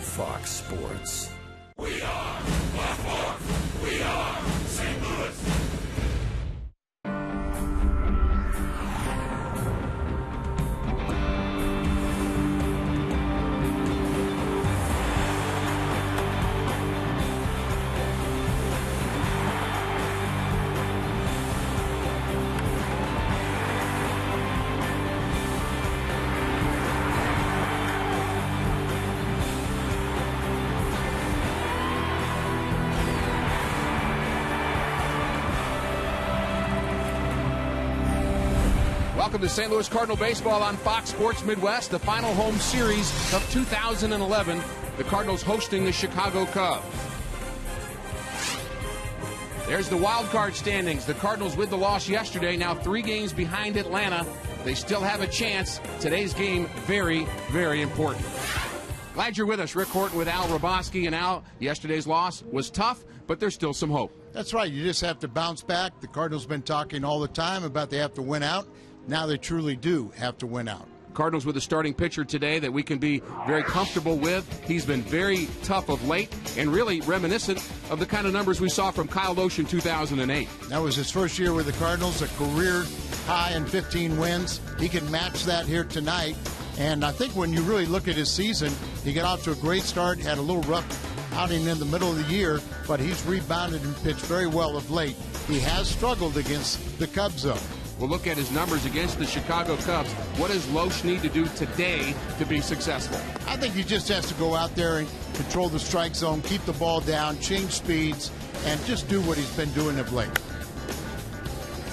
Fox Sports. We are Black Hawk. We are St. Louis. Welcome to St. Louis Cardinal Baseball on Fox Sports Midwest, the final home series of 2011. The Cardinals hosting the Chicago Cubs. There's the wild card standings. The Cardinals with the loss yesterday, now 3 games behind Atlanta. They still have a chance. Today's game, very, very important. Glad you're with us. Rick Horton with Al Roboski. And Al, yesterday's loss was tough, but there's still some hope. That's right. You just have to bounce back. The Cardinals have been talking all the time about they have to win out. Now they truly do have to win out. Cardinals with a starting pitcher today that we can be very comfortable with. He's been very tough of late and really reminiscent of the kind of numbers we saw from Kyle Loesch in 2008. That was his first year with the Cardinals, a career high in 15 wins. He can match that here tonight. And I think when you really look at his season, he got off to a great start, had a little rough outing in the middle of the year, but he's rebounded and pitched very well of late. He has struggled against the Cubs, though. We'll look at his numbers against the Chicago Cubs. What does Loesch need to do today to be successful? I think he just has to go out there and control the strike zone, keep the ball down, change speeds, and just do what he's been doing of late.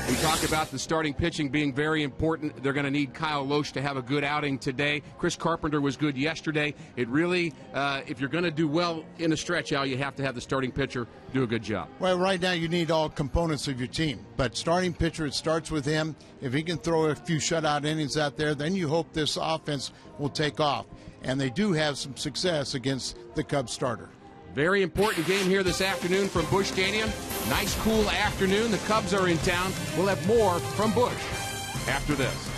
We talk about the starting pitching being very important. They're going to need Kyle Loesch to have a good outing today. Chris Carpenter was good yesterday. It really, if you're going to do well in a stretch, Al, you have to have the starting pitcher do a good job. Well, right now you need all components of your team. But starting pitcher, it starts with him. If he can throw a few shutout innings out there, then you hope this offense will take off. And they do have some success against the Cubs starter. Very important game here this afternoon from Busch Stadium. Nice, cool afternoon. The Cubs are in town. We'll have more from Busch after this.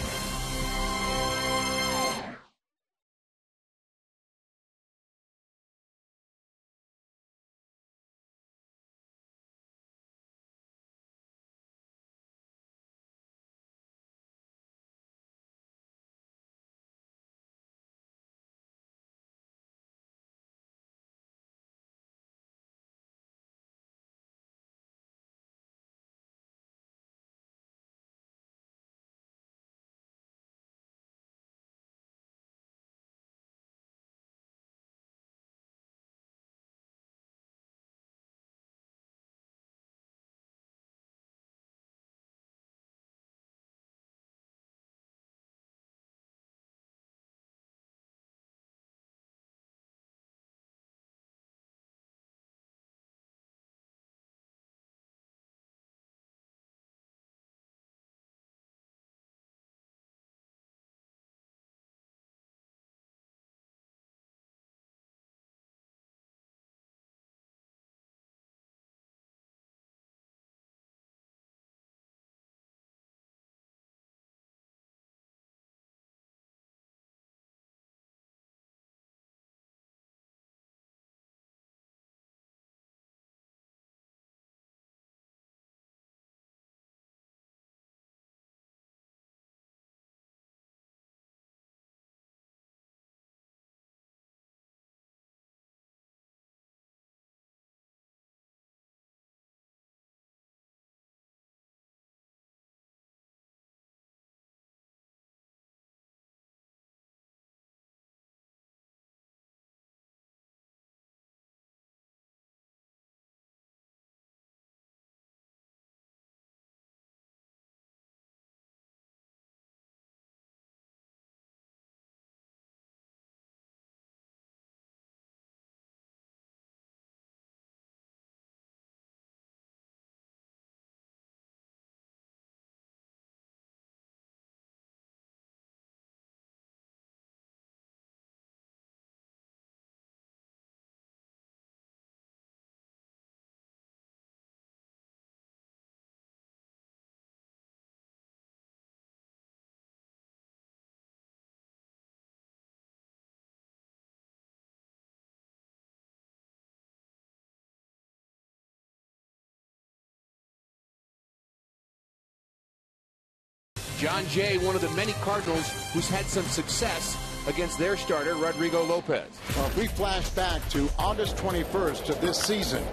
John Jay, one of the many Cardinals who's had some success against their starter, Rodrigo Lopez. Well, if we flash back to August 21st of this season,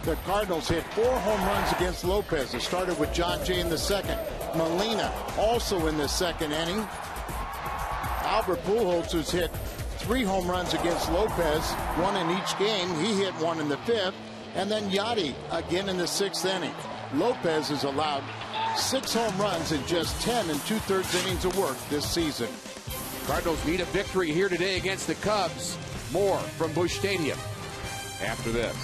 the Cardinals hit 4 home runs against Lopez. It started with John Jay in the second. Molina also in the second inning. Albert Pujols has hit 3 home runs against Lopez, 1 in each game. He hit 1 in the 5th. And then Yachty again in the 6th inning. Lopez has allowed 6 home runs in just 10 and 2/3 innings of work this season. Cardinals need a victory here today against the Cubs. More from Busch Stadium after this.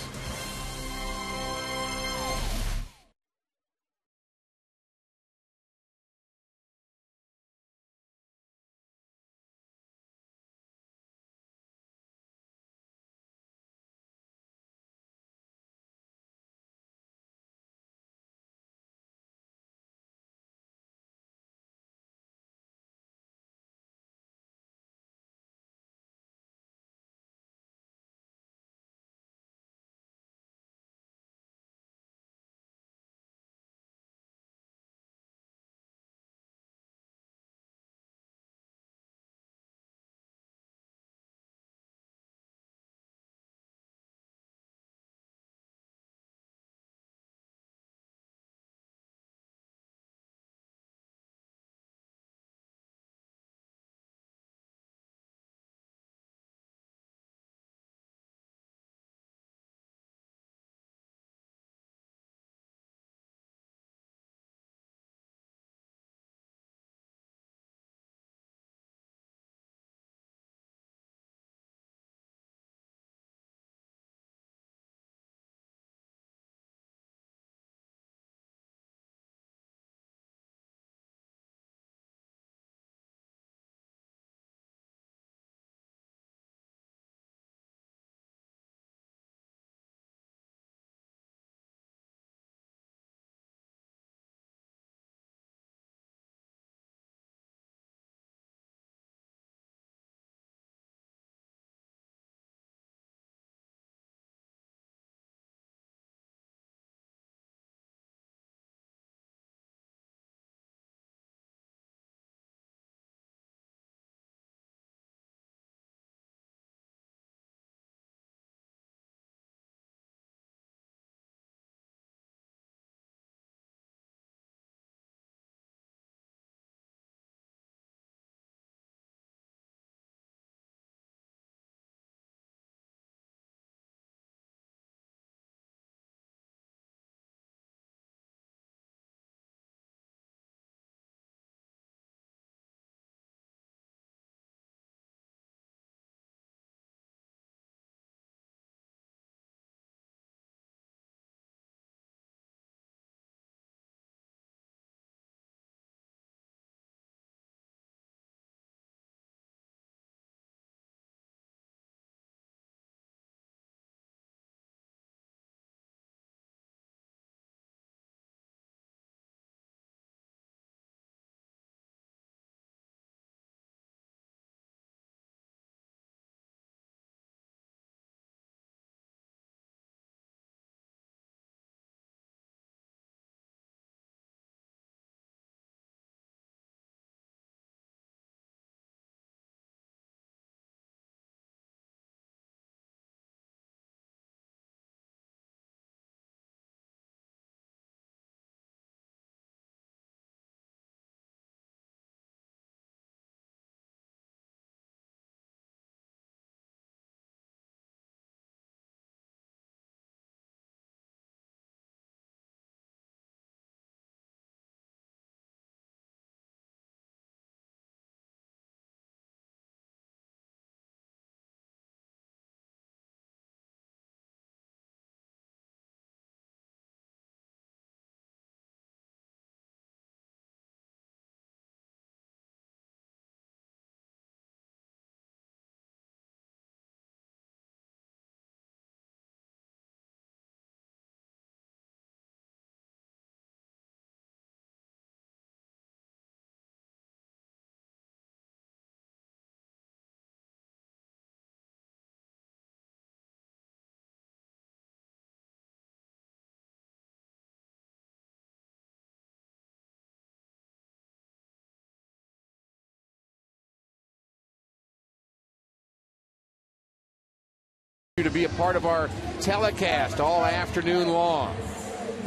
To be a part of our telecast all afternoon long.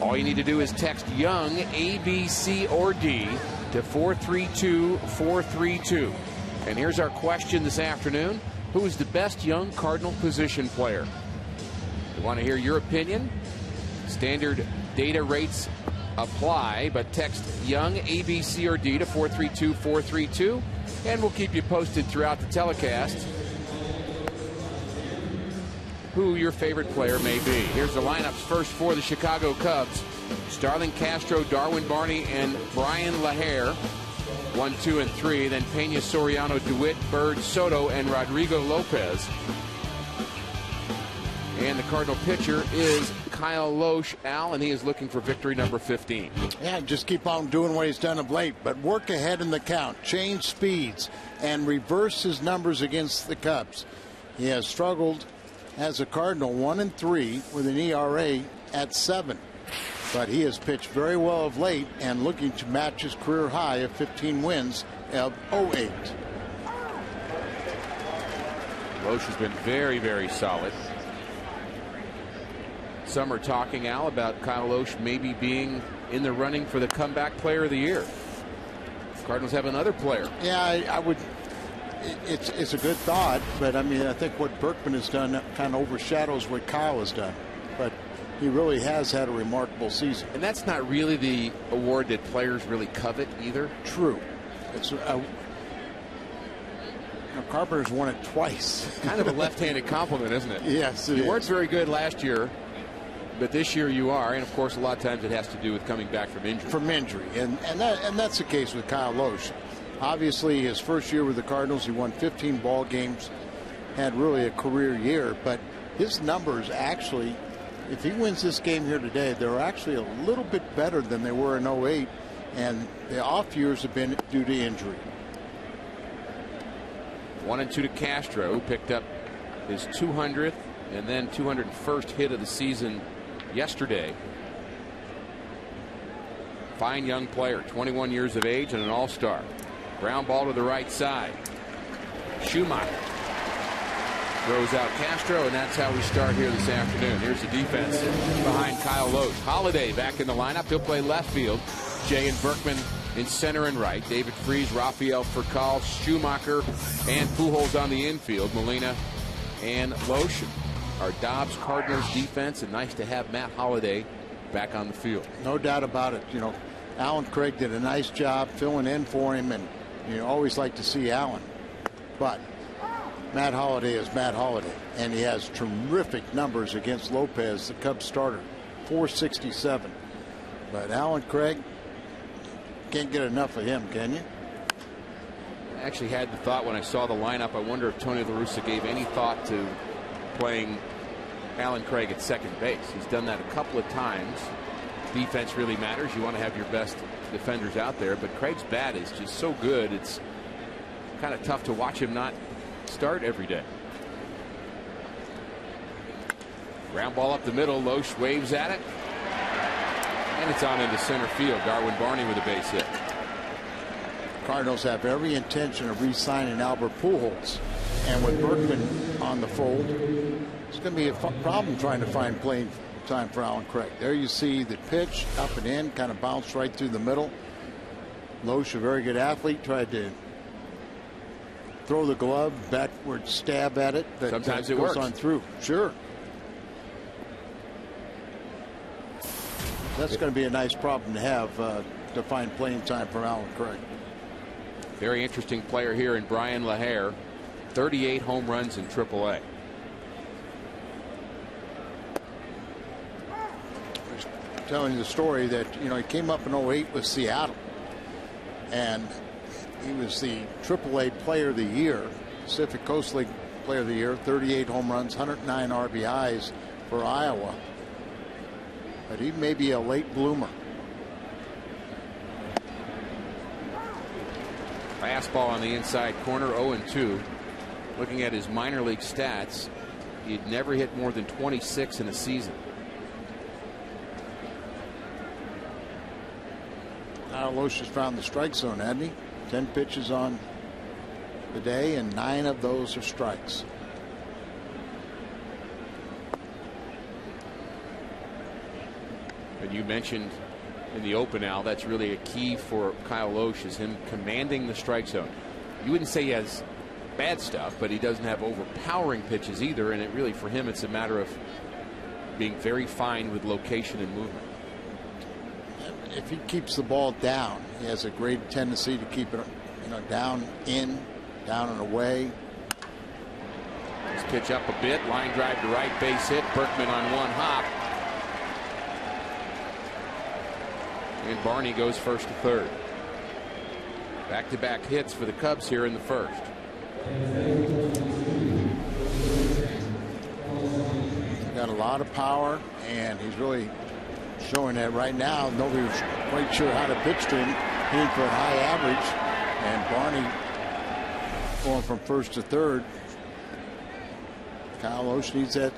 All you need to do is text Young, A, B, C, or D to 432-432. And here's our question this afternoon. Who is the best young Cardinal position player? We want to hear your opinion. Standard data rates apply, but text Young, A, B, C, or D to 432-432, and we'll keep you posted throughout the telecast who your favorite player may be. Here's the lineups first for the Chicago Cubs. Starling Castro, Darwin Barney, and Brian LaHare. 1, 2, and 3. Then Pena, Soriano, DeWitt, Bird, Soto, and Rodrigo Lopez. And the Cardinal pitcher is Kyle Loesch, Al, and he is looking for victory number 15. Yeah, just keep on doing what he's done of late, but work ahead in the count, change speeds, and reverse his numbers against the Cubs. He has struggled as a Cardinal, 1-3 with an ERA at 7. But he has pitched very well of late and looking to match his career high of 15 wins of 08. Loesch has been very, very solid. Some are talking, Al, about Kyle Loesch maybe being in the running for the comeback player of the year. Cardinals have another player. Yeah, I would. It's a good thought, but I mean, I think what Berkman has done kind of overshadows what Kyle has done. But he really has had a remarkable season. And that's not really the award that players really covet either. True. It's Carpenter's won it twice. Kind of a left-handed compliment, isn't it? Yes, you weren't very good last year, but this year you are, and of course a lot of times it has to do with coming back from injury. And that's the case with Kyle Loesch. Obviously, his first year with the Cardinals, he won 15 ball games, had really a career year. But his numbers actually, if he wins this game here today, they're actually a little bit better than they were in 08. And the off years have been due to injury. 1 and 2 to Castro, who picked up his 200th and then 201st hit of the season yesterday. Fine young player, 21 years of age and an all-star. Ground ball to the right side. Schumacher throws out Castro, and that's how we start here this afternoon. Here's the defense behind Kyle Loesch. Holiday back in the lineup. He'll play left field. Jay and Berkman in center and right. David Freese, Rafael Furcal, Schumacher, and Pujols on the infield. Molina and Loesch. Our Dobbs Cardinals defense, and nice to have Matt Holiday back on the field. No doubt about it. You know, Alan Craig did a nice job filling in for him, and you always like to see Alan. But Matt Holiday is Matt Holiday, and he has terrific numbers against Lopez, the Cubs starter, 467. But Alan Craig, can't get enough of him, can you? I actually had the thought when I saw the lineup, I wonder if Tony La Russa gave any thought to playing Alan Craig at second base. He's done that a couple of times. Defense really matters. You want to have your best defenders out there, but Craig's bat is just so good, it's kind of tough to watch him not start every day. Ground ball up the middle. Loesch waves at it, and it's on into center field. Darwin Barney with a base hit. Cardinals have every intention of re-signing Albert Pujols, and with Berkman on the fold, it's going to be a problem trying to find playing time for Alan Craig. There you see the pitch up and in, kind of bounced right through the middle. Loesch, a very good athlete, tried to throw the glove backward, stab at it, but sometimes it goes works on through. Sure. That's going to be a nice problem to have to find playing time for Alan Craig. Very interesting player here in Brian LaHare. 38 home runs in AAA. Telling you the story that, you know, he came up in 08 with Seattle, and he was the AAA Player of the Year, Pacific Coast League Player of the Year, 38 home runs, 109 RBIs for Iowa. But he may be a late bloomer. Fastball on the inside corner, 0-2. Looking at his minor league stats, he'd never hit more than 26 in a season. Loesch has found the strike zone, hasn't he? 10 pitches on the day, and 9 of those are strikes. And you mentioned in the open, Al, that's really a key for Kyle Loesch, is him commanding the strike zone. You wouldn't say he has bad stuff, but he doesn't have overpowering pitches either, and it really, for him, it's a matter of being very fine with location and movement. If he keeps the ball down, he has a great tendency to keep it, down, in, down and away. Let's pitch up a bit. Line drive to right, base hit. Berkman on one hop. And Barney goes first to third. Back-to-back hits for the Cubs here in the first. He's got a lot of power, and he's really showing that right now. Nobody was quite sure how to pitch to him. Hitting for a high average, and Barney going from first to third. Kyle Loesch needs that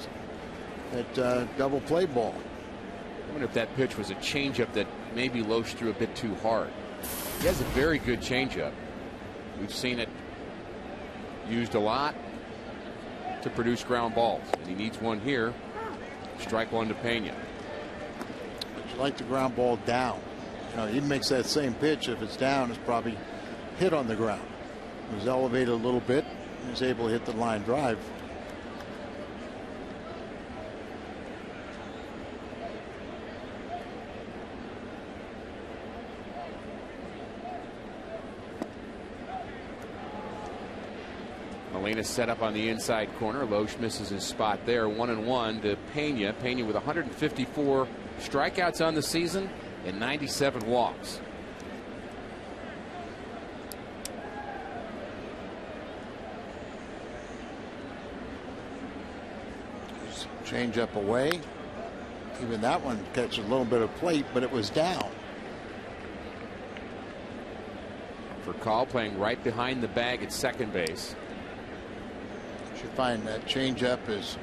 double play ball. I wonder if that pitch was a changeup that maybe Loesch threw a bit too hard. He has a very good changeup. We've seen it used a lot to produce ground balls, and he needs one here. Strike one to Pena. But you like the ground ball down. He makes that same pitch. If it's down, it's probably hit on the ground. It was elevated a little bit. He was able to hit the line drive. Molina set up on the inside corner. Loesch misses his spot there. 1-1 to Pena. Pena with 154 strikeouts on the season and 97 walks. Change up away. Even that one catches a little bit of plate, but it was down. For Call playing right behind the bag at second base. You find that changeup is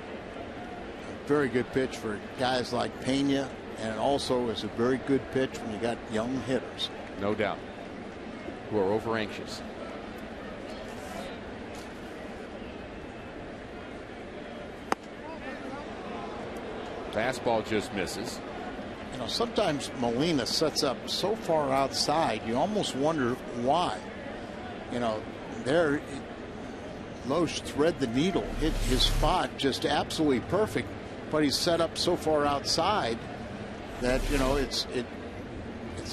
a very good pitch for guys like Pena, and also is a very good pitch when you got young hitters. No doubt. Who are over anxious. Fastball just misses. Sometimes Molina sets up so far outside, you almost wonder why. There Loesch thread the needle, hit his spot just absolutely perfect, but he's set up so far outside that it's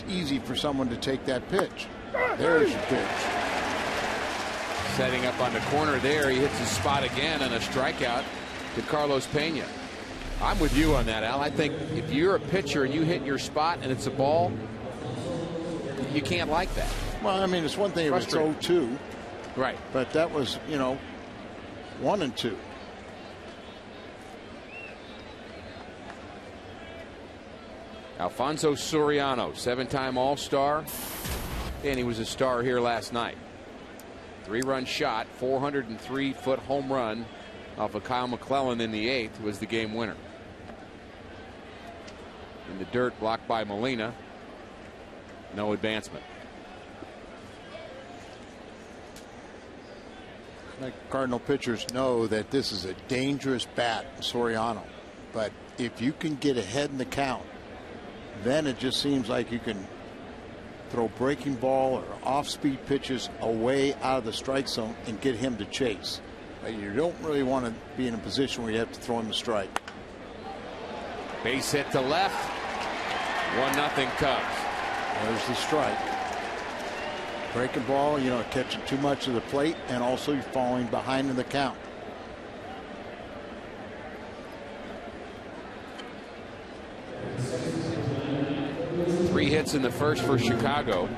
easy for someone to take that pitch. There's your pitch. Setting up on the corner there, he hits his spot again, and a strikeout to Carlos Pena. I'm with you on that, Al. I think if you're a pitcher and you hit your spot and it's a ball, you can't like that. Well, I mean, it's one thing if it's 0-2. Right. But that was, 1-2. Alfonso Soriano, 7-time All-Star, and he was a star here last night. 3-run shot, 403-foot home run off of Kyle McClellan in the 8th was the game winner. In the dirt, blocked by Molina. No advancement. Cardinal pitchers know that this is a dangerous bat, Soriano. But if you can get ahead in the count, then it just seems like you can throw breaking ball or off-speed pitches away out of the strike zone and get him to chase. But you don't really want to be in a position where you have to throw him a strike. Base hit to left. 1-0 Cubs. There's the strike. Breaking ball, catching too much of the plate, and also you're falling behind in the count. Three hits in the first for Chicago.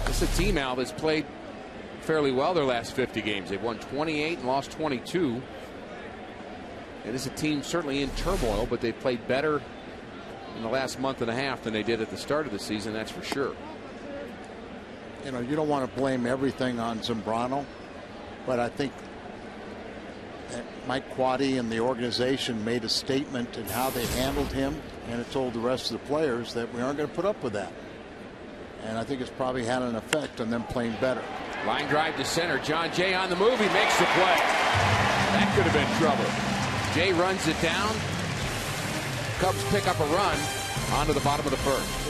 It's a team, Al, that's played fairly well their last 50 games. They've won 28 and lost 22. It is a team certainly in turmoil, but they've played better in the last month and a half than they did at the start of the season, that's for sure. You don't want to blame everything on Zambrano, but I think Mike Quade and the organization made a statement in how they handled him, and it told the rest of the players that we aren't going to put up with that. And I think it's probably had an effect on them playing better. Line drive to center. John Jay on the move. He makes the play. That could have been trouble. Jay runs it down. Cubs pick up a run onto the bottom of the first.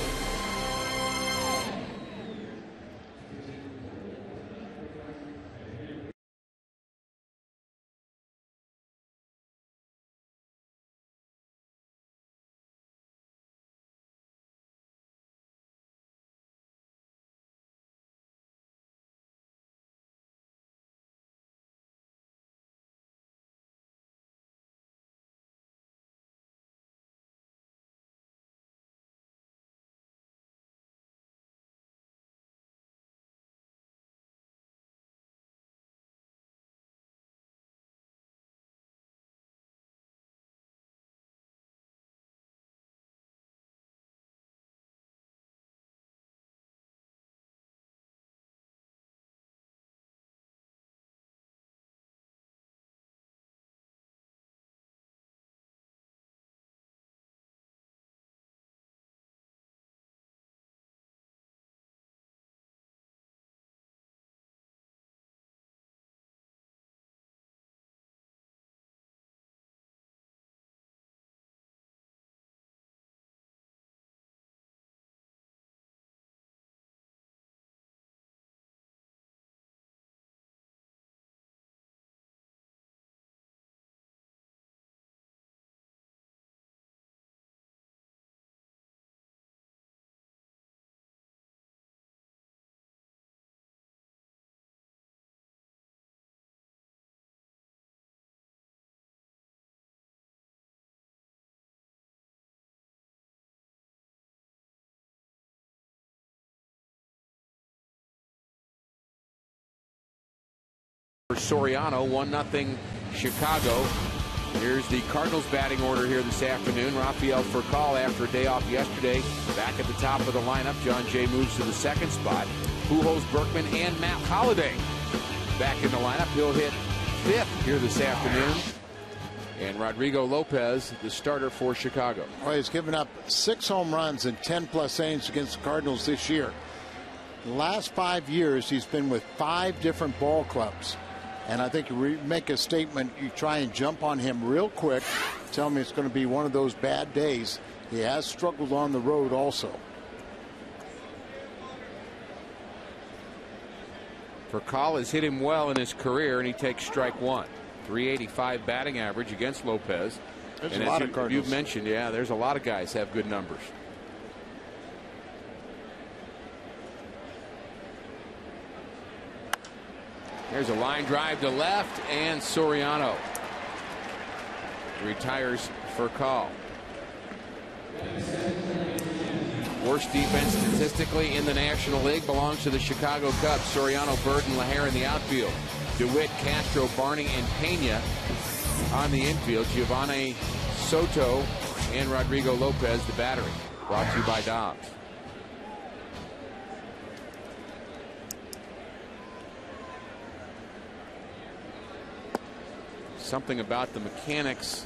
Soriano, 1-0 Chicago. Here's the Cardinals batting order here this afternoon. Rafael Furcal, after a day off yesterday, back at the top of the lineup. John Jay moves to the second spot. Pujols, Berkman, and Matt Holliday back in the lineup. He'll hit fifth here this afternoon. And Rodrigo Lopez, the starter for Chicago. Well, he's given up 6 home runs and 10+ innings against the Cardinals this year. The last 5 years, he's been with 5 different ball clubs. And I think you make a statement, you try and jump on him real quick, tell me it's going to be one of those bad days. He has struggled on the road also. Furcal has hit him well in his career, and he takes strike one. 385 batting average against Lopez. There's and a lot as of Cardinals. you've mentioned, yeah, there's a lot of guys have good numbers. There's a line drive to left, and Soriano retires Furcal. Worst defense statistically in the National League belongs to the Chicago Cubs. Soriano, Bird, and LaHare in the outfield. DeWitt, Castro, Barney, and Pena on the infield. Giovanni Soto and Rodrigo Lopez, the battery. Brought to you by Dobbs. Something about the mechanics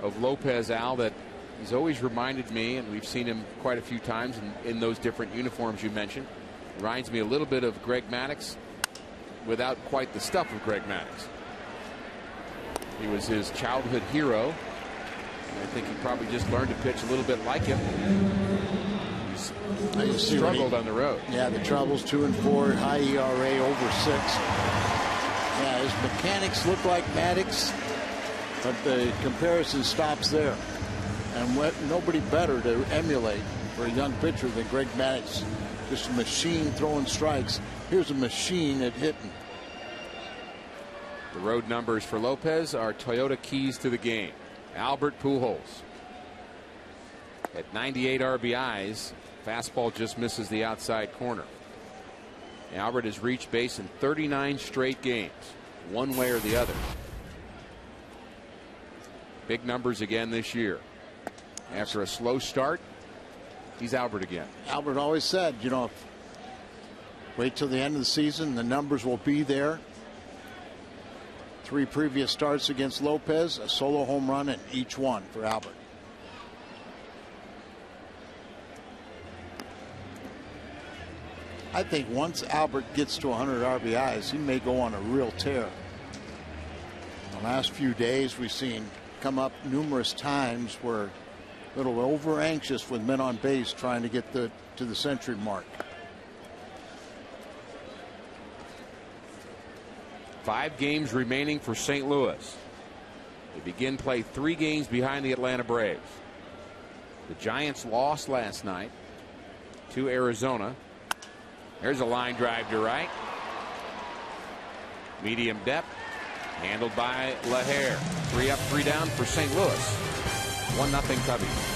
of Lopez, Al, that he's always reminded me, and we've seen him quite a few times in those different uniforms you mentioned. Reminds me a little bit of Greg Maddux without quite the stuff of Greg Maddux. He was his childhood hero. And I think he probably just learned to pitch a little bit like him. He's struggled on the road. Yeah, the troubles, 2-4, high ERA, over 6. Yeah, his mechanics look like Maddux, but the comparison stops there. And nobody better to emulate for a young pitcher than Greg Maddux. Just a machine throwing strikes. Here's a machine at hitting. The road numbers for Lopez are Toyota keys to the game. Albert Pujols at 98 RBIs. Fastball just misses the outside corner. Albert has reached base in 39 straight games, one way or the other. Big numbers again this year. After a slow start, he's Albert again. Albert always said, you know, wait till the end of the season, the numbers will be there. 3 previous starts against Lopez, a solo home run in each one for Albert. I think once Albert gets to 100 RBIs, he may go on a real tear. The last few days we've seen come up numerous times where A little over anxious with men on base trying to get to the century mark. 5 games remaining for St. Louis. They begin play 3 games behind the Atlanta Braves. The Giants lost last night to Arizona. There's a line drive to right. Medium depth. Handled by LaHare. 3 up, 3 down for St. Louis. 1-0 Cubbies.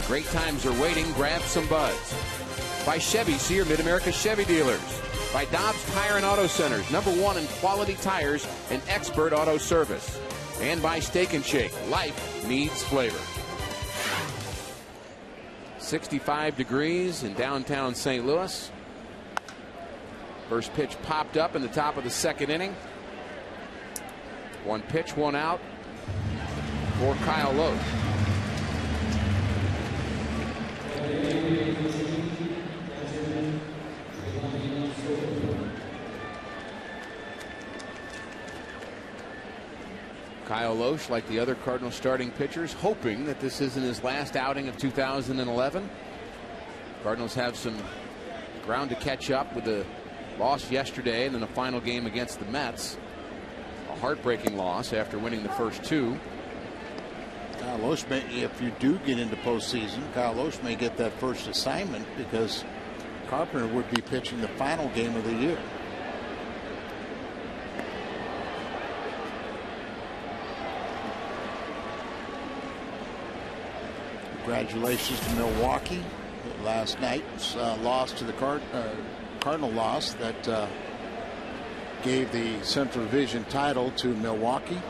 Great times are waiting. Grab some buds. By Chevy, see your Mid-America Chevy dealers. By Dobbs Tire and Auto Centers, #1 in quality tires and expert auto service. And by Steak and Shake. Life needs flavor. 65 degrees in downtown St. Louis. First pitch popped up in the top of the 2nd inning. 1 pitch, 1 out for Kyle Loach. Kyle Loach, like the other Cardinals starting pitchers, hoping that this isn't his last outing of 2011. Cardinals have some ground to catch up with the loss yesterday and then the final game against the Mets. A heartbreaking loss after winning the first 2. Kyle Loach may, if you do get into postseason, Kyle Loach may get that first assignment because Carpenter would be pitching the final game of the year. Congratulations to Milwaukee. Last night's loss to the Cardinal loss that gave the Central Division title to Milwaukee.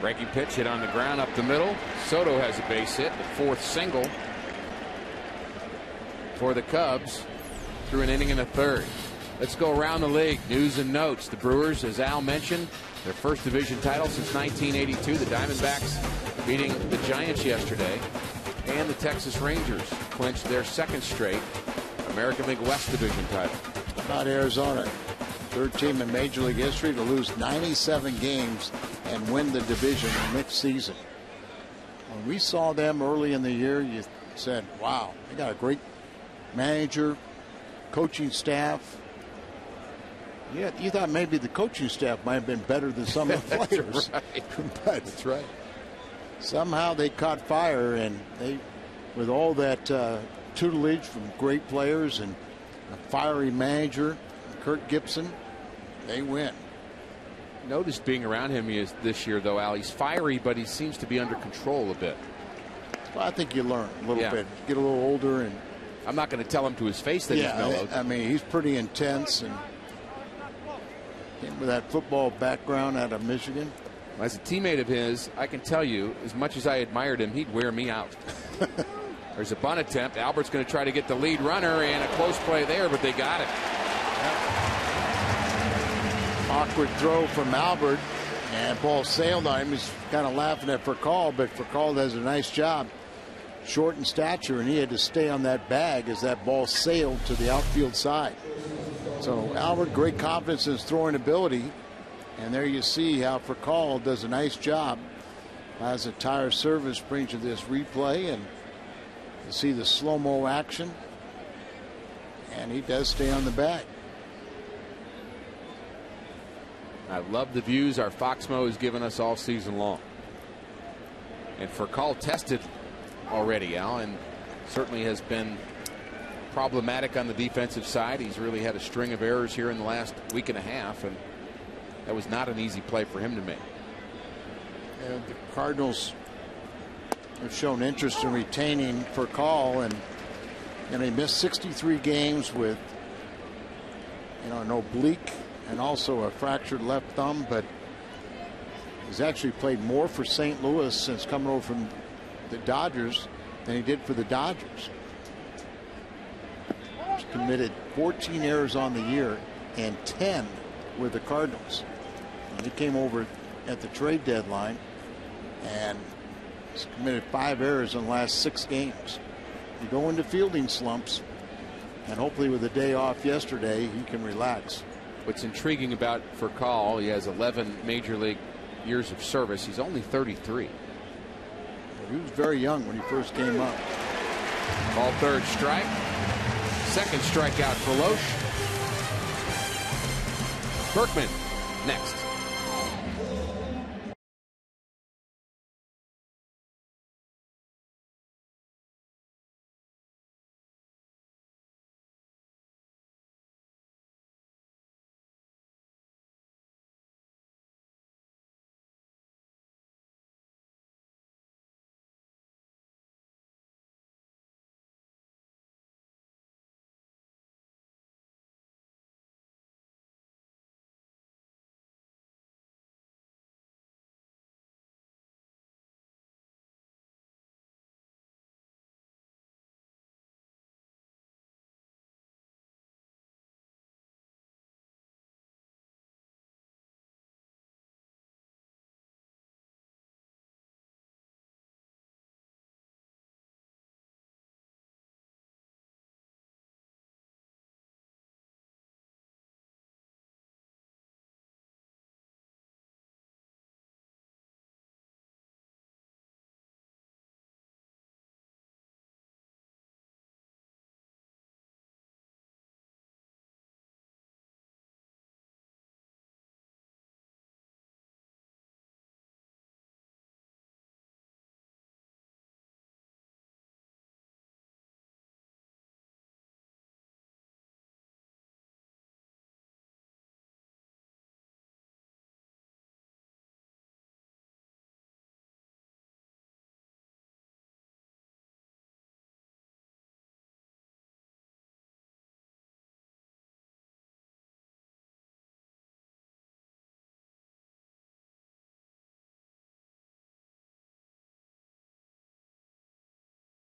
Breaking pitch hit on the ground up the middle. Soto has a base hit, the 4th single for the Cubs through an inning and a 3rd. Let's go around the league. News and notes. The Brewers, as Al mentioned, their first division title since 1982. The Diamondbacks beating the Giants yesterday. And the Texas Rangers clinched their 2nd straight American League West division title. About Arizona, 3rd team in Major League history to lose 97 games and win the division next season. When we saw them early in the year, you said, wow, they got a great manager, coaching staff. Yeah, you thought maybe the coaching staff might have been better than some of the players. Right. But that's right. Somehow they caught fire and they with all that tutelage from great players and a fiery manager, Kurt Gibson, they win. Noticed being around him this year, though, Al. He's fiery, but he seems to be under control a bit. Well, I think you learn a little bit, get a little older, and I'm not going to tell him to his face that he's mellowed. I mean, he's pretty intense, and with that football background out of Michigan. As a teammate of his, I can tell you, as much as I admired him, he'd wear me out. There's a bunt attempt. Albert's going to try to get the lead runner, and a close play there, but they got it. Awkward throw from Albert, and ball sailed on him. He's kind of laughing at Furcal, but Furcal does a nice job. Short in stature, and he had to stay on that bag as that ball sailed to the outfield side. So Albert, great confidence in his throwing ability. And there you see how Furcal does a nice job as a tire service brings you this replay, and you see the slow-mo action, and he does stay on the bag. I love the views our Foxmo has given us all season long. And Furcal tested already, Al, and certainly has been problematic on the defensive side. He's really had a string of errors here in the last week and a half, and that was not an easy play for him to make. And the Cardinals have shown interest in retaining Furcal, and he missed 63 games with an oblique and also a fractured left thumb, but he's actually played more for St. Louis since coming over from the Dodgers than he did for the Dodgers. He's committed 14 errors on the year and 10 with the Cardinals. And he came over at the trade deadline and he's committed 5 errors in the last 6 games. You go into fielding slumps, and hopefully with a day off yesterday he can relax. What's intriguing about Furcal, he has 11 major league years of service. He's only 33. He was very young when he first came up. Ball third strike. Second strikeout for Loesch. Berkman next.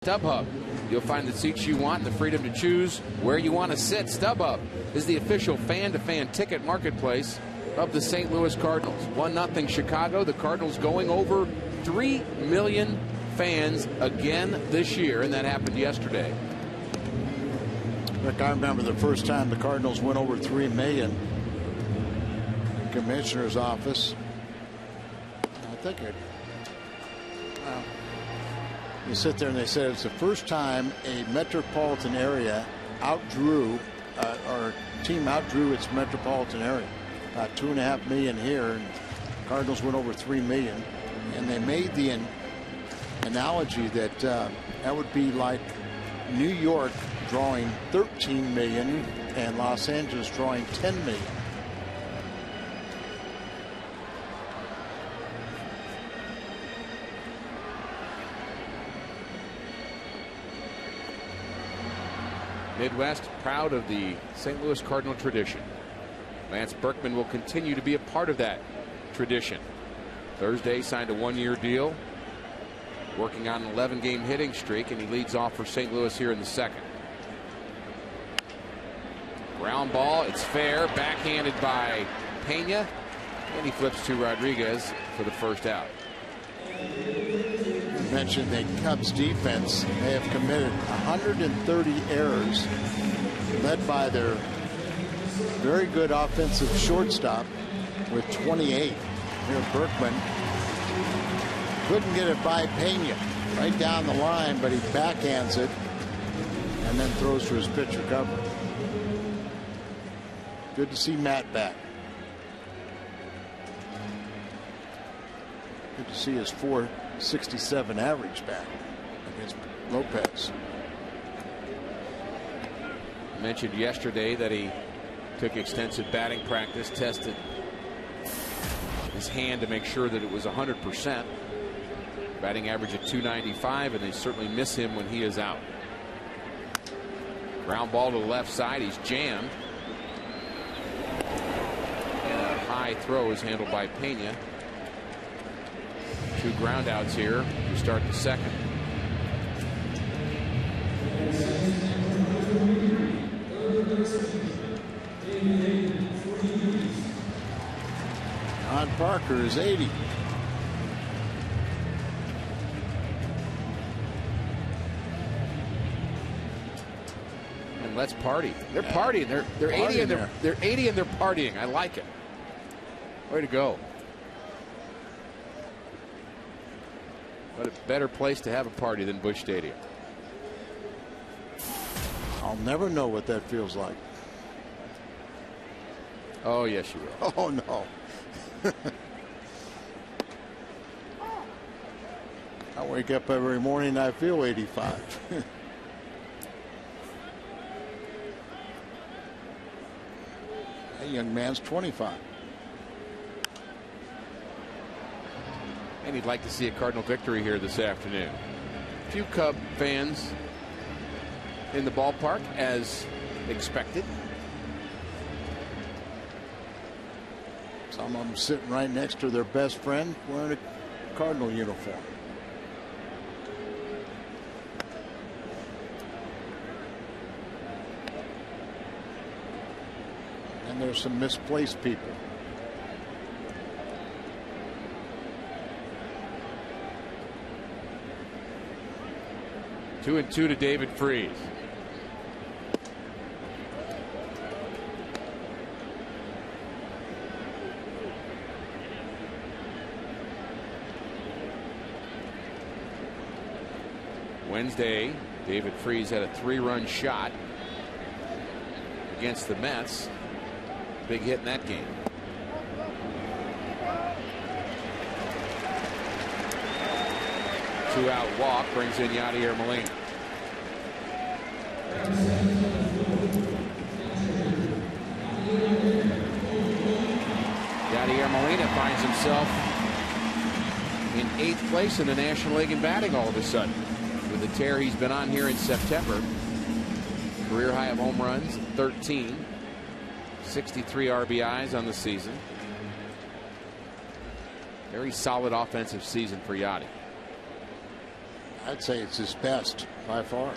StubHub. You'll find the seats you want and the freedom to choose where you want to sit. StubHub is the official fan-to-fan ticket marketplace of the St. Louis Cardinals. 1-0 Chicago. The Cardinals going over 3 million fans again this year, and that happened yesterday. Rick, I remember the first time the Cardinals went over 3 million in the commissioner's office. I think you sit there and they said it's the first time a metropolitan area outdrew, or a team outdrew its metropolitan area. About 2.5 million here, and Cardinals went over 3 million, and they made the analogy that that would be like New York drawing 13 million and Los Angeles drawing 10 million. Midwest proud of the St. Louis Cardinal tradition. Lance Berkman will continue to be a part of that tradition. Thursday signed a one-year deal, working on an 11-game hitting streak, and he leads off for St. Louis here in the second. Ground ball, it's fair, backhanded by Pena, and he flips to Rodriguez for the first out. You mentioned the Cubs defense. They have committed 130 errors, led by their very good offensive shortstop with 28. Here Berkman couldn't get it by Pena right down the line, but he backhands it and then throws to his pitch recovery. Good to see Matt back. Good to see his .467 average back against Lopez. I mentioned yesterday that he took extensive batting practice, tested his hand to make sure that it was 100%. Batting average at .295, and they certainly miss him when he is out. Ground ball to the left side. He's jammed. And a high throw is handled by Pena. 2 ground outs here to start the second. John Parker is 80. And let's party. They're partying. They're 80 and they're 80 and they're partying. I like it. Way to go. What a better place to have a party than Busch Stadium. I'll never know what that feels like. Oh, yes, you will. Oh, no. I wake up every morning and I feel 85. That young man's 25. And he'd like to see a Cardinal victory here this afternoon. A few Cub fans in the ballpark as expected. Some of them sitting right next to their best friend wearing a Cardinal uniform. And there's some misplaced people. Two and two to David Freese. Wednesday, David Freese had a 3-run shot against the Mets. Big hit in that game. Two-out walk brings in Yadier Molina. Yadier Molina finds himself in 8th place in the National League in batting all of a sudden. With the tear he's been on here in September. Career high of home runs, 13. 63 RBIs on the season. Very solid offensive season for Yadi. I'd say it's his best by far.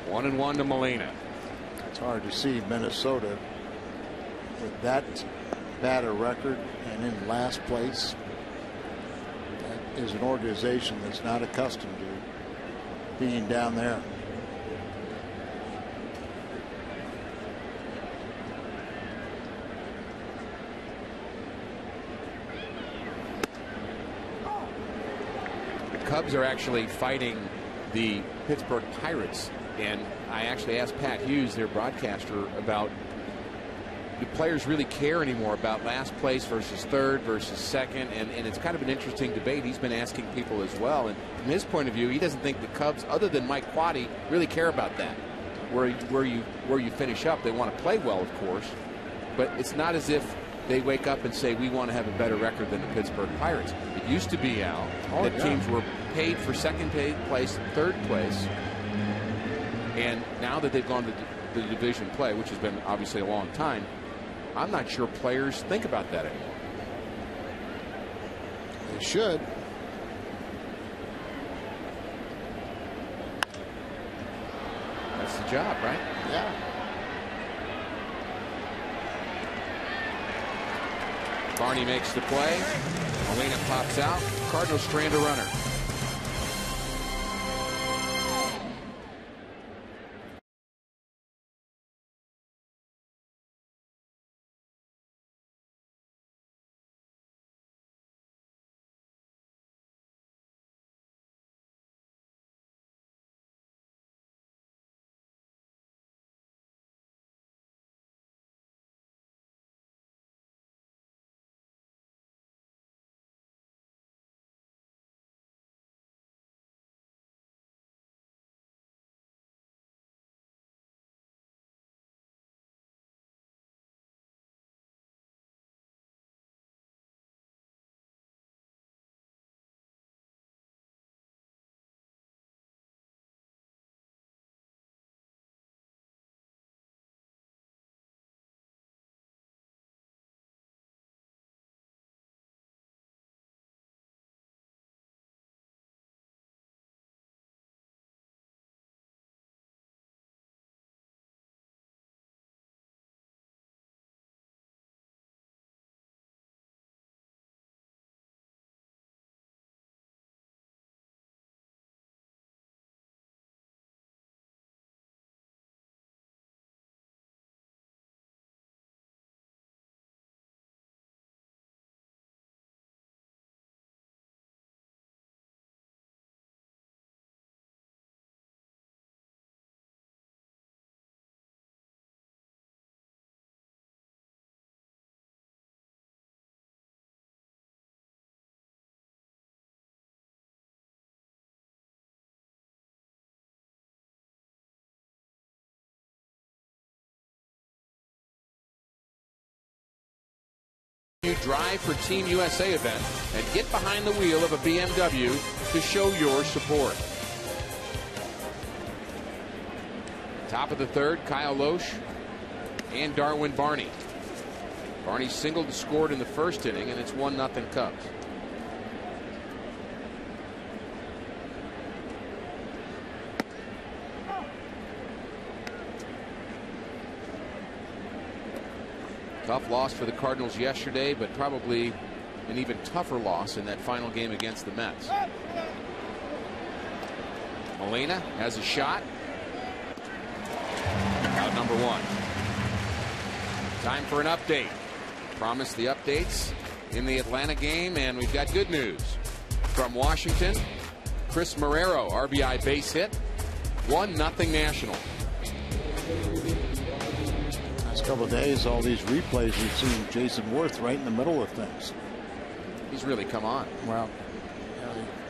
One and one to Molina. It's hard to see Minnesota with that bad a record and in last place. That is an organization that's not accustomed to being down there. The Cubs are actually fighting the Pittsburgh Pirates, and I actually asked Pat Hughes, their broadcaster, about do players really care anymore about last place versus third versus second, and it's kind of an interesting debate. He's been asking people as well, and from his point of view, he doesn't think the Cubs, other than Mike Quade, really care about that. Where you finish up, they want to play well, of course, but it's not as if they wake up and say we want to have a better record than the Pittsburgh Pirates. It used to be, Al, that teams were paid for second place, third place, and now that they've gone to the division play, which has been obviously a long time, I'm not sure players think about that anymore. They should. That's the job, right? Yeah. Barney makes the play. Molina pops out. Cardinals strand a runner. Drive for Team USA event and get behind the wheel of a BMW to show your support. Top of the third, Kyle Loesch and Darwin Barney. Barney singled and scored in the first inning, and it's 1-0 Cubs. Tough loss for the Cardinals yesterday, but probably an even tougher loss in that final game against the Mets. Molina has a shot. Out number one. Time for an update. Promised the updates in the Atlanta game, and we've got good news. From Washington, Chris Marrero, RBI base hit. 1-0 National. Couple of days, all these replays, we've seen Jason Worth right in the middle of things. He's really come on. Well,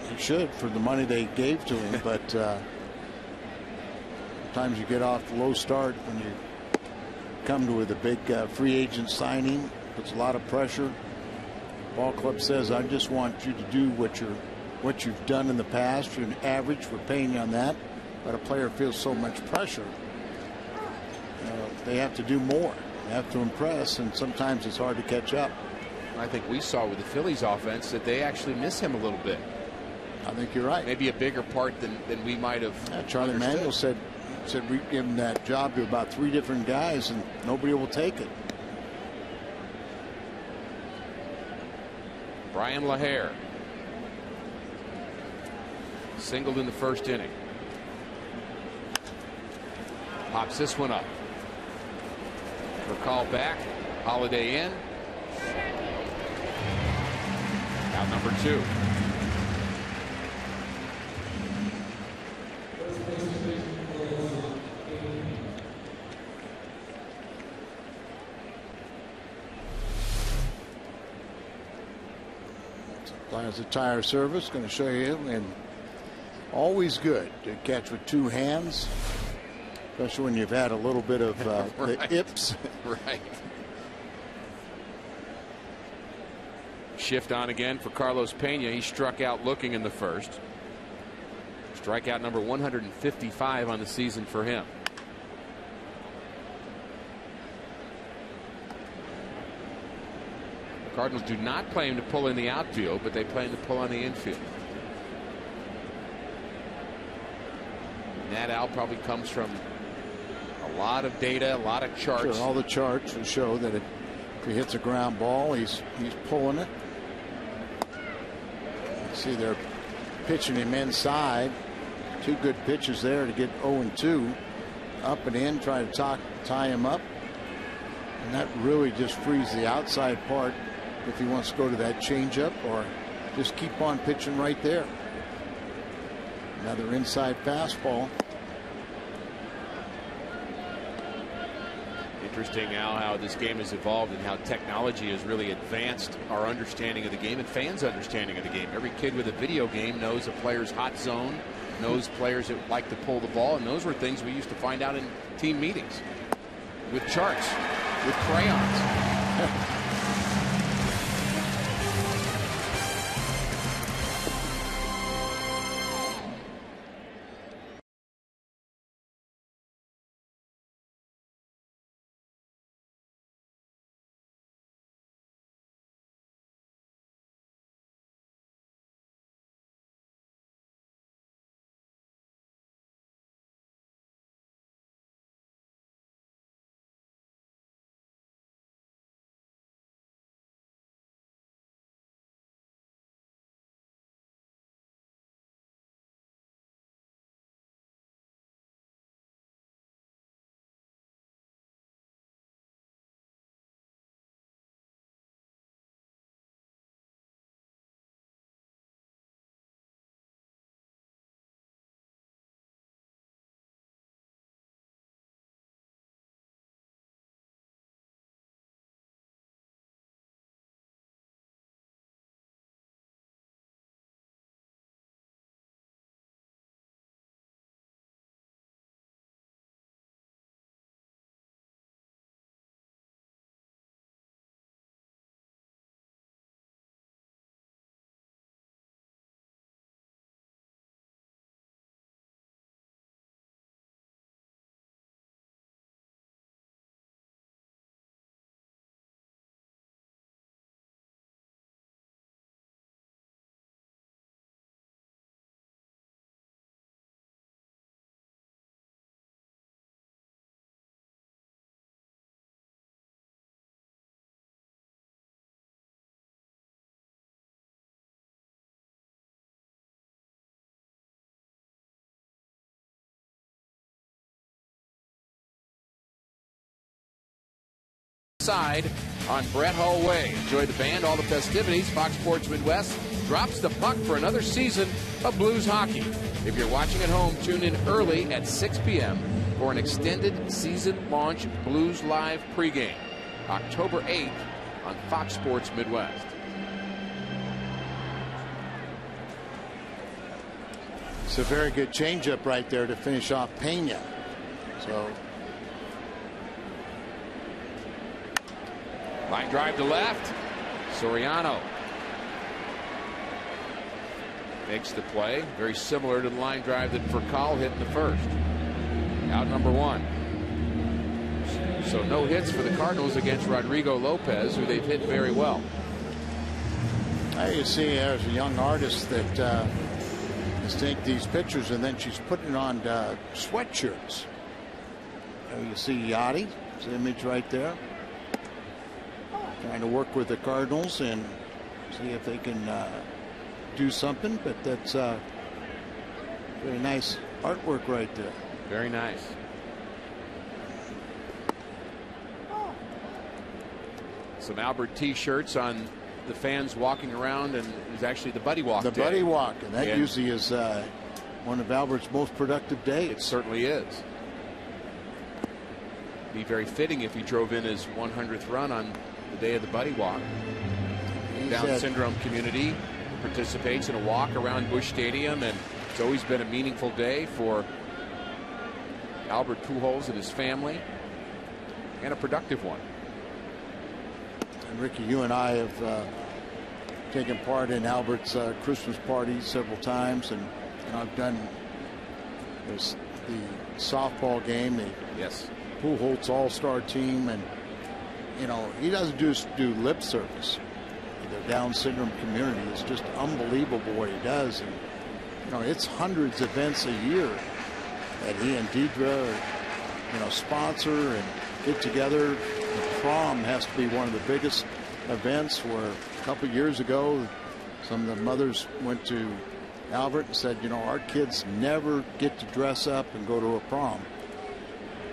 he should for the money they gave to him, but sometimes you get off the low start when you come to with a big free agent signing. Puts a lot of pressure. Ball club says, I just want you to do what you've done in the past. You're an average. We're paying you on that. But a player feels so much pressure. They have to do more. They have to impress, and sometimes it's hard to catch up. I think we saw with the Phillies offense that they actually miss him a little bit. I think you're right. Maybe a bigger part than we might have. Charlie Manuel said we give him that job to about 3 different guys, and nobody will take it. Brian LaHare singled in the first inning. Pops this one up. For call back. Holiday in. Out number 2. As a tire service, going to show you, and always good to catch with 2 hands, especially when you've had a little bit of right. the ips. Right. Shift on again for Carlos Pena. He struck out looking in the first. Strikeout number 155 on the season for him. Cardinals do not play him to pull in the outfield, but they play him to pull on the infield. And that out probably comes from a lot of data, a lot of charts. Sure, all the charts will show that if he hits a ground ball, he's pulling it. You see they're pitching him inside. 2 good pitches there to get 0-2. Up and in, try to tie him up. And that really just frees the outside part if he wants to go to that changeup or just keep on pitching right there. Another inside fastball. Interesting now how this game has evolved and how technology has really advanced our understanding of the game and fans' understanding of the game. Every kid with a video game knows a player's hot zone, knows players that like to pull the ball, and those were things we used to find out in team meetings with charts, with crayons. Side on Brett Hull Way. Enjoy the band, all the festivities. Fox Sports Midwest drops the puck for another season of Blues hockey. If you're watching at home, tune in early at 6 p.m. for an extended season launch Blues Live pregame, October 8th on Fox Sports Midwest. It's a very good changeup right there to finish off Pena. So line drive to left. Soriano makes the play. Very similar to the line drive that Furcal hit in the first. Out number 1. So no hits for the Cardinals against Rodrigo Lopez, who they've hit very well. You see there's a young artist that is taking these pictures and then she's putting on sweatshirts. You see Yachty, his image right there. Trying to work with the Cardinals and see if they can do something, but that's very nice artwork right there. Very nice. Some Albert T-shirts on the fans walking around, and it was actually the Buddy Walk The day. Buddy Walk, and that usually is one of Albert's most productive days. It certainly is. Be very fitting if he drove in his 100th run on the day of the Buddy Walk. Down syndrome community participates in a walk around Busch Stadium, and it's always been a meaningful day for Albert Pujols and his family, and a productive one. And Ricky, you and I have taken part in Albert's Christmas party several times, and I've done the softball game, the Pujols All-Star team, and he doesn't just do lip service. The Down syndrome community is just unbelievable what he does, and it's hundreds of events a year that he and Deidre sponsor and get together. The prom has to be one of the biggest events, where a couple years ago some of the mothers went to Albert and said, our kids never get to dress up and go to a prom,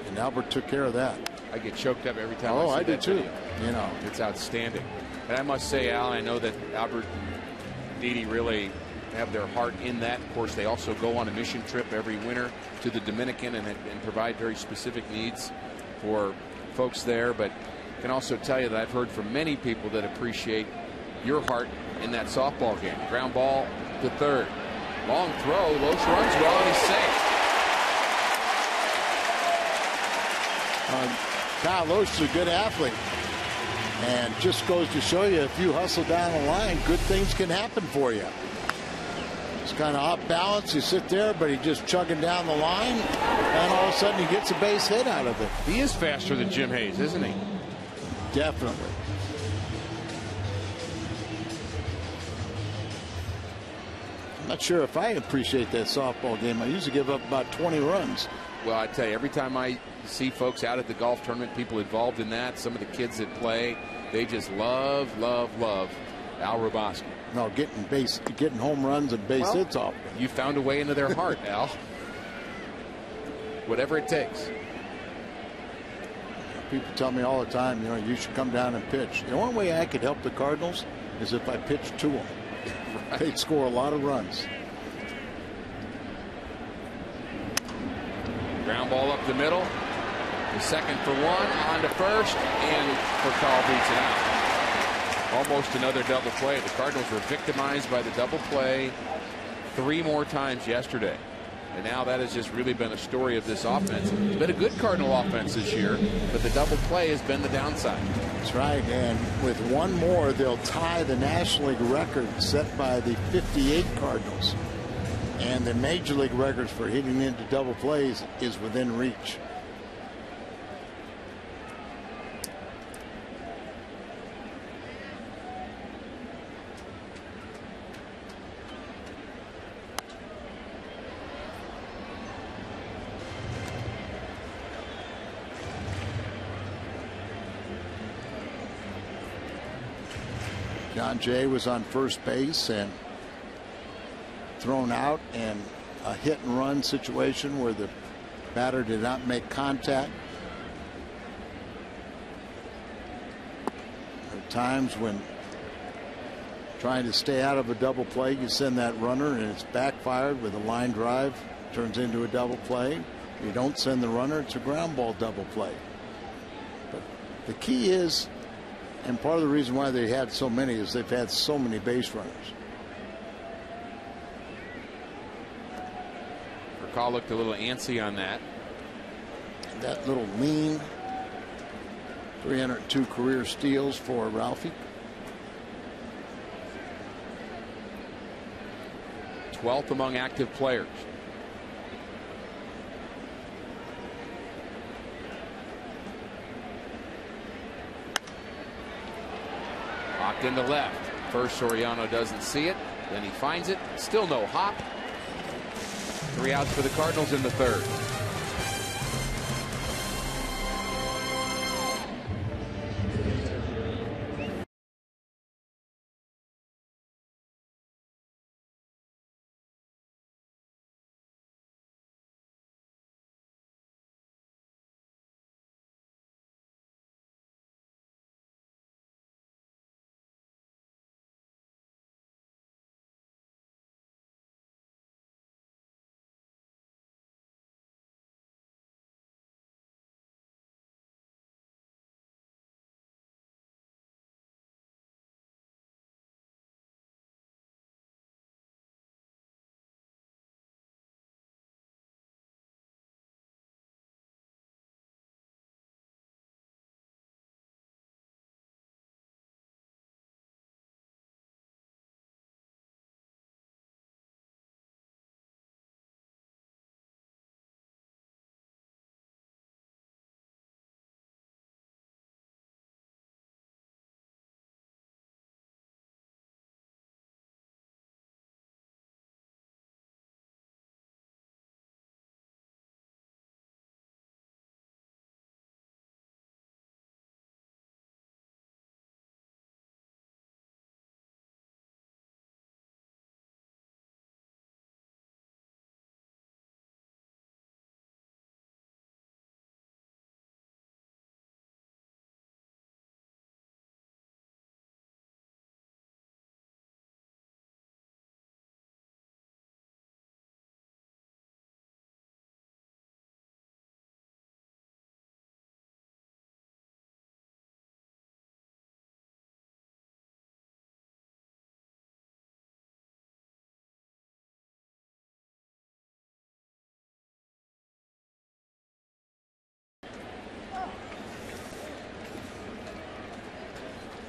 and Albert took care of that. I get choked up every time I see do that too. video. It's outstanding. And I must say, Al, I know that Albert and Didi really have their heart in that. Of course, they also go on a mission trip every winter to the Dominican and provide very specific needs for folks there. But I can also tell you that I've heard from many people that appreciate your heart in that softball game. Ground ball to third. Long throw. Loesch runs well, and he's safe. Kyle Loesch is a good athlete, and just goes to show you, if you hustle down the line, good things can happen for you. It's kind of off balance. You sit there, but he's just chugging down the line, and all of a sudden he gets a base hit out of it. He is faster than Jim Hayes, isn't he? Definitely. I'm not sure if I appreciate that softball game. I usually give up about 20 runs. Well, I tell you, every time I see folks out at the golf tournament, people involved in that, some of the kids that play, they just love Al Roboski. No, getting home runs and base hits off. You found a way into their heart, Al. Whatever it takes. People tell me all the time, you should come down and pitch. The only way I could help the Cardinals is if I pitched to them. Right. They'd score a lot of runs. Ground ball up the middle. The second for one, on to first, and Furcal beats it out. Almost another double play. The Cardinals were victimized by the double play 3 more times yesterday. And now that has just really been a story of this offense. It's been a good Cardinal offense this year, but the double play has been the downside. That's right, and with one more, they'll tie the National League record set by the 58 Cardinals. And the Major League records for hitting into double plays is within reach. John Jay was on first base and thrown out, and a hit and run situation where the batter did not make contact. There are times when trying to stay out of a double play, you send that runner and it's backfired with a line drive, turns into a double play. You don't send the runner, it's a ground ball double play. But the key is, and part of the reason why they had so many, is they've had so many base runners. Furcal looked a little antsy on that. That little lean 302 career steals for Ralphie. 12th among active players. Locked into left. First, Soriano doesn't see it. Then he finds it. Still no hop. 3 outs for the Cardinals in the third.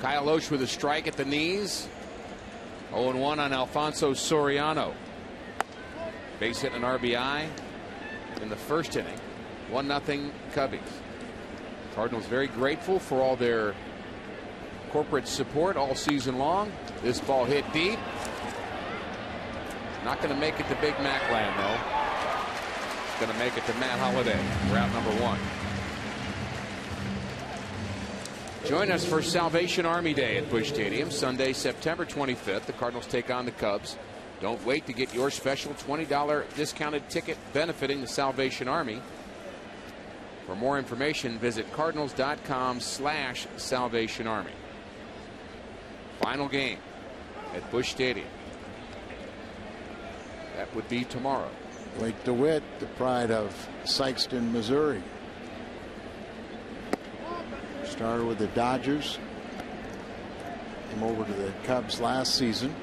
Kyle Loesch with a strike at the knees. 0-1 on Alfonso Soriano. Base hit and an RBI in the first inning. 1-0 Cubbies. Cardinals very grateful for all their corporate support all season long. This ball hit deep. Not going to make it to Big Mac land, though. It's going to make it to Matt Holliday, route number 1. Join us for Salvation Army Day at Busch Stadium, Sunday, September 25th. The Cardinals take on the Cubs. Don't wait to get your special $20 discounted ticket benefiting the Salvation Army. For more information, visit cardinals.com/Salvation Army. Final game at Busch Stadium. That would be tomorrow. Blake DeWitt, the pride of Sikeston, Missouri. Started with the Dodgers. Came over to the Cubs last season.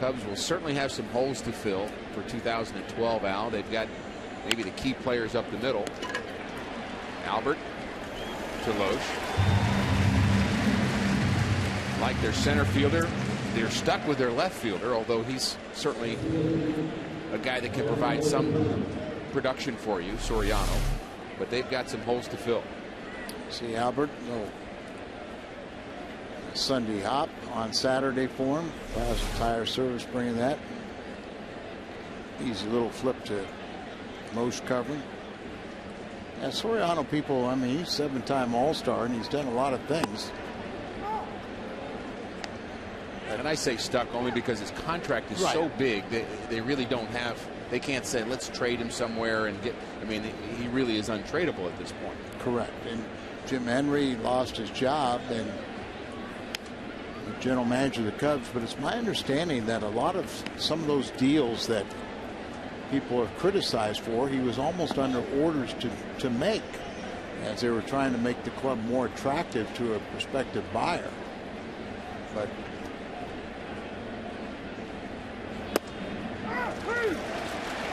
Cubs will certainly have some holes to fill for 2012, Al. They've got maybe the key players up the middle. Albert to Loesch. Like their center fielder, they're stuck with their left fielder, although he's certainly a guy that can provide some production for you, Soriano. But they've got some holes to fill. See Albert, no Sunday hop on Saturday for him. Plaza Tire Service bringing that. Easy little flip to most covering. And Soriano, people, I mean, he's 7-time All-Star and he's done a lot of things. And I say stuck only because his contract is so big that they really don't have, they can't say let's trade him somewhere and get, I mean, he really is untradeable at this point. Correct. And Jim Henry lost his job and the general manager of the Cubs, but it's my understanding that a lot of some of those deals that people have criticized for, he was almost under orders to make as they were trying to make the club more attractive to a prospective buyer. But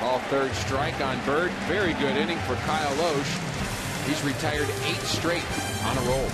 all third strike on Bird. Very good inning for Kyle Loesch. He's retired 8 straight on a roll.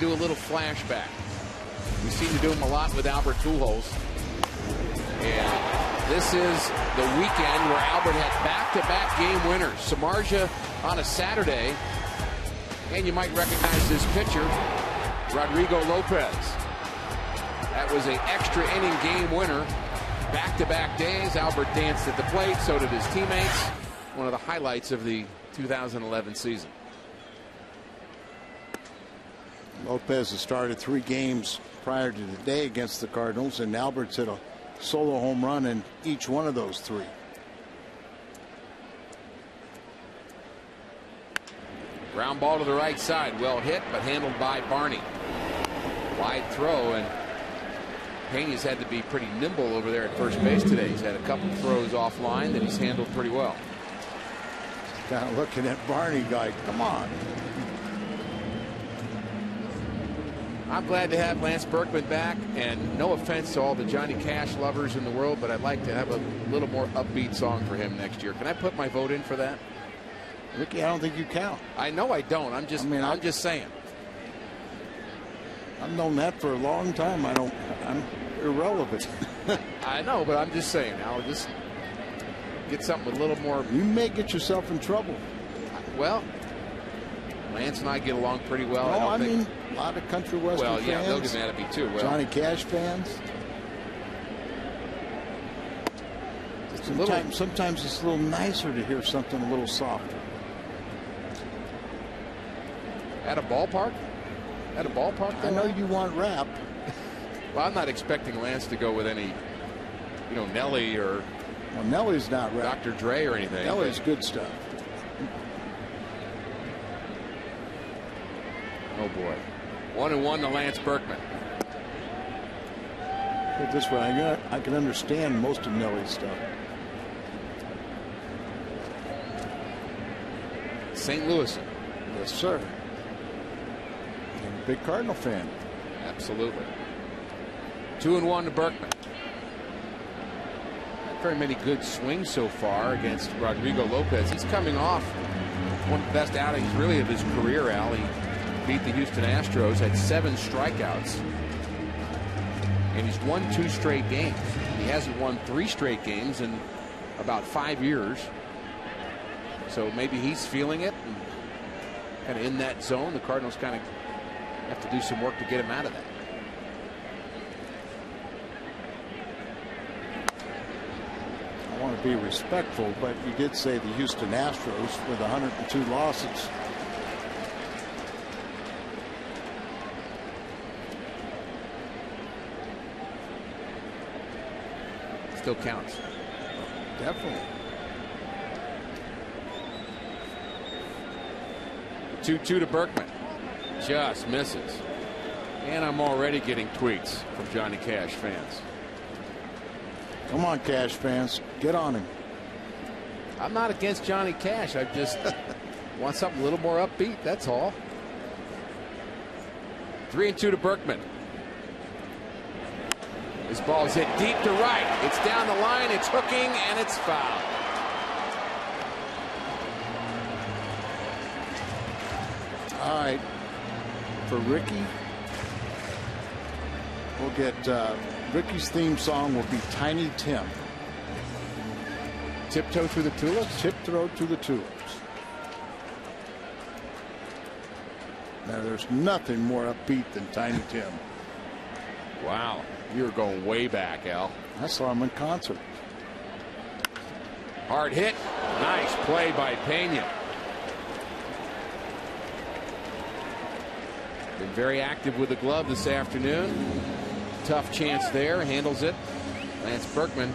Do a little flashback. We seem to do them a lot with Albert Pujols. And this is the weekend where Albert had back-to-back game winners. Samardzija on a Saturday. And you might recognize this pitcher, Rodrigo Lopez. That was an extra inning game winner. Back-to-back days. Albert danced at the plate. So did his teammates. one of the highlights of the 2011 season. Lopez has started 3 games prior to today against the Cardinals, and Albert's hit a solo home run in each one of those 3. Ground ball to the right side. Well hit, but handled by Barney. Wide throw, and Pena's had to be pretty nimble over there at first base today. He's had a couple throws offline that he's handled pretty well. Kind of looking at Barney like, come on. I'm glad to have Lance Berkman back, and no offense to all the Johnny Cash lovers in the world, but I'd like to have a little more upbeat song for him next year. Can I put my vote in for that? Ricky, I don't think you count. I know I don't. I'm just saying. I've known that for a long time. I'm irrelevant. I know, but I'm just saying. I'll just get something a little more. You may get yourself in trouble. Well, Lance and I get along pretty well. No, I mean a lot of country western fans. Well, yeah, they'll get mad at me too. Well, Johnny Cash fans. Sometimes it's a little nicer to hear something a little softer. At a ballpark? At a ballpark? I know you want rap. Well, I'm not expecting Lance to go with any, Nelly or. Well, Nelly's not rap. Dr. Dre or anything. Nelly's good stuff. Oh boy. 1-1 to Lance Berkman. Put it this way, I can understand most of Nelly's stuff. St. Louis. Yes, sir. I'm a big Cardinal fan. Absolutely. 2-1 to Berkman. Not very many good swings so far against Rodrigo Lopez. He's coming off one of the best outings really of his career, Al. He beat the Houston Astros, had 7 strikeouts, and he's won 2 straight games. He hasn't won 3 straight games in about 5 years. So maybe he's feeling it and kind of in that zone. The Cardinals kind of have to do some work to get him out of that. I want to be respectful, but you did say the Houston Astros with 102 losses. Still counts. Definitely. 2-2 to Berkman. Just misses. And I'm already getting tweets from Johnny Cash fans. Come on, Cash fans. Get on him. I'm not against Johnny Cash. I just want something a little more upbeat. That's all. 3-2 to Berkman. This ball is hit deep to right. It's down the line. It's hooking, and it's fouled. All right. For Ricky, we'll get Ricky's theme song will be Tiny Tim. Tiptoe through the tulips? Tiptoe to the tulips. Now, there's nothing more upbeat than Tiny Tim. Wow. You're going way back, Al. I saw him in concert. Hard hit. Nice play by Pena. Been very active with the glove this afternoon. Tough chance there. Handles it. Lance Berkman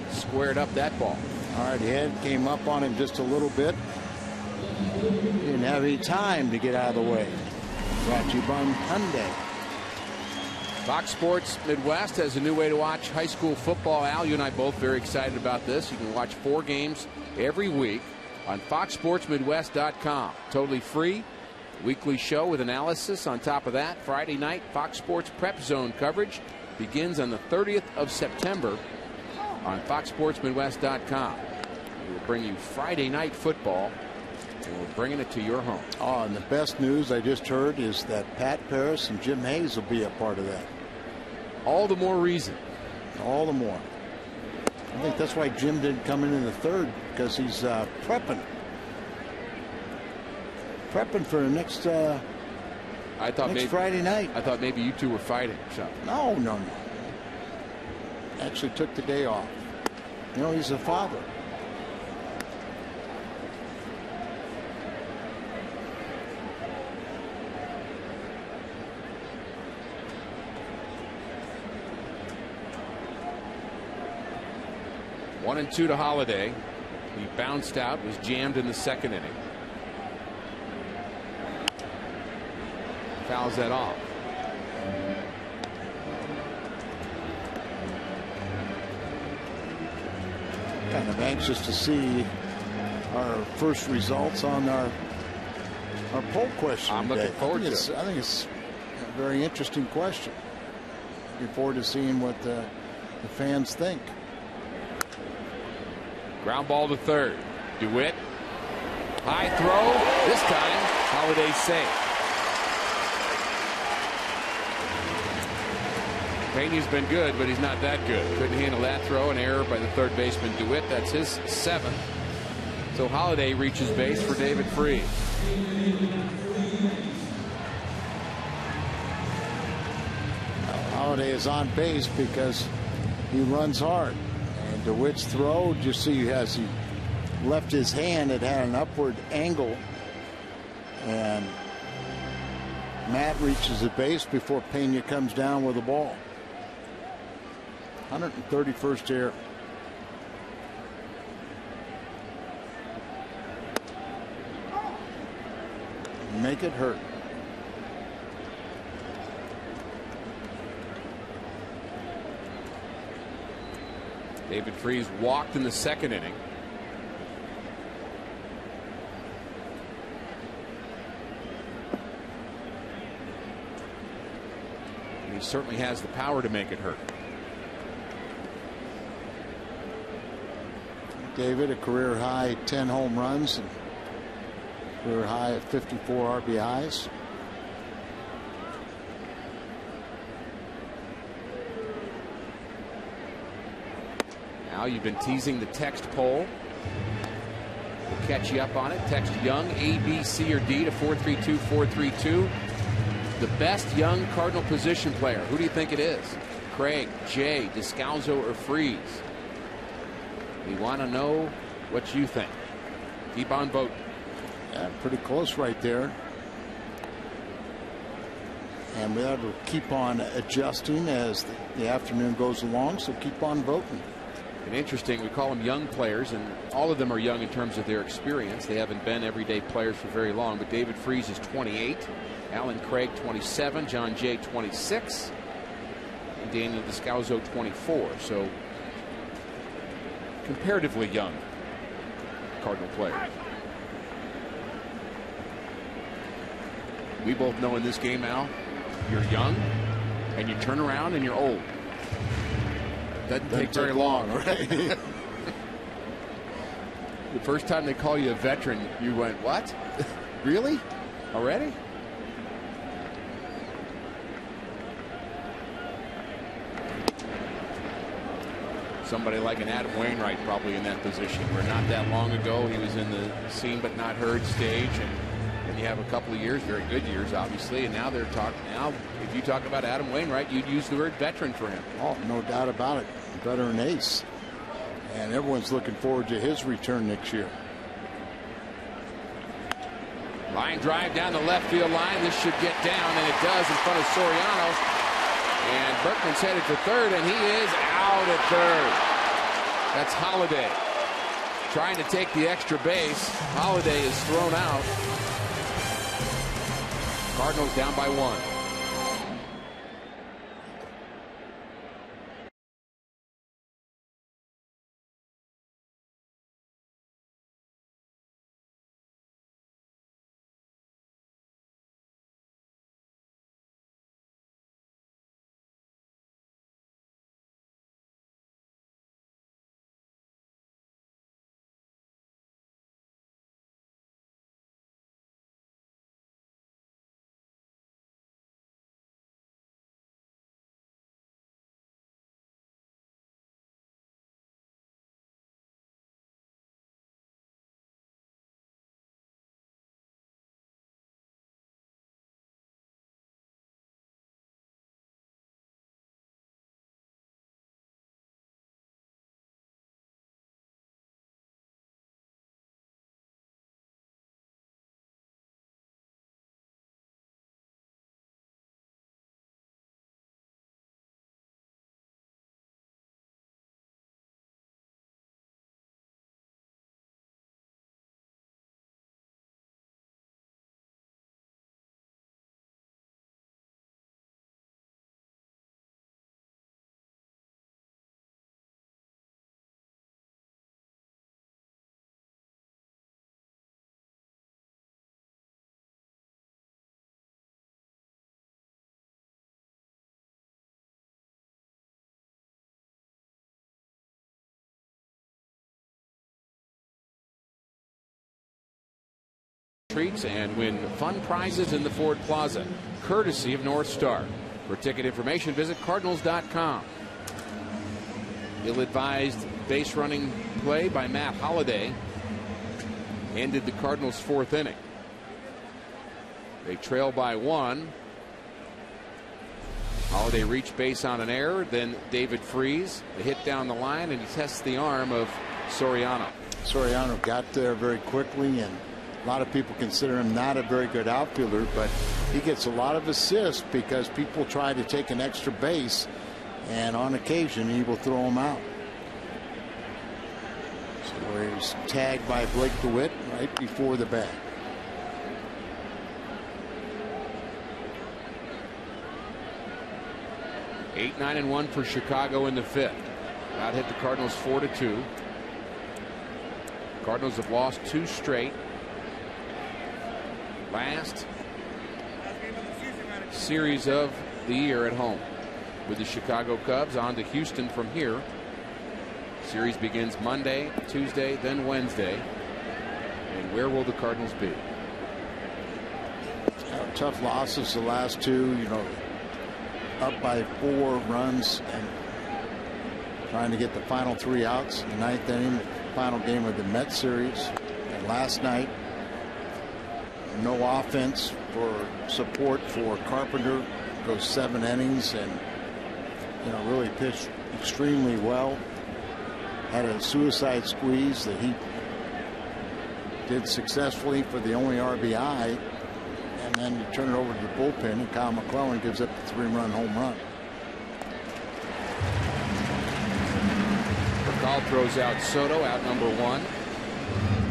squared up that ball. Hard hit. Came up on him just a little bit. Didn't have any time to get out of the way. Brought to you by Hyundai. Fox Sports Midwest has a new way to watch high school football. Al, you and I both very excited about this. You can watch 4 games every week on FoxSportsMidwest.com. Totally free. Weekly show with analysis. On top of that, Friday night Fox Sports Prep Zone coverage begins on the 30th of September on FoxSportsMidwest.com. We will bring you Friday night football, and we're bringing it to your home. Oh, and the best news I just heard is that Pat Paris and Jim Hayes will be a part of that. All the more reason. All the more. I think that's why Jim didn't come in the 3rd, because he's prepping for the next Friday night. I thought maybe you two were fighting or something. No. Actually took the day off. You know, he's a father. 1-2 to Holiday. He bounced out, was jammed in the second inning. Fouls that off. Kind of anxious to see our first results on our poll question. I'm looking forward to it. I think it's a very interesting question. Looking forward to seeing what the fans think. Ground ball to third. DeWitt. High throw. This time, Holiday safe. Peña's been good, but he's not that good. Couldn't handle that throw. An error by the third baseman DeWitt. That's his 7th. So Holiday reaches base for David Freese. Holiday is on base because he runs hard. And DeWitt's throw, just see as he left his hand, it had an upward angle. And Matt reaches the base before Peña comes down with the ball. 131st error. Make it hurt. David Freese walked in the second inning. And he certainly has the power to make it hurt. David, a career high 10 home runs and career high at 54 RBIs. Now you've been teasing the text poll. We'll catch you up on it. Text Young, A, B, C, or D to 432-432. The best young Cardinal position player. Who do you think it is? Craig, Jay, Descalzo, or Freese? We want to know what you think. Keep on voting. Yeah, pretty close right there. And we have to keep on adjusting as the afternoon goes along, so keep on voting. And interesting, we call them young players, and all of them are young in terms of their experience. They haven't been everyday players for very long, but David Freese is 28, Alan Craig 27, John Jay 26, and Daniel Descalzo 24. So comparatively young Cardinal players. We both know in this game, Al, you're young and you turn around and you're old. Doesn't take very long, right? The first time they call you a veteran, you went, what? Really? Already? Somebody like an Adam Wainwright probably in that position, where not that long ago he was in the seen but not heard stage, and you have a couple of years, very good years obviously, and now they're talking. Now if you talk about Adam Wainwright, you'd use the word veteran for him. Oh, no doubt about it. Veteran ace, and everyone's looking forward to his return next year. Line drive down the left field line. This should get down, and it does in front of Soriano. And Berkman's headed for third, and he is out at third. That's Holiday trying to take the extra base. Holiday is thrown out. Cardinals down by 1. treats and win fun prizes in the Ford Plaza, courtesy of North Star. For ticket information, visit Cardinals.com. Ill-advised base running play by Matt Holliday ended the Cardinals' 4th inning. They trail by 1. Holliday reached base on an error, then David Freese, the hit down the line, and he tests the arm of Soriano. Soriano got there very quickly, and a lot of people consider him not a very good outfielder, but he gets a lot of assists because people try to take an extra base, and on occasion he will throw him out. So he's tagged by Blake DeWitt right before the bat. 8-9-1 for Chicago in the 5th. That hit the Cardinals 4-2. Cardinals have lost 2 straight. Last series of the year at home with the Chicago Cubs. On to Houston from here. Series begins Monday, Tuesday, then Wednesday. And where will the Cardinals be? Tough losses the last 2, up by 4 runs and trying to get the final 3 outs in the 9th inning, the final game of the Mets series. And last night, no offense for support for Carpenter. Goes 7 innings and really pitched extremely well. Had a suicide squeeze that he did successfully for the only RBI. And then you turn it over to the bullpen, and Kyle McClellan gives up the 3-run home run. Bacall throws out Soto, out number 1.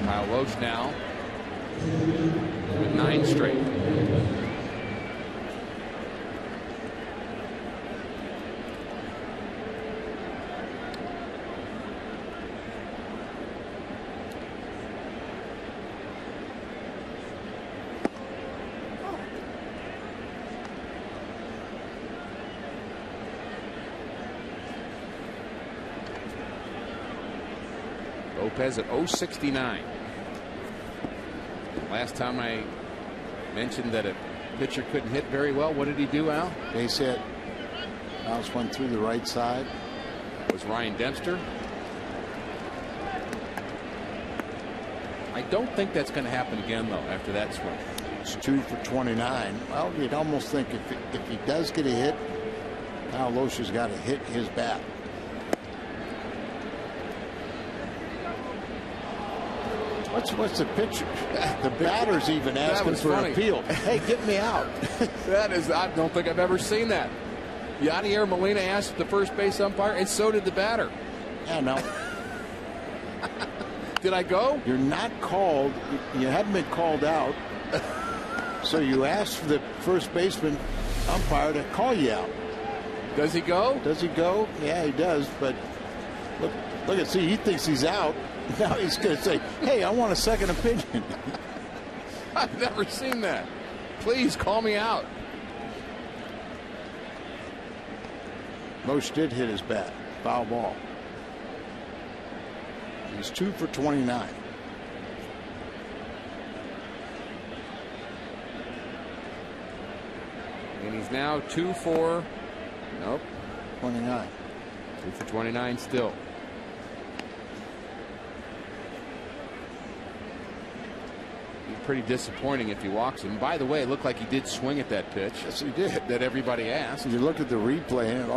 Kyle Loesch now with 9 straight. Lopez at 069. Last time I mentioned that a pitcher couldn't hit very well, what did he do, Al? Base hit. Mouse went through the right side. Was Ryan Dempster. I don't think that's going to happen again, though, after that swing. It's 2 for 29. Well, you'd almost think if he does get a hit, Kyle Loesch has got to hit his bat. What's the pitcher? The batter's even asking for an appeal. Hey, get me out. That is, I don't think I've ever seen that. Yadier Molina asked the first base umpire, and so did the batter. Yeah, no. Did I go? You're not called. You haven't been called out. So you asked for the first baseman umpire to call you out. Does he go? Does he go? Yeah, he does. But look at he thinks he's out. Now he's going to say, hey, I want a second opinion. I've never seen that. Please call me out. Loesch did hit his bat. Foul ball. He's 2 for 29. And he's now 2 for, nope, 29. 2 for 29 still. Pretty disappointing if he walks him. By the way, it looked like he did swing at that pitch. Yes, he did. That everybody asked. If you look at the replay, and it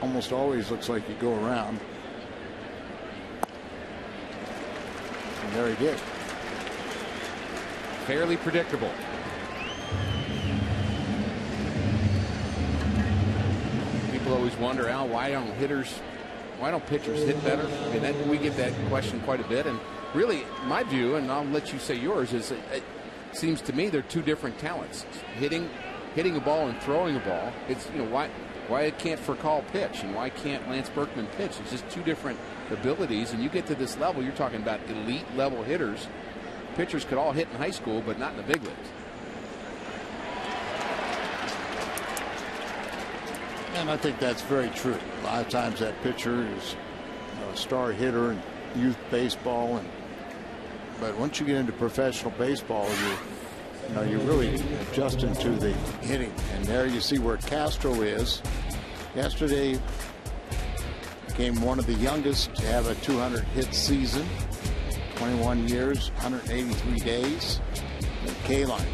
almost always looks like you go around. And there he did. Fairly predictable. People always wonder, Al, why don't pitchers hit better? I mean, we get that question quite a bit, and really, my view, and I'll let you say yours, is it seems to me they're 2 different talents. Hitting a ball and throwing a ball. It's why it can't Furcal pitch and why can't Lance Berkman pitch? It's just 2 different abilities. And you get to this level, you're talking about elite level hitters. Pitchers could all hit in high school, but not in the big leagues. And I think that's very true. A lot of times that pitcher is a star hitter in youth baseball, and But once you get into professional baseball, you're really adjusting to the hitting. And there you see where Castro is. Yesterday became one of the youngest to have a 200 hit season. 21 years, 183 days. And Kaline,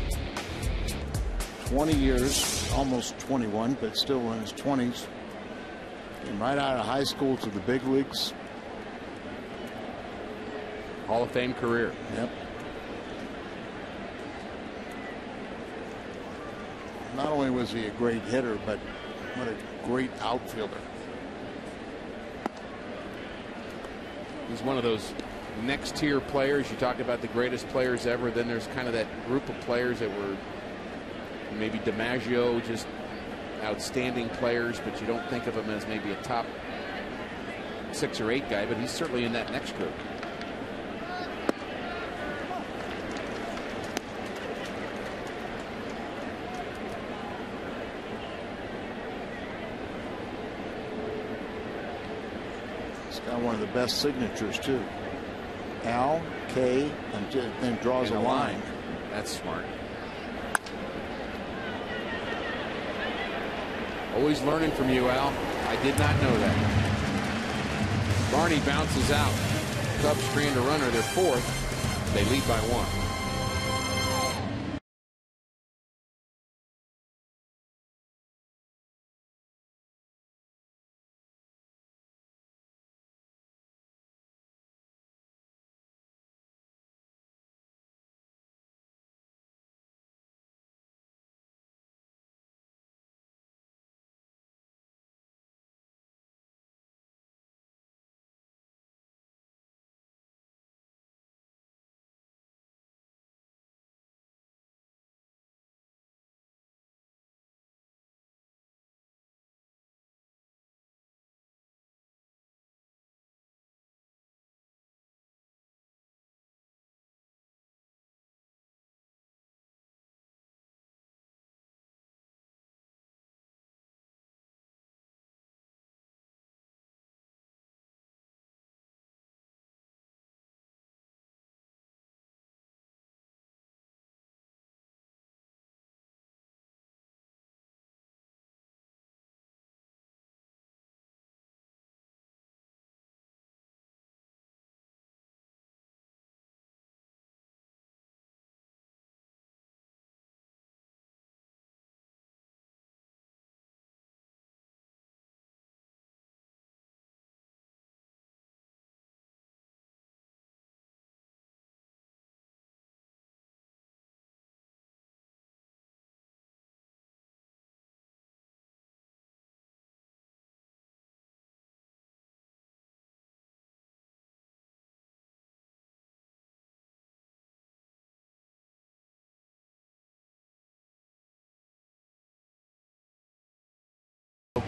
20 years, almost 21, but still in his 20s. Came right out of high school to the big leagues. Hall of Fame career. Yep. Not only was he a great hitter, but what a great outfielder. He's one of those next tier players. You talk about the greatest players ever. Then there's kind of that group of players that were maybe DiMaggio, just outstanding players, but you don't think of him as maybe a top 6 or 8 guy, but he's certainly in that next group. He's got one of the best signatures too. Al, K, and then draws a line. That's smart. Always learning from you, Al. I did not know that. Barney bounces out. Cubs strand a runner. They're 4th. They lead by 1.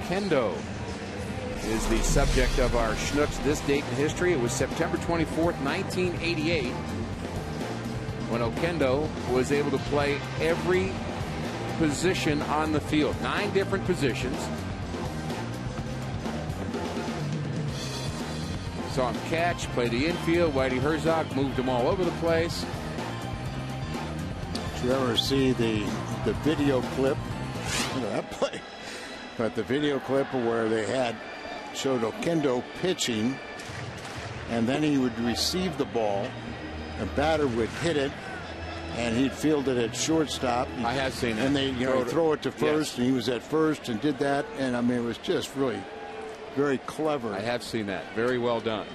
Kendo is the subject of our Schnooks this date in history. It was September 24th, 1988, when Okendo was able to play every position on the field. 9 different positions. Saw him catch, play the infield. Whitey Herzog moved him all over the place. Did you ever see the video clip? Look at that play. But the video clip where they showed Okendo pitching, and then he would receive the ball, a batter would hit it, and he'd field it at shortstop. I have seen it. And they throw it to first, yes. And he was at first and did that, and I mean it was just really very clever. I have seen that. Very well done.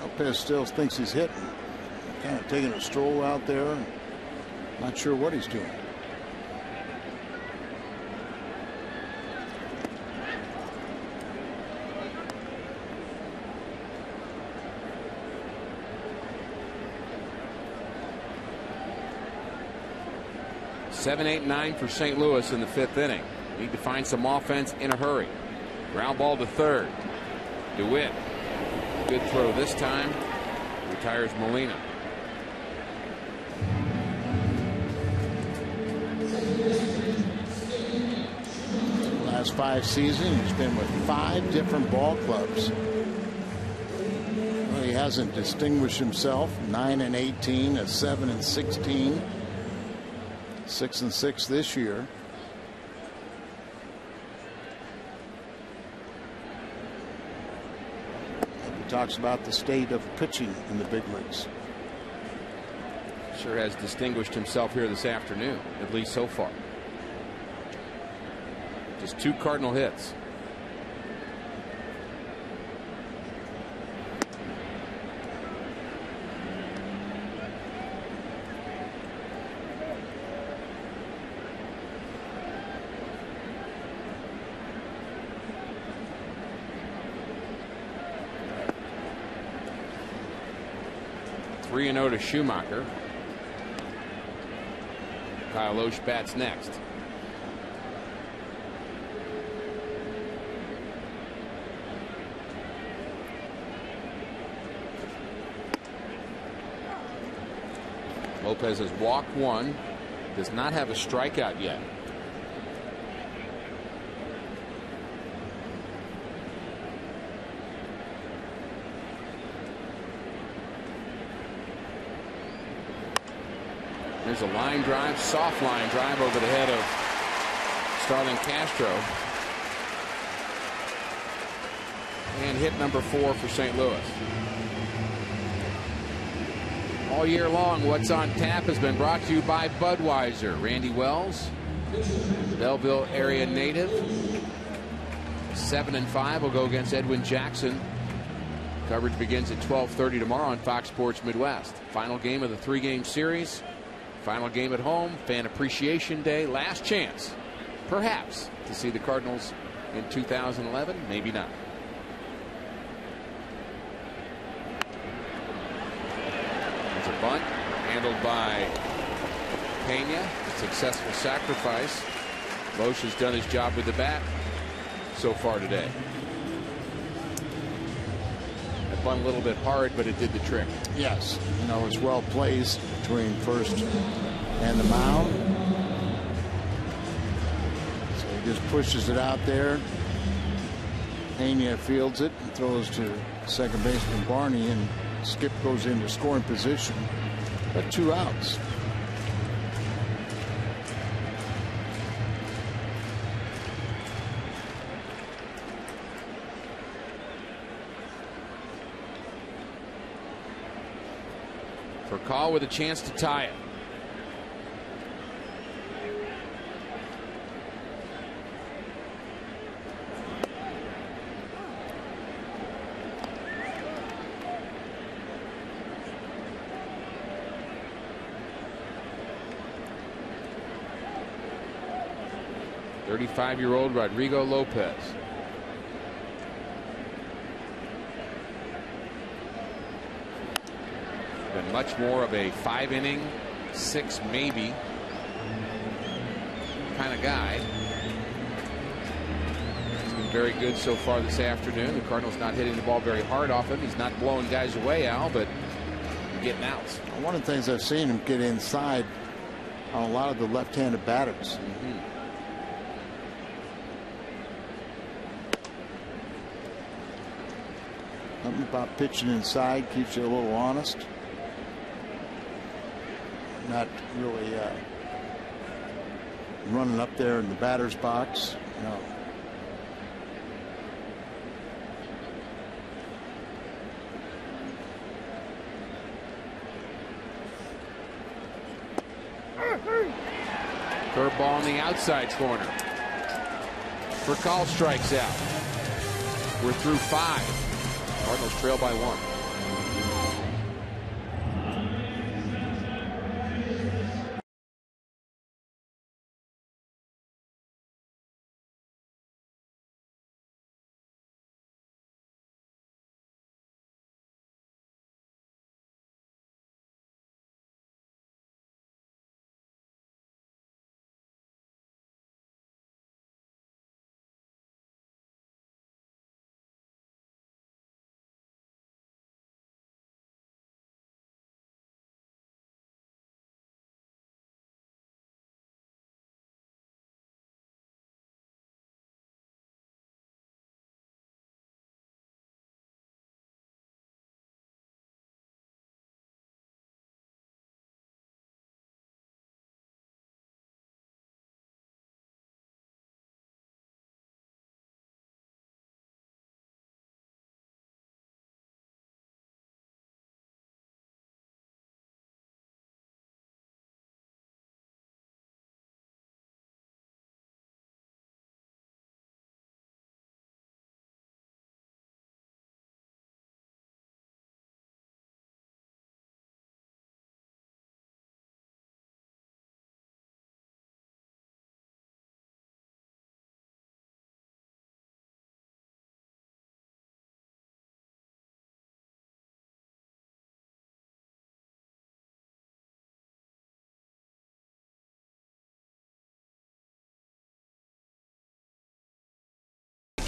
Lopez still thinks he's hitting. Kind of taking a stroll out there. Not sure what he's doing. Seven, 8, 9 for St. Louis in the 5th inning. Need to find some offense in a hurry. Ground ball to third. DeWitt. Good throw this time. Retires Molina. last 5 seasons. He's been with 5 different ball clubs. Well, he hasn't distinguished himself. 9-18, a 7-16, 6-6 this year. He talks about the state of pitching in the big leagues. Sure has distinguished himself here this afternoon, at least so far. Just 2 Cardinal hits. Three and 0 to Schumacher. Kyle Osh bats next. Lopez has walked 1, does not have a strikeout yet. There's a line drive, soft line drive over the head of Starlin Castro. And hit number 4 for St. Louis. All year long, What's on Tap has been brought to you by Budweiser. Randy Wells, Belleville area native. 7-5 will go against Edwin Jackson. Coverage begins at 12:30 tomorrow on Fox Sports Midwest. Final game of the 3-game series. Final game at home. Fan Appreciation Day. Last chance, perhaps, to see the Cardinals in 2011. Maybe not. There's a bunt handled by Pena. Successful sacrifice. Loesch has done his job with the bat so far today. That bunt a little bit hard, but it did the trick. Yes, you know, it's well placed between first and the mound. So he just pushes it out there. Pena fields it and throws to second baseman Barney, and Skip goes into scoring position. But 2 outs. For call with a chance to tie it. .35-year-old Rodrigo Lopez. Been much more of a 5-inning, 6 maybe kind of guy. He's been very good so far this afternoon. The Cardinals not hitting the ball very hard off him. He's not blowing guys away, Al, but getting outs. One of the things I've seen him get inside on a lot of the left-handed batters. Something about pitching inside keeps you a little honest. Not really running up there in the batter's box. No. Curveball in the outside corner. Furcal strikes out. We're through 5. Cardinals trail by 1.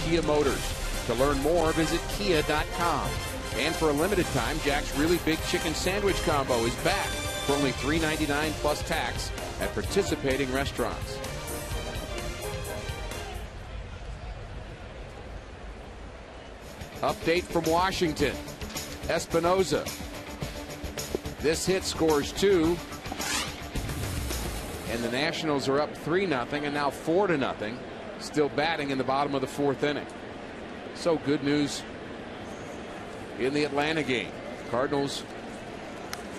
Kia Motors. To learn more, visit kia.com. And for a limited time, Jack's Really Big Chicken Sandwich Combo is back for only $3.99 plus tax at participating restaurants. Update from Washington. Espinoza. This hit scores 2. And the Nationals are up 3-0 and now 4-0. Still batting in the bottom of the 4th inning. So good news in the Atlanta game. Cardinals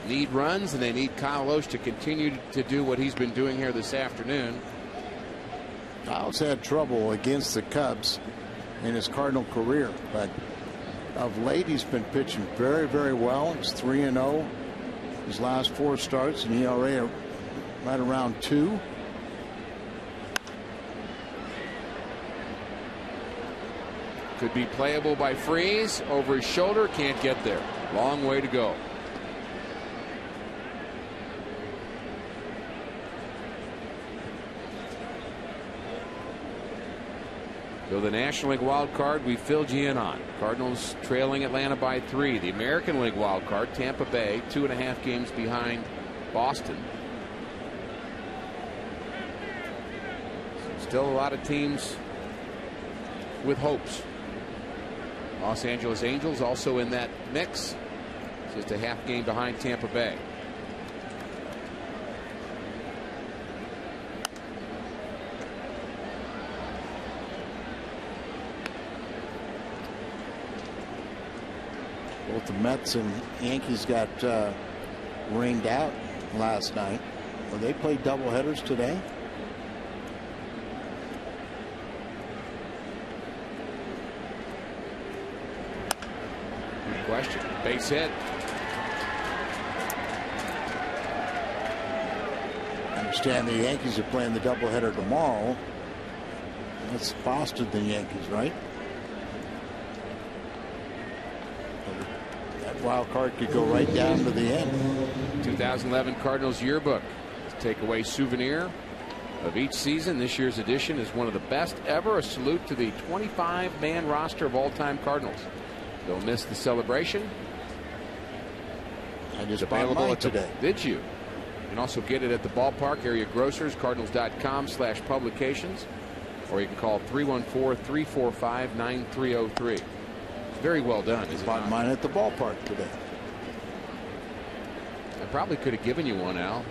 need runs, and they need Kyle Lohse to continue to do what he's been doing here this afternoon. Kyle's had trouble against the Cubs in his Cardinal career, but of late he's been pitching very, very well. He's 3-0 his last 4 starts, and ERA right around 2. Could be playable by Freese. Over his shoulder, can't get there. Long way to go. So the National League wild card we filled you in on. Cardinals trailing Atlanta by 3. The American League wild card, Tampa Bay, 2.5 games behind Boston. Still a lot of teams with hopes. Los Angeles Angels also in that mix. Just a half game behind Tampa Bay. Both the Mets and Yankees got rained out last night. Will they play doubleheaders today? Good question. Base hit. I understand the Yankees are playing the doubleheader tomorrow. That's Boston, the Yankees, right? Wild card could go right down to the end. 2011 Cardinals yearbook. Takeaway souvenir of each season. This year's edition is one of the best ever. A salute to the 25-man roster of all-time Cardinals. Don't miss the celebration. I just bought mine today. Did you? You can also get it at the ballpark, area grocers, cardinals.com/publications, or you can call 314-345-9303. Very well done. I bought mine at the ballpark today. I probably could have given you one, Al.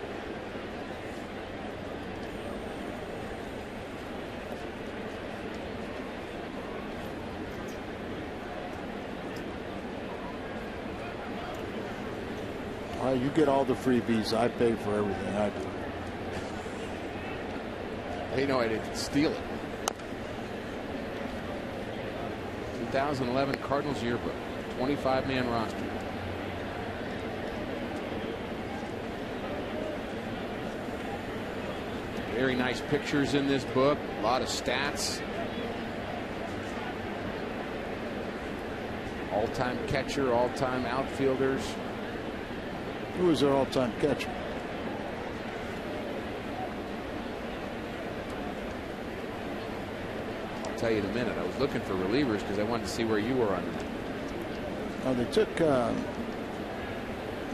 You get all the freebies. I pay for everything I do. Hey, no, I didn't steal it. 2011 Cardinals yearbook, 25-man roster. Very nice pictures in this book. A lot of stats. All-time catcher, all-time outfielders. Who is their all-time catcher? I'll tell you in a minute. I was looking for relievers because I wanted to see where you were on that. Oh, they took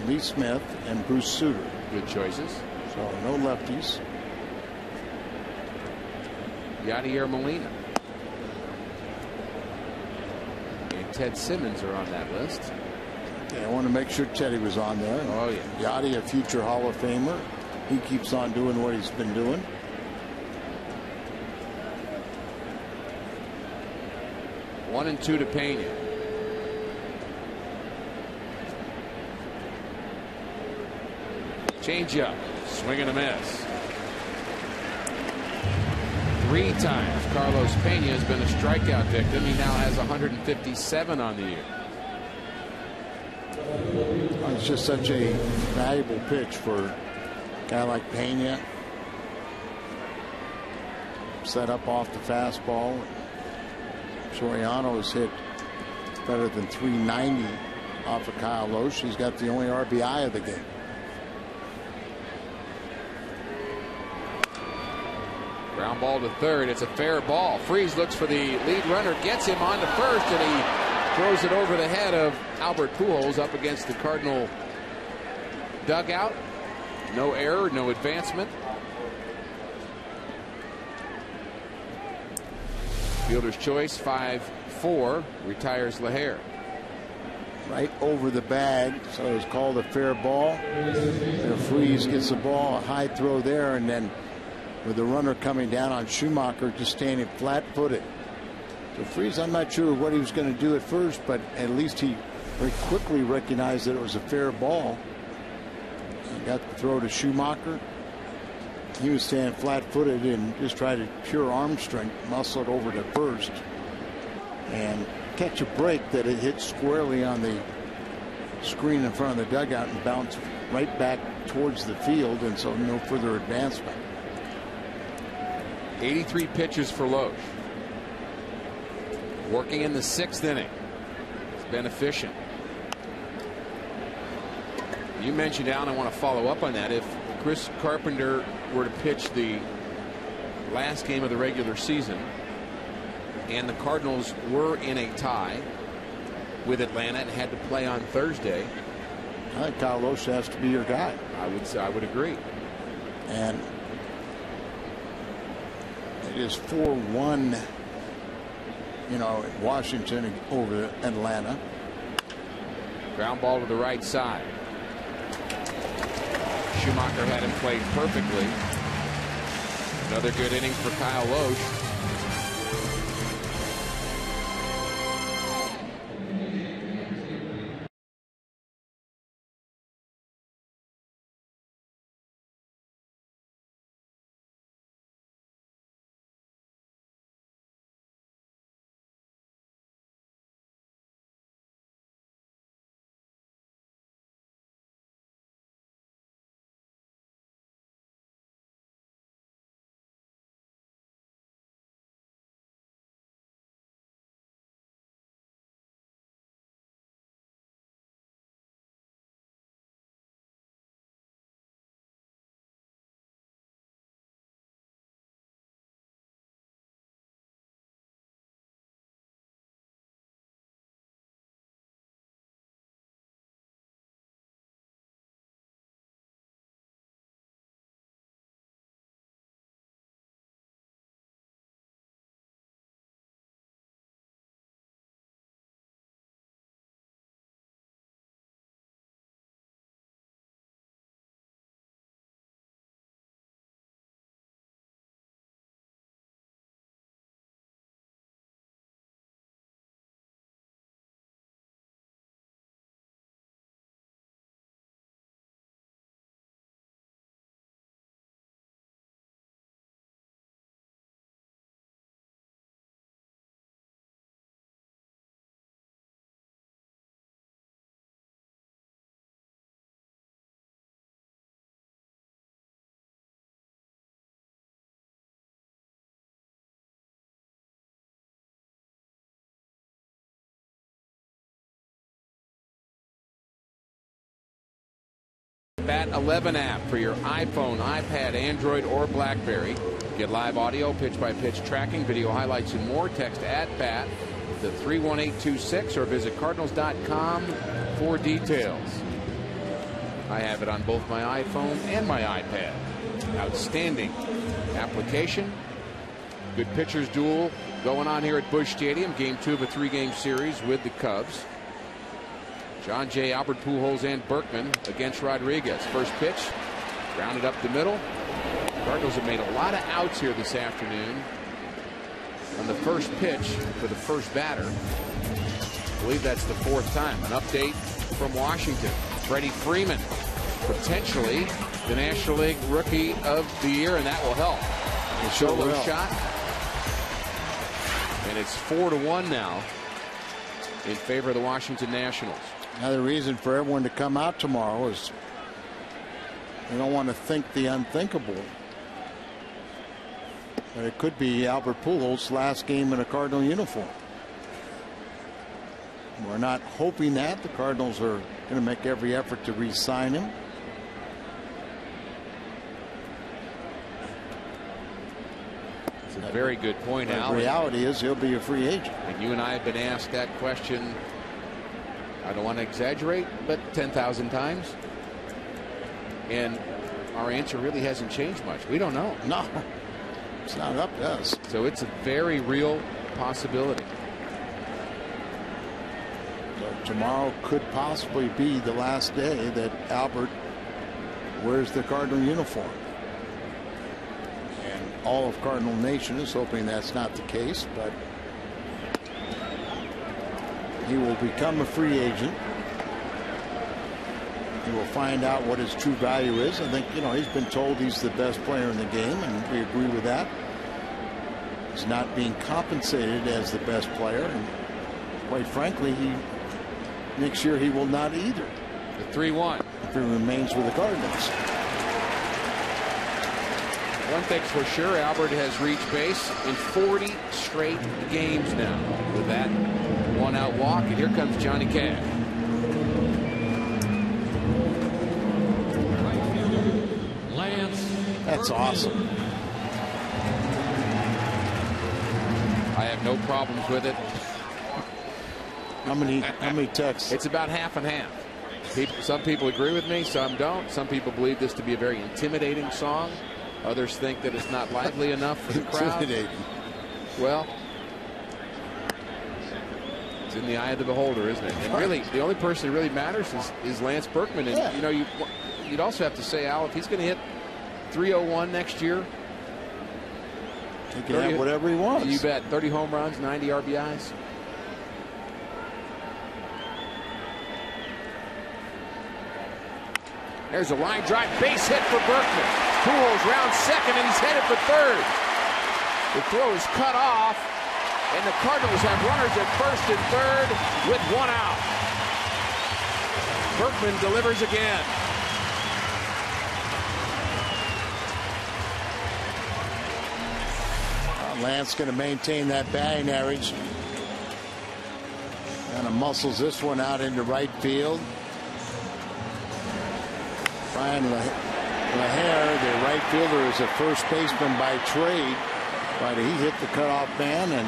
Lee Smith and Bruce Sutter. Good choices. So no lefties. Yadier Molina. And Ted Simmons are on that list. Yeah, I want to make sure Teddy was on there. Oh, yeah. Yachty, a future Hall of Famer. He keeps on doing what he's been doing. One and 2 to Pena. Change up. Swing and a miss. 3 times Carlos Pena has been a strikeout victim. He now has 157 on the year. It's just such a valuable pitch for a guy like Pena. Set up off the fastball. Soriano has hit better than 390 off of Kyle Lohse. He's got the only RBI of the game. Ground ball to third. It's a fair ball. Freese looks for the lead runner, gets him on to first, and he throws it over the head of Albert Pujols up against the Cardinal dugout. No error, no advancement. Fielder's choice, 5-4, retires Lahair. Right over the bag, so it's called a fair ball. And Freese gets the ball, a high throw there, and then with the runner coming down on Schumacher, just standing flat-footed. So Freese, I'm not sure what he was going to do at first, but at least he very quickly recognized that it was a fair ball. He got the throw to Schumacher. He was standing flat-footed and just tried to pure arm strength, muscle it over to first, and catch a break that it hit squarely on the screen in front of the dugout and bounced right back towards the field, and so no further advancement. 83 pitches for Loesch. Working in the 6th inning. It's been efficient. You mentioned, Alan, I want to follow up on that. If Chris Carpenter were to pitch the last game of the regular season and the Cardinals were in a tie with Atlanta and had to play on Thursday, I think Kyle Loesch has to be your guy. I would agree. And it is 4-1, Washington over Atlanta. Ground ball to the right side. Schumacher had him played perfectly. Another good inning for Kyle Loesch. Bat 11 app for your iPhone, iPad, Android, or BlackBerry. Get live audio, pitch-by-pitch tracking, video highlights, and more. Text @BAT to 31826 or visit Cardinals.com for details. I have it on both my iPhone and my iPad. Outstanding application. Good pitchers duel going on here at Busch Stadium. Game 2 of a 3-game series with the Cubs. John Jay, Albert Pujols, and Berkman against Rodriguez. First pitch, grounded up the middle. Cardinals have made a lot of outs here this afternoon. On the first pitch for the first batter, I believe that's the 4th time. An update from Washington. Freddie Freeman, potentially the National League Rookie of the Year, and that will help. A solo shot, and it's 4-1 now in favor of the Washington Nationals. Another reason for everyone to come out tomorrow is they don't want to think the unthinkable. But it could be Albert Pujols' last game in a Cardinal uniform. We're not hoping that. The Cardinals are going to make every effort to re-sign him. very good point, The Al. reality is he'll be a free agent. And you and I have been asked that question, I don't want to exaggerate, but 10,000 times. And our answer really hasn't changed much. We don't know. No, it's not up to us. So it's a very real possibility. So tomorrow could possibly be the last day that Albert wears the Cardinal uniform. And all of Cardinal Nation is hoping that's not the case, but he will become a free agent. He will find out what his true value is. I think, he's been told he's the best player in the game, and we agree with that. He's not being compensated as the best player, and quite frankly, next year he will not either. The 3-1. If he remains with the Cardinals. One thing's for sure, Albert has reached base in 40 straight games now with that one-out walk, and here comes Johnny Cash. That's awesome. I have no problems with it. How many texts? It's about half and half. Some people agree with me, some don't. Some people believe this to be a very intimidating song. Others think that it's not lively enough for the crowd. Intimidating. Well, it's in the eye of the beholder, isn't it? And really, the only person who really matters is Lance Berkman. And you'd also have to say, Al, if he's going to hit 301 next year, he can have whatever he wants. You bet. 30 home runs, 90 RBIs. There's a line drive base hit for Berkman. Pujols round second, and he's headed for third. The throw is cut off, and the Cardinals have runners at first and third with one out. Berkman delivers again. Lance going to maintain that batting average. Kind of muscles this one out into right field. Brian LaHare, the right fielder, is a first baseman by trade, but he hit the cutoff man, and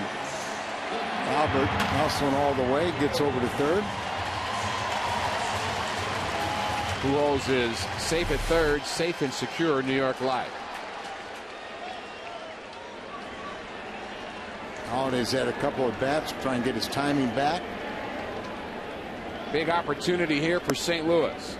Albert hustling all the way, gets over to third. Pujols is safe at third, safe and secure, New York Life. Holiday's had a couple of bats, try and get his timing back. Big opportunity here for St. Louis.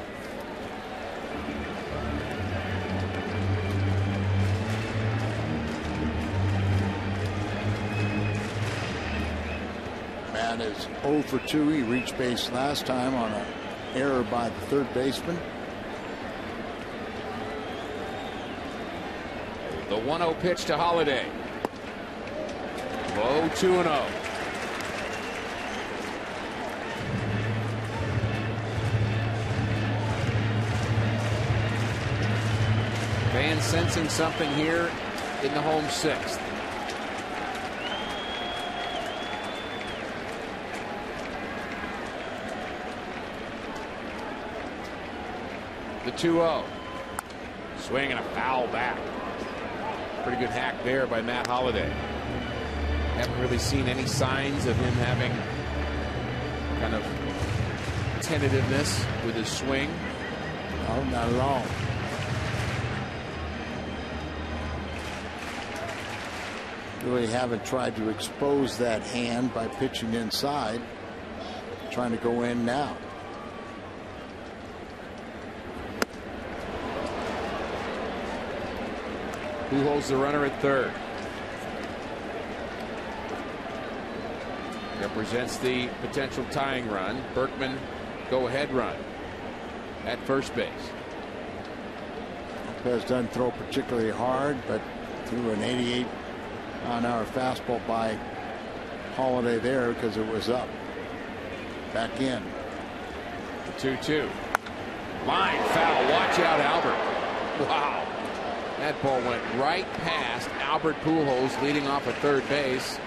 Matt is 0 for 2. He reached base last time on an error by the third baseman. The 1-0 pitch to Holiday. Low 2-0. Fans sensing something here in the home sixth. The 2-0. Swing and a foul back. Pretty good hack there by Matt Holliday. Haven't really seen any signs of him having kind of tentativeness with his swing. No, not at all. Really haven't tried to expose that hand by pitching inside. Trying to go in now. Who holds the runner at third? Represents the potential tying run. Berkman go-ahead run at first base. Lopez doesn't throw particularly hard, but threw an 88-mile-an-hour fastball by Holiday there because it was up. Back in. The 2-2. Line foul. Watch out, Albert. Wow. That ball went right past Albert Pujols, leading off at third base.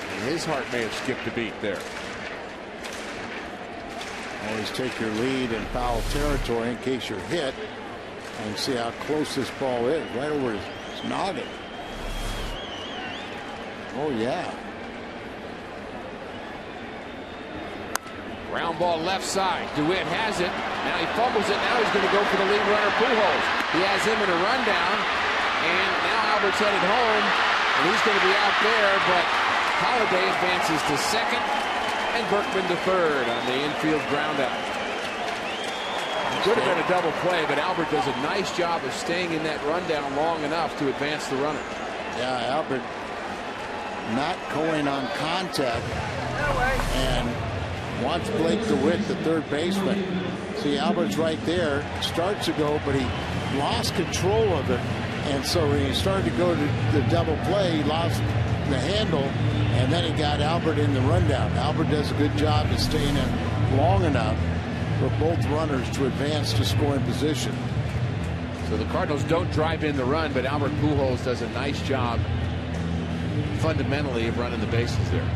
And his heart may have skipped a beat there. Always take your lead in foul territory in case you're hit. And see how close this ball is. Right over his Noggin. Oh, yeah. Ground ball left side. DeWitt has it. Now he fumbles it. Now he's going to go for the lead runner, Pujols. He has him in a rundown. And now Albert's headed home. And he's going to be out there. But Holiday advances to second. And Berkman to third on the infield ground out. Could have been a double play, but Albert does a nice job of staying in that rundown long enough to advance the runner. Yeah, Albert not going on contact. And watch Blake DeWitt, the third baseman. See, Albert's right there, starts to go, but he lost control of it. And so when he started to go to the double play, he lost the handle, and then he got Albert in the rundown. Albert does a good job of staying in long enough for both runners to advance to scoring position. So the Cardinals don't drive in the run, but Albert Pujols does a nice job fundamentally of running the bases there.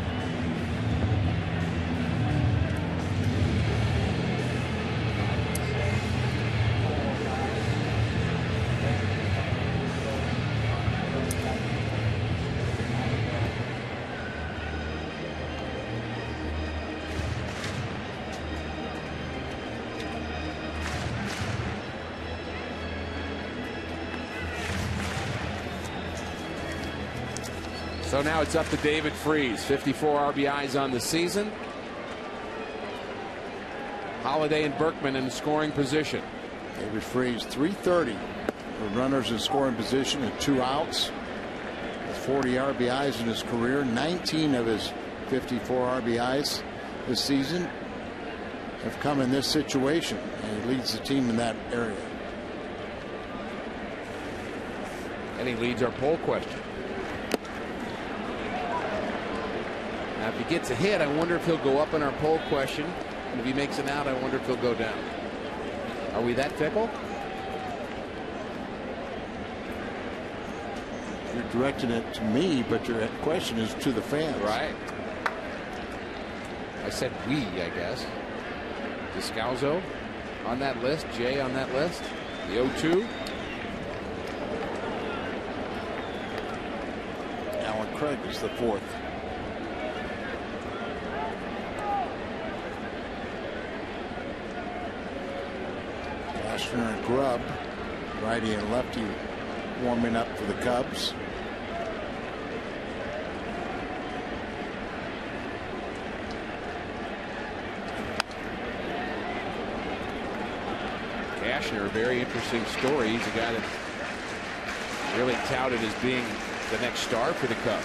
So now it's up to David Freese. 54 RBIs on the season. Holiday and Berkman in scoring position. David Freese, 330 for runners in scoring position and 2 outs. With 40 RBIs in his career, 19 of his 54 RBIs this season have come in this situation, and he leads the team in that area. And he leads our poll question. Now, if he gets a hit, I wonder if he'll go up in our poll question. And if he makes an out, I wonder if he'll go down. Are we that fickle? You're directing it to me, but your question is to the fans. Right. I said we, I guess. Descalzo on that list. Jay on that list. The 0-2. Alan Craig is the 4th. Cashner and Grubb, righty and lefty, warming up for the Cubs. Cashner, a very interesting story. He's a guy that really touted as being the next star for the Cubs.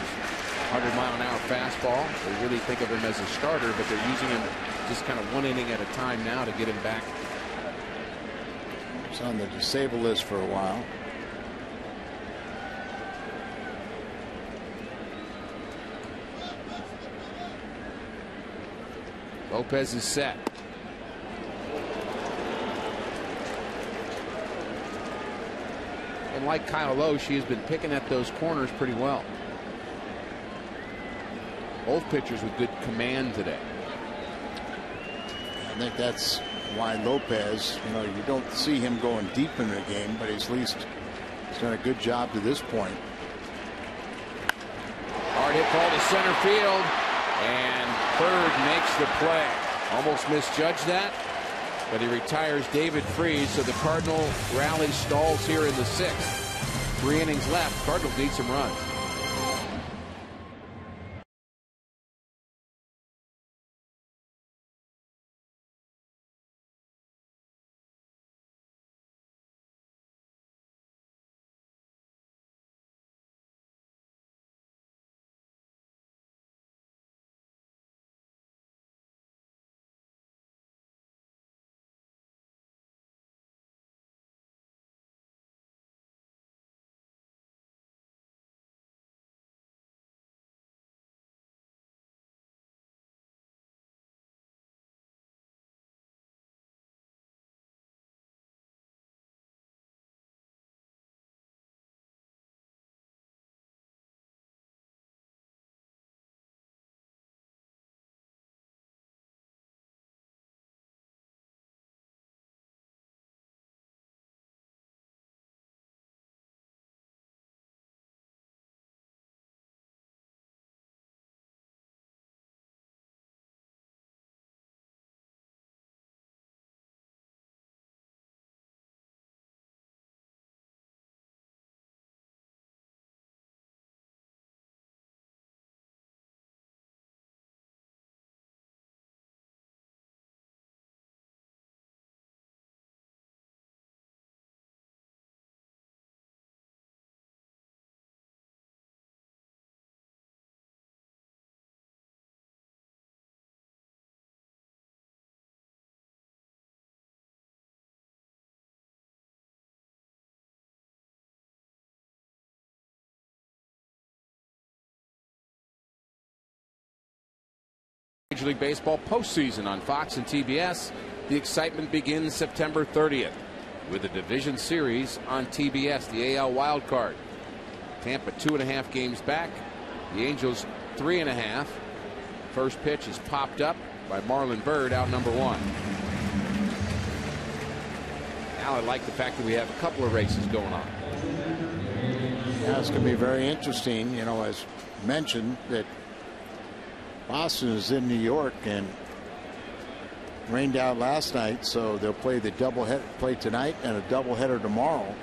100-mile-an-hour fastball. They really think of him as a starter, but they're using him just kind of one inning at a time now to get him back. He's on the disabled list for a while. Lopez is set. And like Kyle Lowe, she has been picking at those corners pretty well. Both pitchers with good command today. I think that's why Lopez, you don't see him going deep in the game, but at least he's done a good job to this point. Hard hit ball to center field, and Bird makes the play. Almost misjudged that, but he retires David Freese, so the Cardinal rally stalls here in the 6th. 3 innings left. Cardinals need some runs. Major League Baseball postseason on Fox and TBS. The excitement begins September 30th with the division series on TBS, the AL wild card. Tampa 2.5 games back. The Angels 3.5. First pitch is popped up by Marlon Byrd, out number 1. Now I like the fact that we have a couple of races going on. Yeah, it's going to be very interesting. You know, as mentioned, that Boston is in New York and rained out last night, so they'll play the play tonight and a doubleheader tomorrow.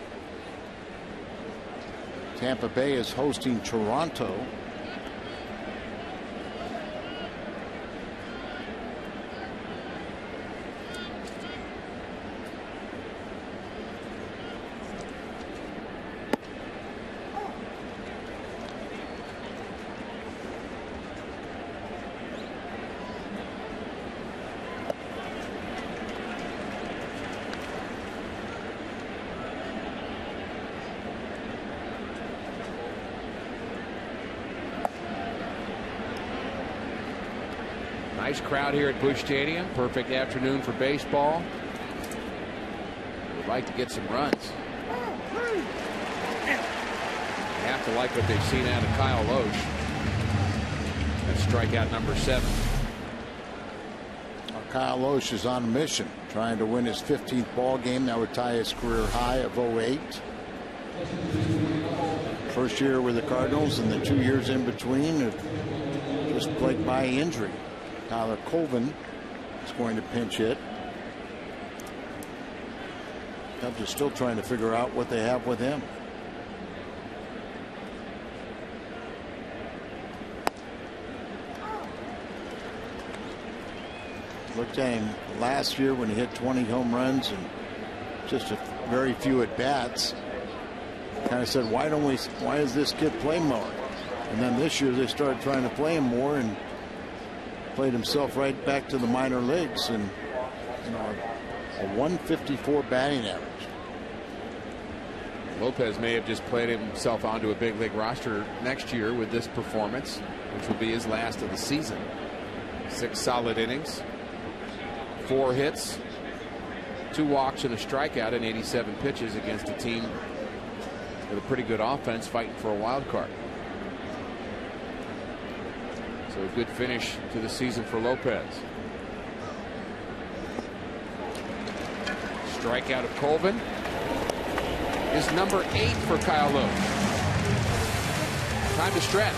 Tampa Bay is hosting Toronto. Nice crowd here at Busch Stadium. Perfect afternoon for baseball. Would like to get some runs. They have to like what they've seen out of Kyle Loesch. That's strikeout number 7. Kyle Loesch is on a mission, trying to win his 15th ball game. That would tie his career high of 08. First year with the Cardinals, and the 2 years in between have just plagued by injury. Tyler Colvin is going to pinch hit. Cubs are still trying to figure out what they have with him. Looked at him last year when he hit 20 home runs and just a very few at bats. Kind of said, why does this kid play more? And then this year they started trying to play him more and played himself right back to the minor leagues, and you know, a 154 batting average. Lopez may have just played himself onto a big league roster next year with this performance, which will be his last of the season. 6 solid innings, 4 hits, 2 walks and a strikeout in 87 pitches against a team with a pretty good offense fighting for a wild card. So a good finish to the season for Lopez. Strikeout of Colvin is number 8 for Kyle Loesch. Time to stretch.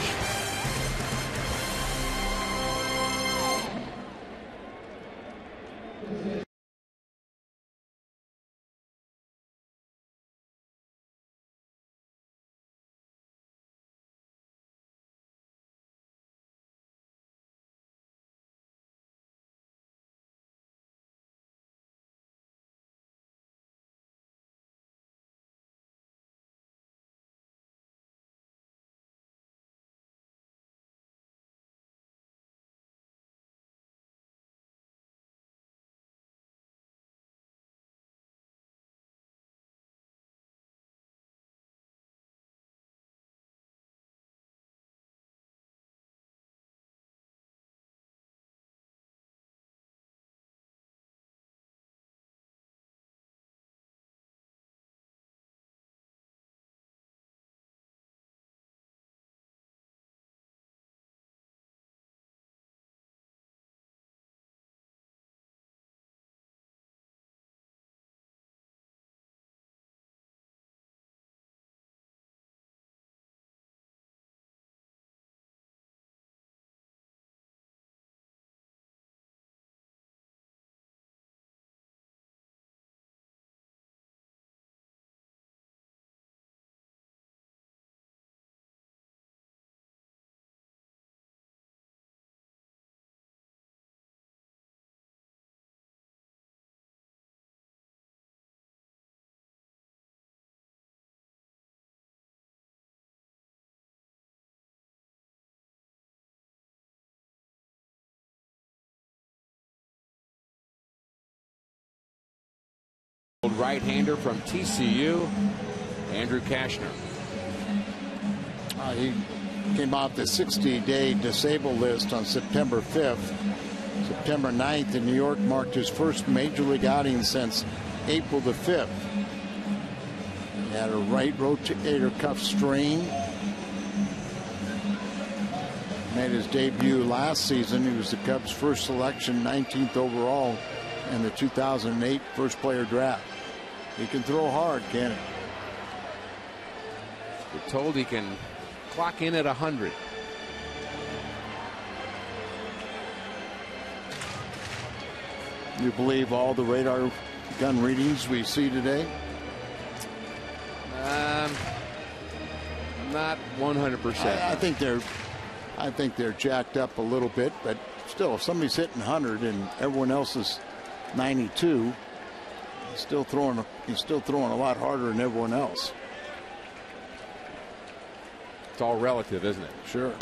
Right-hander from TCU, Andrew Kashner. He came off the 60-day disabled list on September 5th. September 9th in New York marked his first major league outing since April the 5th. He had a right rotator cuff strain. Made his debut last season. He was the Cubs' first selection, 19th overall in the 2008 first player draft. He can throw hard, can't he? We're told he can clock in at 100. You believe all the radar gun readings we see today? Not 100%. I think they're jacked up a little bit, but still, if somebody's hitting 100 and everyone else is 92, he's still throwing a lot harder than everyone else. It's all relative, isn't it? Sure.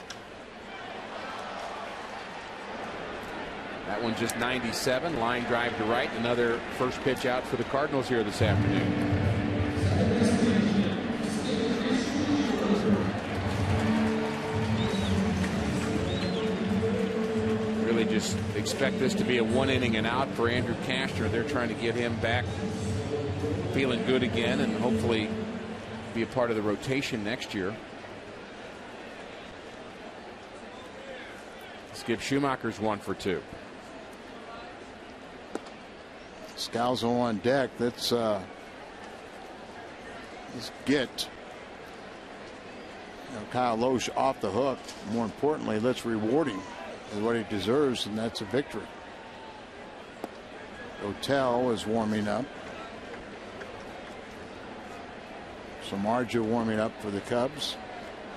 That one just 97. Line drive to right. Another first pitch out for the Cardinals here this afternoon. Really just expect this to be a 1 inning and out for Andrew Cashner. They're trying to get him back feeling good again and hopefully be a part of the rotation next year. Skip Schumacher's 1 for 2. Scalzo on deck. Let's get Kyle Loesch off the hook. More importantly, let's reward him with what he deserves, and that's a victory. Otell is warming up. Samardzija warming up for the Cubs.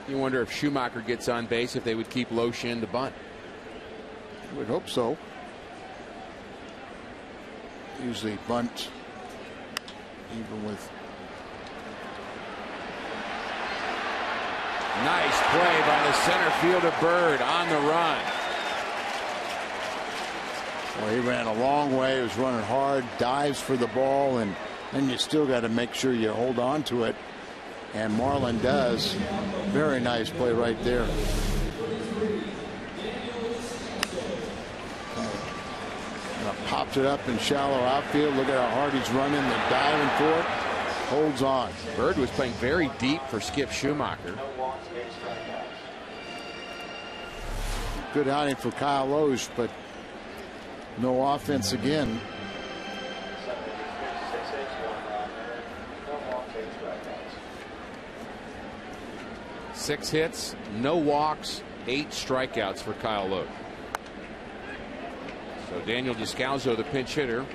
You wonder if Schumacher gets on base, if they would keep Loesch in to bunt. I would hope so. Usually bunt even with. Nice play by the center fielder Bird on the run. Well, he ran a long way. He was running hard, dives for the ball, and then you still got to make sure you hold on to it. And Marlin does. Very nice play right there. Popped it up in shallow outfield. Look at how hard he's running. They're diving for it. Holds on. Bird was playing very deep for Skip Schumacher. Good outing for Kyle Loesch, but no offense again. Six hits, no walks, 8 strikeouts for Kyle Loesch. So Daniel Descalso, the pinch hitter.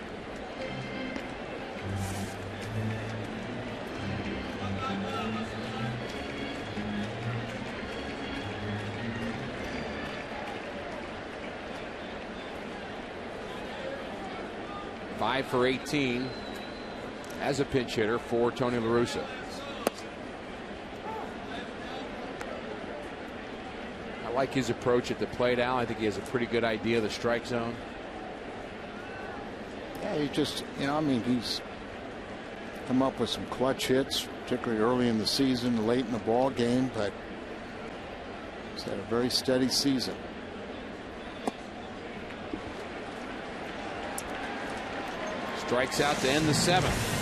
Five for 18 as a pinch hitter for Tony La Russa. I like his approach at the plate, Al. I think he has a pretty good idea of the strike zone. Yeah, he just, I mean, he's come up with some clutch hits, particularly early in the season, late in the ball game, but he's had a very steady season. Strikes out to end the 7th.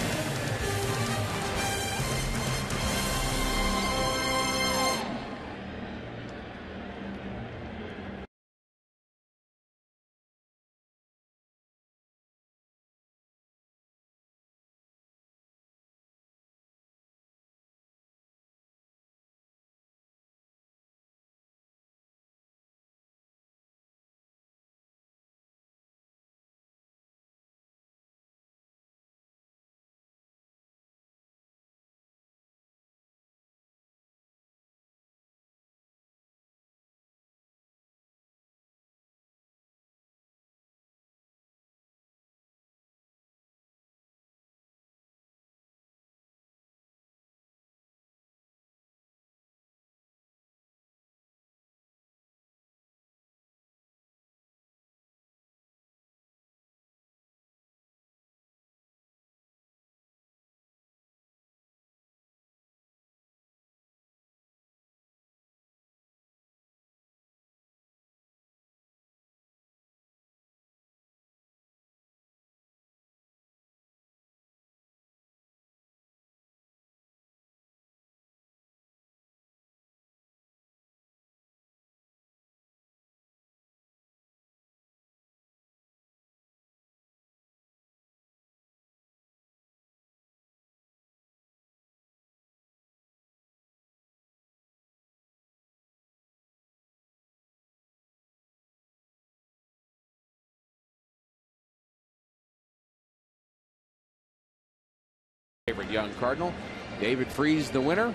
Favorite young Cardinal. David Freese, the winner.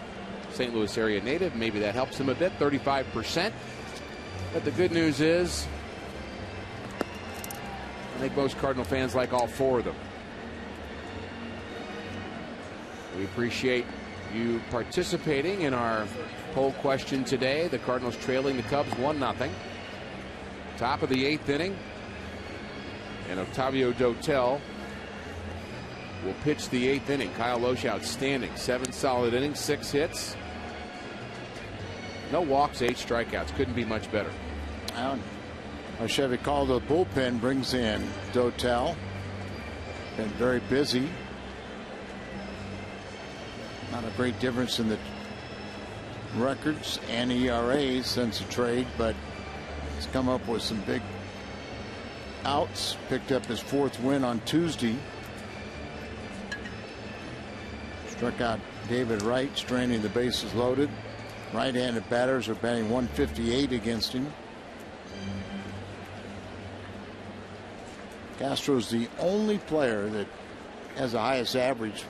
St. Louis area native. Maybe that helps him a bit, 35%. But the good news is, I think most Cardinal fans like all 4 of them. We appreciate you participating in our poll question today. The Cardinals trailing the Cubs 1-0. Top of the 8th inning. And Octavio Dotel will pitch the 8th inning. Kyle Lohse outstanding. 7 solid innings, 6 hits. No walks, 8 strikeouts. Couldn't be much better. Chevy called the bullpen, brings in Dotel. Been very busy. Not a great difference in the records and ERA since the trade, but he's come up with some big outs. Picked up his 4th win on Tuesday. Struck out David Wright, straining the bases loaded. Right-handed batters are batting 158 against him. Castro's the only player that has the highest average.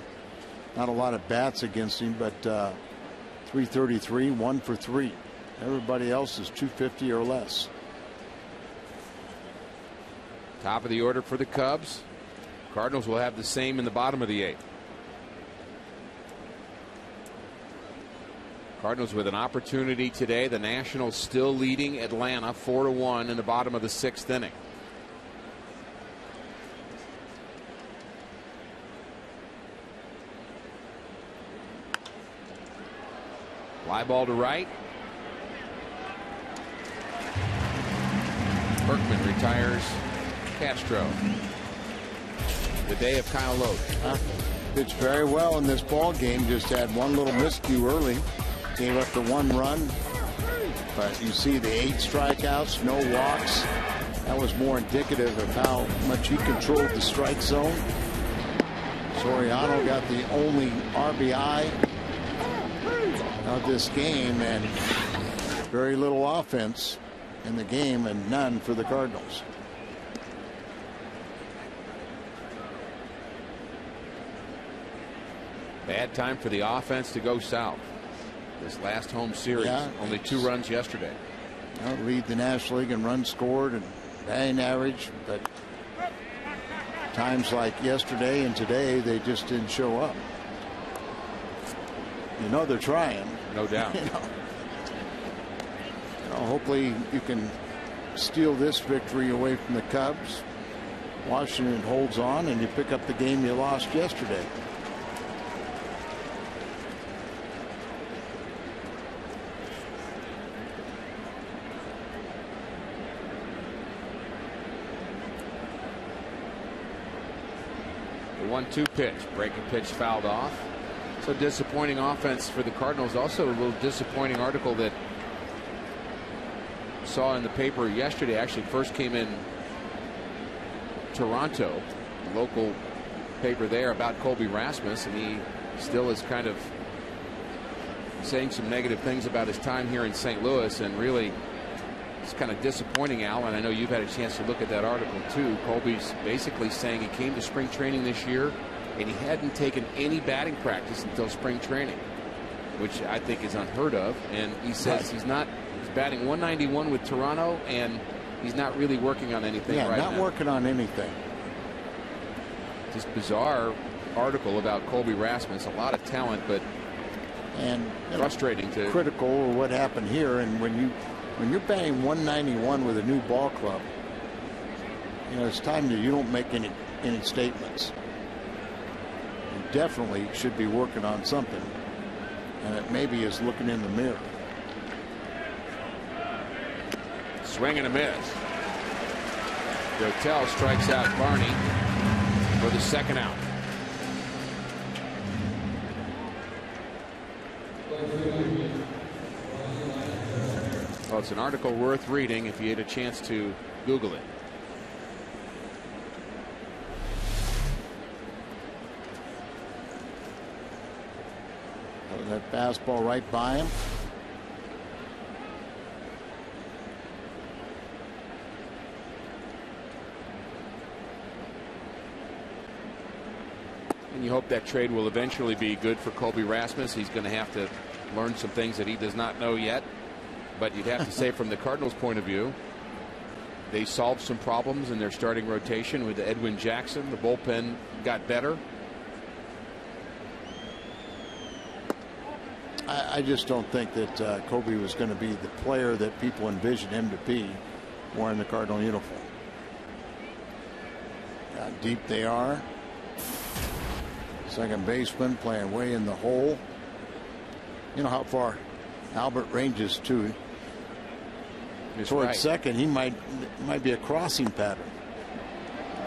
Not a lot of bats against him, but 333, 1 for 3. Everybody else is 250 or less. Top of the order for the Cubs. Cardinals will have the same in the bottom of the 8th. Cardinals with an opportunity today. The Nationals still leading Atlanta 4-1 in the bottom of the 6th inning. Fly ball to right. Berkman retires Castro. The day of Kyle Lohse. Pitched very well in this ball game. Just had one little miscue early. Gave up the 1 run. But you see the 8 strikeouts, no walks. That was more indicative of how much he controlled the strike zone. Soriano got the only RBI of this game, and very little offense in the game, and none for the Cardinals. Bad time for the offense to go south. This last home series, only 2 runs yesterday. Lead the National League in runs scored and batting average, but times like yesterday and today, they just didn't show up. You know they're trying. No doubt. Hopefully you can steal this victory away from the Cubs. Washington holds on, and you pick up the game you lost yesterday. The 1-2 pitch. Breaking pitch fouled off. So disappointing offense for the Cardinals. Also a little disappointing article that saw in the paper yesterday. Actually first came in Toronto, local paper there, about Colby Rasmus, and he still is kind of saying some negative things about his time here in St. Louis, and really it's kind of disappointing, Al, and I know you've had a chance to look at that article too. Colby's basically saying he came to spring training this year and he hadn't taken any batting practice until spring training, which I think is unheard of. And he says he's batting 191 with Toronto, and he's not really working on anything right now. Not working on anything. Just bizarre article about Colby Rasmus. A lot of talent, but frustrating to critical of what happened here. And when you're batting 191 with a new ball club, it's time that you don't make any statements. You definitely should be working on something, and it maybe is looking in the mirror. Swing and a miss. Dotel strikes out Barney for the 2nd out. Well, it's an article worth reading if you had a chance to Google it. That fastball right by him. And you hope that trade will eventually be good for Colby Rasmus. He's going to have to learn some things that he does not know yet. But you'd have to say, from the Cardinals' point of view, they solved some problems in their starting rotation with Edwin Jackson. The bullpen got better. I just don't think that Colby was going to be the player that people envisioned him to be wearing the Cardinal uniform. How deep they are. Second baseman playing way in the hole. You know how far Albert ranges to. Towards right. second, he might be a crossing pattern.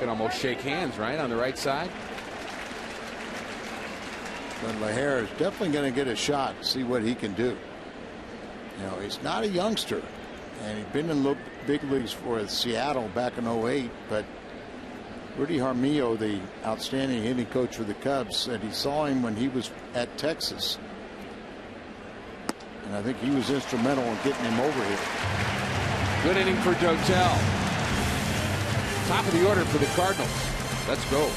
Can almost shake hands, right, on the right side. But LaHare is definitely going to get a shot, see what he can do. You know, he's not a youngster, and he's been in big leagues for Seattle back in '08. But Rudy Jaramillo, the outstanding hitting coach for the Cubs, said he saw him when he was at Texas, and I think he was instrumental in getting him over here. Good inning for Dotel. Top of the order for the Cardinals. Let's go.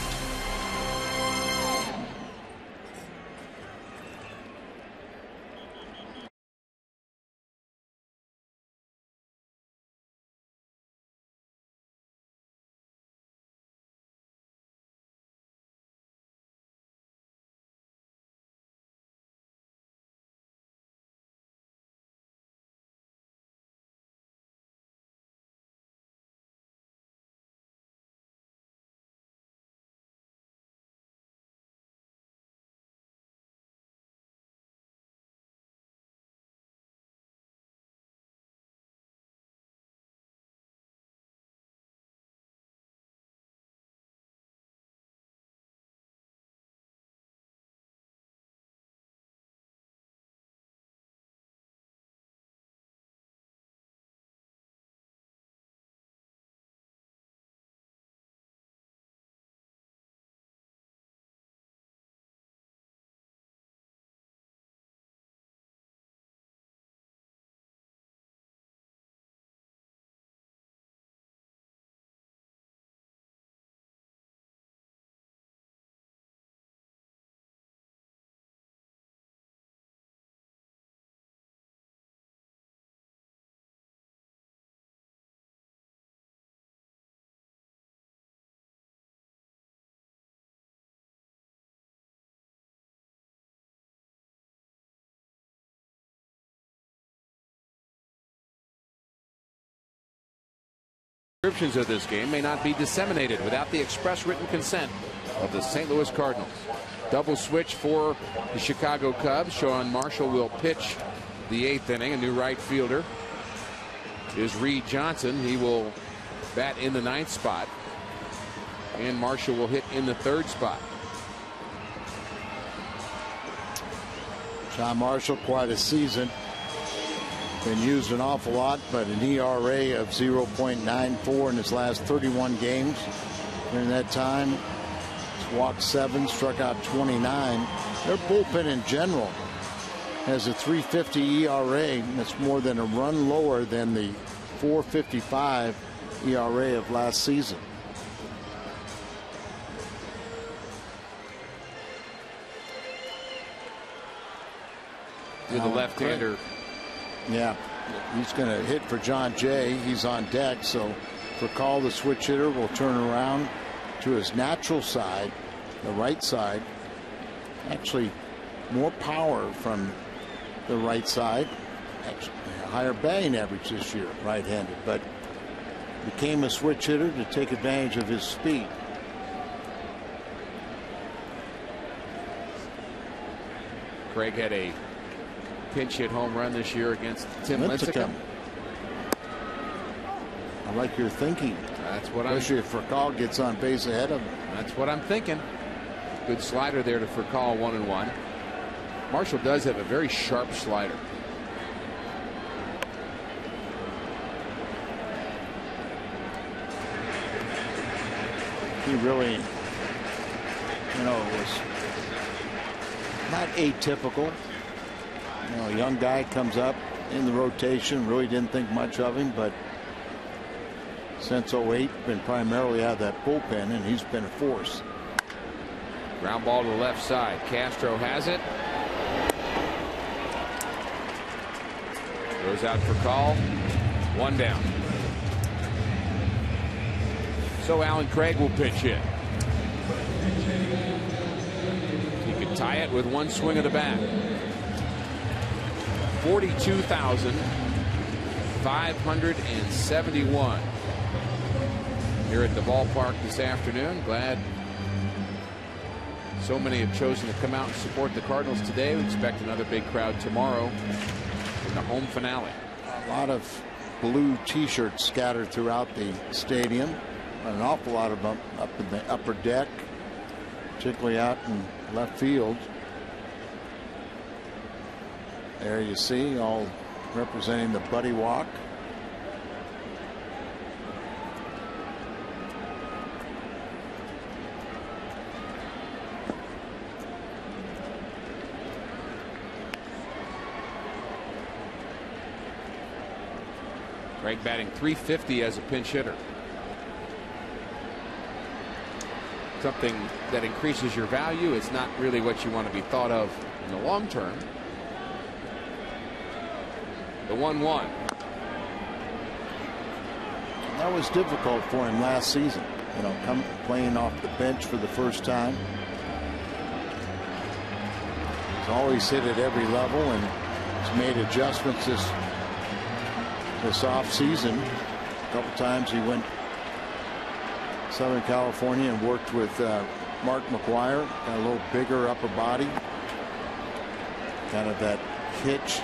Descriptions of this game may not be disseminated without the express written consent of the St. Louis Cardinals. Double switch for the Chicago Cubs. Sean Marshall will pitch the 8th inning. A new right fielder is Reed Johnson. He will bat in the 9th spot, and Marshall will hit in the 3rd spot. Sean Marshall, quite a season. Been used an awful lot, but an ERA of 0.94 in his last 31 games. During that time, he's walked 7, struck out 29. Their bullpen in general has a 3.50 ERA. That's more than a run lower than the 4.55 ERA of last season. To the left-hander. Yeah, he's going to hit for John Jay. He's on deck, so Furcal, the switch hitter, will turn around to his natural side, the right side. Actually, more power from the right side. Actually, a higher batting average this year, right-handed, but became a switch hitter to take advantage of his speed. Craig had a pinch hit home run this year against Tim Lincecum. I like your thinking. That's what especially if Furcal gets on base ahead of him. That's what I'm thinking. Good slider there to Furcal, 1-1. Marshall does have a very sharp slider. He really, you know, was not atypical. You know, a young guy comes up in the rotation, really didn't think much of him, but since '08, been primarily out of that bullpen, and he's been a force. Ground ball to the left side. Castro has it. Goes out for call. One down. So Alan Craig will pitch hit. He could tie it with one swing of the bat. 42,571 here at the ballpark this afternoon. Glad so many have chosen to come out and support the Cardinals today. We expect another big crowd tomorrow in the home finale. A lot of blue t-shirts scattered throughout the stadium. An awful lot of them up in the upper deck, particularly out in left field. There you see, all representing the Buddy Walk. Craig batting .350 as a pinch hitter. Something that increases your value. It's not really what you want to be thought of in the long term. The 1-1. That was difficult for him last season. You know, playing off the bench for the first time. He's always hit at every level and he's made adjustments this off season. A couple times he went Southern California and worked with Mark McGwire. Got a little bigger upper body. Kind of that hitch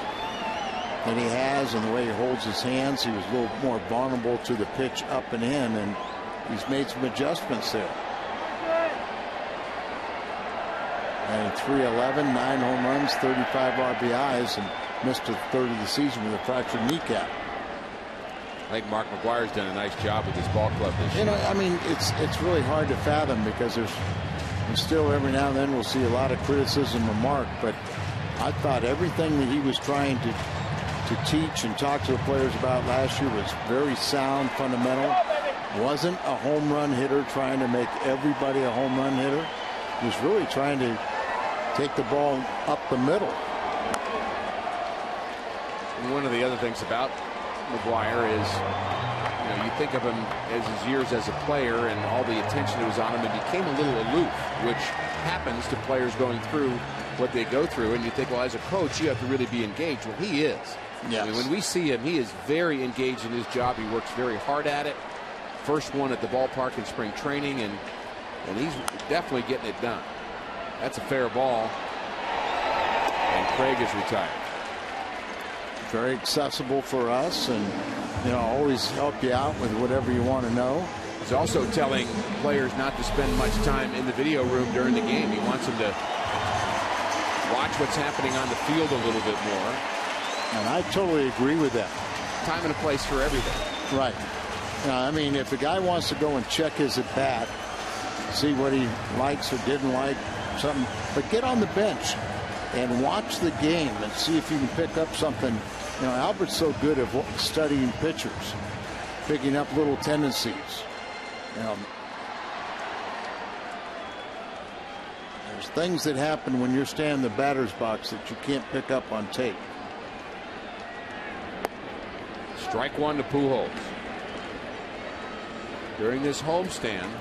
that he has and the way he holds his hands. He was a little more vulnerable to the pitch up and in, and he's made some adjustments there. And 311, 9 home runs, 35 RBIs, and missed a third of the season with a fractured kneecap. I think Mark McGwire's done a nice job with his ball club this year. You know, I mean, it's really hard to fathom because there's still every now and then we'll see a lot of criticism of Mark, but I thought everything that he was trying to teach and talk to the players about last year was very sound, fundamental. Wasn't a home run hitter trying to make everybody a home run hitter. He was really trying to take the ball up the middle. And one of the other things about McGwire is, you know, you think of him as his years as a player and all the attention that was on him, and became a little aloof, which happens to players going through what they go through. And you think, well, as a coach, you have to really be engaged. Well, he is. Yes. I mean, when we see him, he is very engaged in his job. He works very hard at it. First one at the ballpark in spring training, and he's definitely getting it done. That's a fair ball, and Craig is retired. Very accessible for us, and you know, always help you out with whatever you want to know. He's also telling players not to spend much time in the video room during the game. He wants them to watch what's happening on the field a little bit more. And I totally agree with that. Time and a place for everything. Right. I mean, if a guy wants to go and check his at bat, see what he likes or didn't like, something, but get on the bench and watch the game and see if you can pick up something. You know, Albert's so good at studying pitchers, picking up little tendencies. You know, there's things that happen when you're standing in the batter's box that you can't pick up on tape. Strike one to Pujols. During this homestand,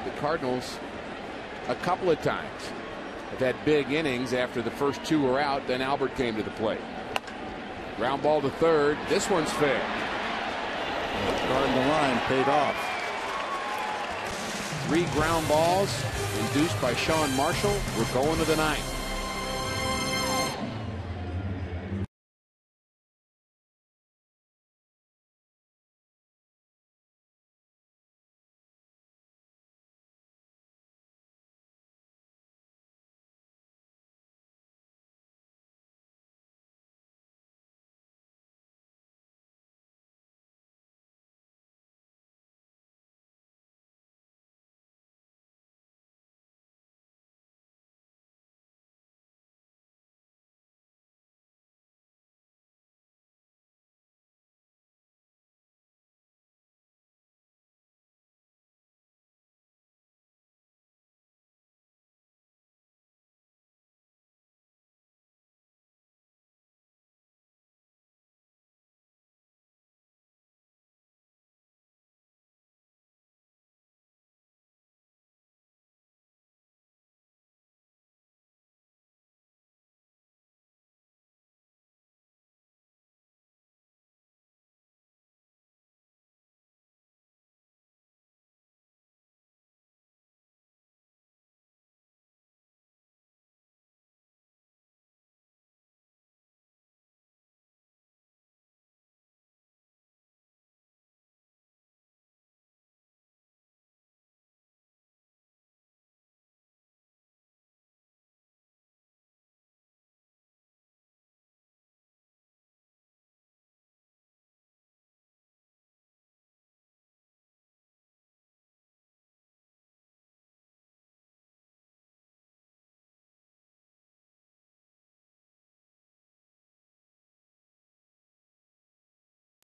the Cardinals a couple of times have had big innings after the first two were out. Then Albert came to the plate. Ground ball to third. This one's fair. Guarding the line, paid off. 3 ground balls induced by Sean Marshall. We're going to the ninth.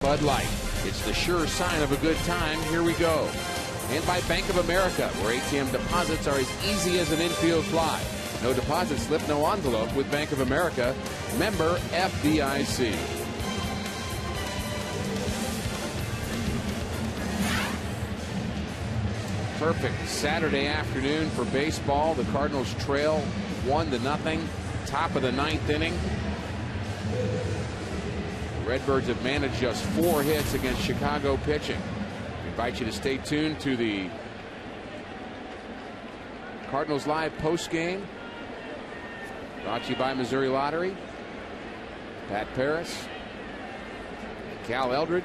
Bud Light. It's the sure sign of a good time. Here we go. And by Bank of America, where ATM deposits are as easy as an infield fly. No deposit slip, no envelope with Bank of America. Member FDIC. Perfect Saturday afternoon for baseball. The Cardinals trail 1-0. Top of the 9th inning. The Redbirds have managed just 4 hits against Chicago pitching. We invite you to stay tuned to the Cardinals Live post game. Brought to you by Missouri Lottery. Pat Paris, Cal Eldred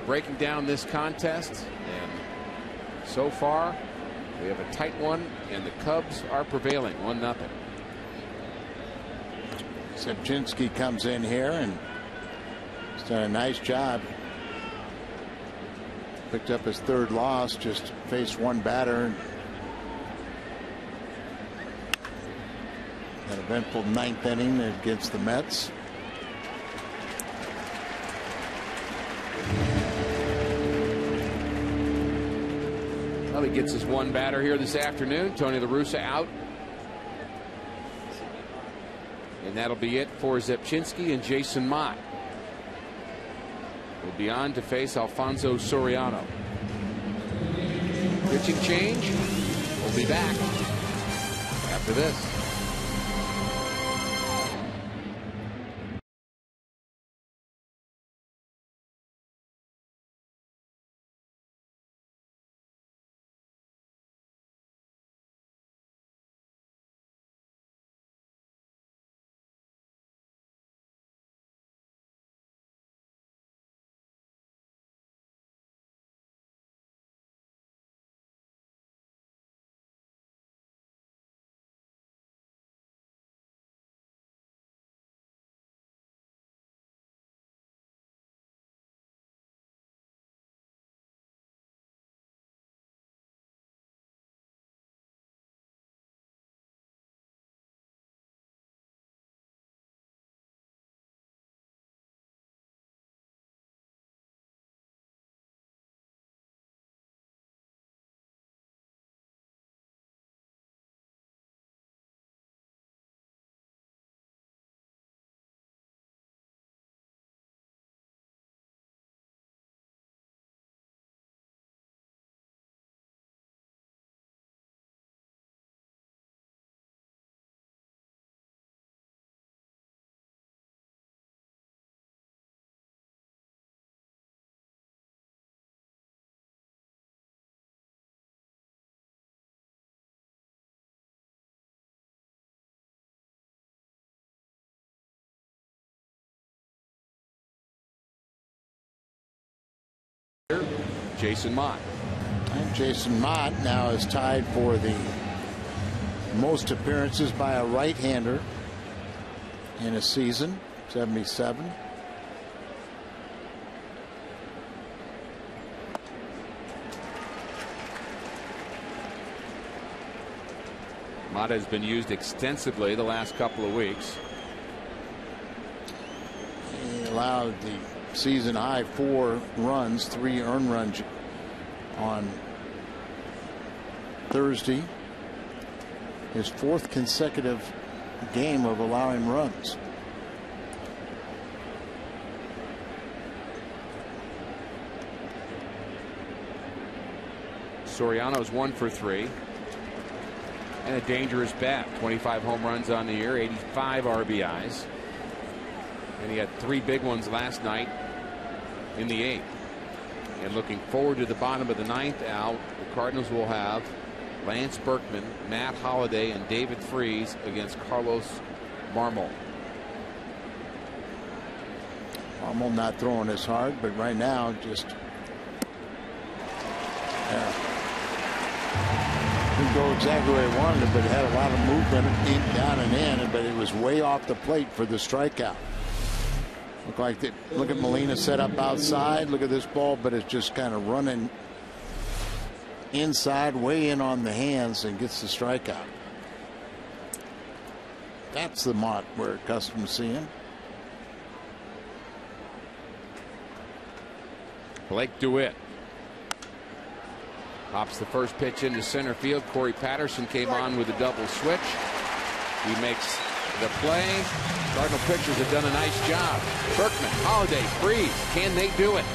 breaking down this contest. And so far, we have a tight one, and the Cubs are prevailing 1-0. Zepchinski comes in here and he's done a nice job. Picked up his 3rd loss, just faced 1 batter. An eventful 9th inning against the Mets. Well, he gets his 1 batter here this afternoon. Tony La Russa out. And that'll be it for Zepchinski, and Jason Mott will be on to face Alfonso Soriano. Pitching change. We'll be back after this. Jason Mott. And Jason Mott now is tied for the most appearances by a right-hander in a season, 77. Mott has been used extensively the last couple of weeks. He allowed the season high 4 runs, 3 earned runs on Thursday. His 4th consecutive game of allowing runs. Soriano's 1 for 3. And a dangerous bat. 25 home runs on the year, 85 RBIs. And he had 3 big ones last night in the 8th. And looking forward to the bottom of the 9th, Al, the Cardinals will have Lance Berkman, Matt Holliday, and David Freese against Carlos Marmol. Marmol not throwing as hard, but right now just didn't go exactly where he wanted it, but it had a lot of movement in, down and in, but it was way off the plate for the strikeout. Look at Molina set up outside. Look at this ball, but it's just kind of running inside, way in on the hands, and gets the strikeout. That's the Mott we're accustomed to seeing. Blake DeWitt pops the first pitch into center field. Corey Patterson came on with a double switch. He makes the play. Cardinal pitchers have done a nice job. Berkman, Holiday, Freeze. Can they do it?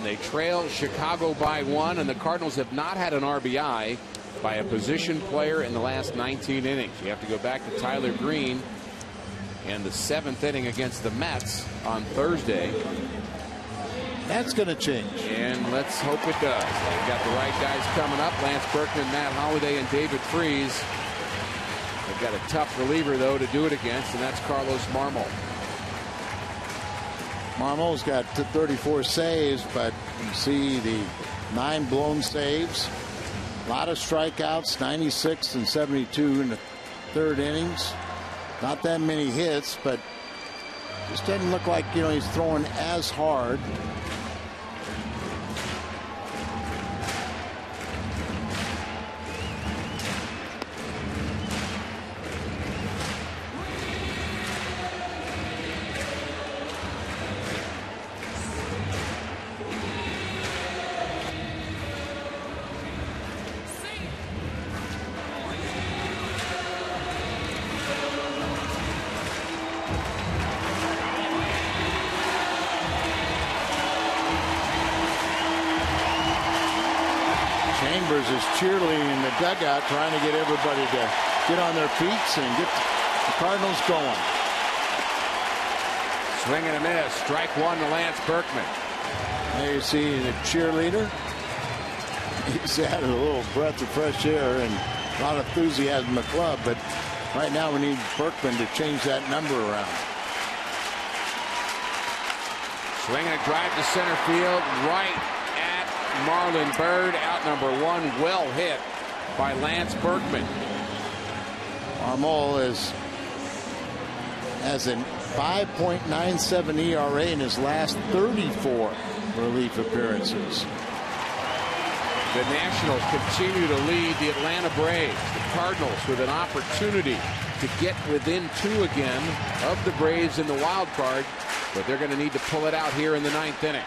They trail Chicago by 1, and the Cardinals have not had an RBI by a position player in the last 19 innings. You have to go back to Tyler Green in the 7th inning against the Mets on Thursday. That's going to change. And let's hope it does. They've got the right guys coming up. Lance Berkman, Matt Holliday, and David Freese. They've got a tough reliever, though, to do it against, and that's Carlos Marmol. Marmol's got 34 saves, but you see the 9 blown saves. A lot of strikeouts, 96 and 72 in the 3rd innings. Not that many hits, but just doesn't look like, you know, he's throwing as hard. Is cheerleading in the dugout, trying to get everybody to get on their feet and get the Cardinals going. Swing and a miss. Strike 1 to Lance Berkman. There you see the cheerleader. He's had a little breath of fresh air and a lot of enthusiasm in the club, but right now we need Berkman to change that number around. Swinging a drive to center field, right at Marlon Byrd. Out number 1, well hit by Lance Berkman. Marmol has a 5.97 ERA in his last 34 relief appearances. The Nationals continue to lead the Atlanta Braves. The Cardinals with an opportunity to get within 2 again of the Braves in the wild card, but they're going to need to pull it out here in the 9th inning.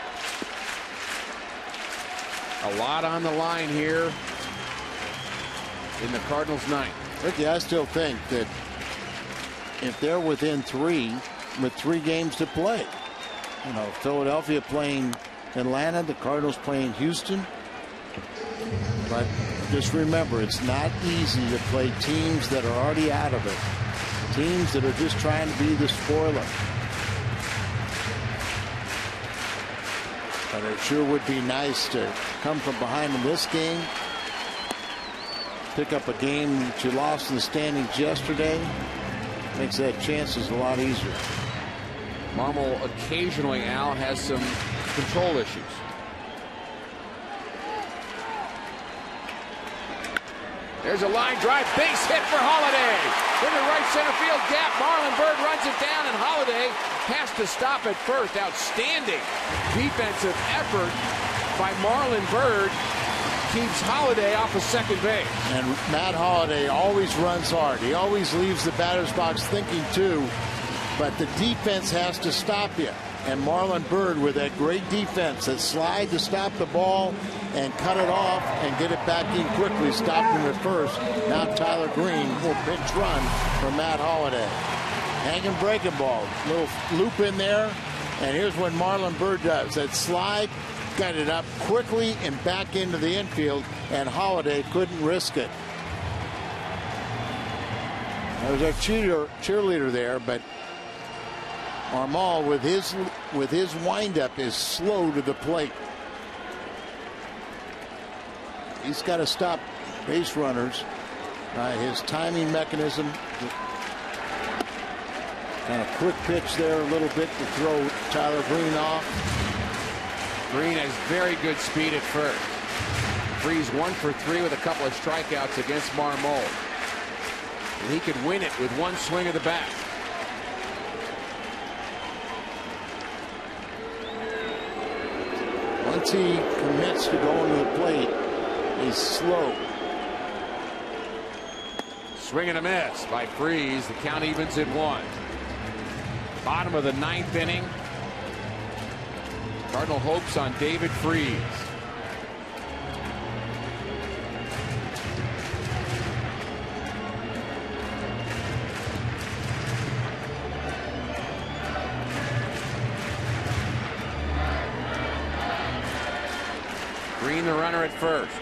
A lot on the line here in the Cardinals' 9th. Ricky, I still think that if they're within 3 with 3 games to play, you know, Philadelphia playing Atlanta, the Cardinals playing Houston. But just remember, it's not easy to play teams that are already out of it. Teams that are just trying to be the spoiler. But it sure would be nice to come from behind in this game. Pick up a game that you lost in the standings yesterday. Makes that chances a lot easier. Marmol occasionally, Al, has some control issues. There's a line drive, base hit for Holliday. In the right center field gap, Marlon Byrd runs it down, and Holliday has to stop at first. Outstanding defensive effort by Marlon Byrd keeps Holliday off of second base. And Matt Holliday always runs hard. He always leaves the batter's box thinking too, but the defense has to stop you. And Marlon Byrd, with that great defense, that slide to stop the ball and cut it off and get it back in quickly, stopped him at first. Now Tyler Green will pinch run for Matt Holliday. Hanging breaking ball, little loop in there, and here's what Marlon Byrd does. That slide, got it up quickly and back into the infield, and Holliday couldn't risk it. There was our cheerleader there, but Armal with his windup is slow to the plate. He's got to stop base runners. His timing mechanism, kind of quick pitch there a little bit to throw Tyler Green off. Green has very good speed at first. Freeze 1 for 3 with a couple of strikeouts against Marmol. And he could win it with one swing of the bat. Once he commits to going to the plate, he's slow. Swing and a miss by Freeze. The count evens at 1. Bottom of the 9th inning. Cardinal hopes on David Freeze. Green the runner at first.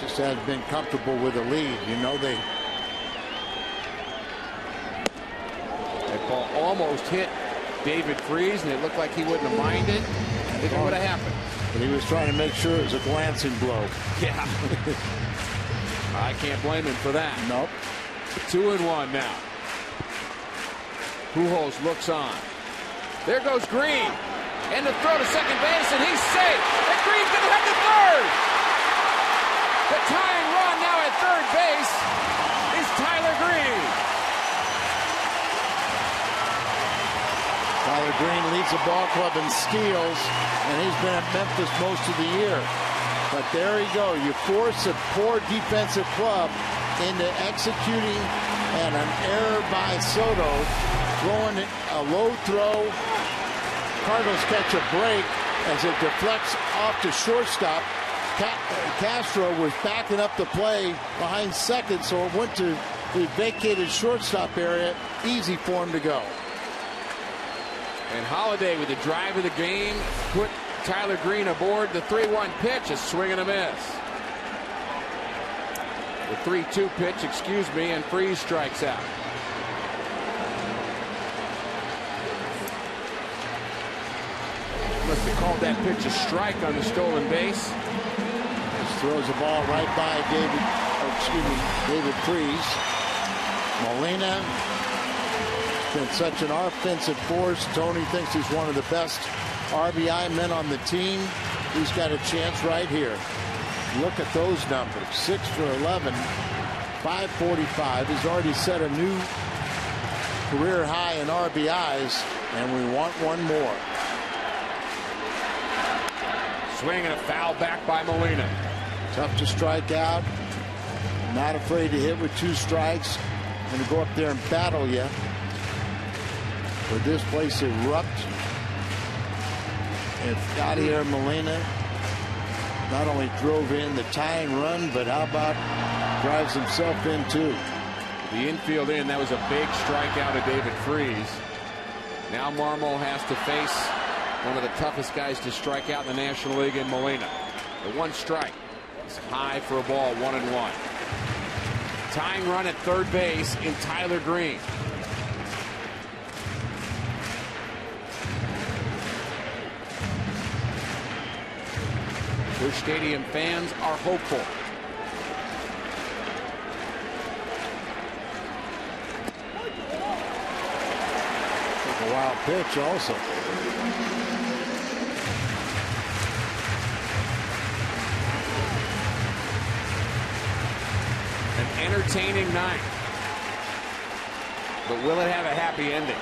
Just has been comfortable with the lead. You know, that ball almost hit David Freeze, and it looked like he wouldn't have minded if it would have happened. But he was trying to make sure it was a glancing blow. Yeah. I can't blame him for that. Nope. 2-1 now. Pujols looks on. There goes Green. And the throw to second base, and he's safe. And Green's going to head to third. The tying run now at third base is Tyler Green. Tyler Green leads the ball club in steals, and he's been at Memphis most of the year. But there you go. You force a poor defensive club into executing and an error by Soto, throwing a low throw. Cardinals catch a break as it deflects off to shortstop. Castro was backing up the play behind second, so it went to the vacated shortstop area. Easy for him to go. And Holliday with the drive of the game put Tyler Green aboard. The 3-1 pitch, a swing and a miss. The 3-2 pitch, excuse me, and Freeze strikes out. Must have called that pitch a strike on the stolen base. Just throws the ball right by David Freeze. Molina has been such an offensive force. Tony thinks he's one of the best RBI men on the team. He's got a chance right here. Look at those numbers. 6 for 11, 545. He's already set a new career high in RBIs, and we want one more. Swing and a foul back by Molina. Tough to strike out. Not afraid to hit with 2 strikes. Going to go up there and battle you. Would this place erupt if Yadier Molina not only drove in the tying run, but how about drives himself in too? The infield in, that was a big strikeout of David Freeze. Now Marmol has to face one of the toughest guys to strike out in the National League in Molina. The 1 strike is high for a ball, 1-1. Tying run at third base in Tyler Green. Busch Stadium fans are hopeful. Took a wild pitch also. An entertaining night. But will it have a happy ending?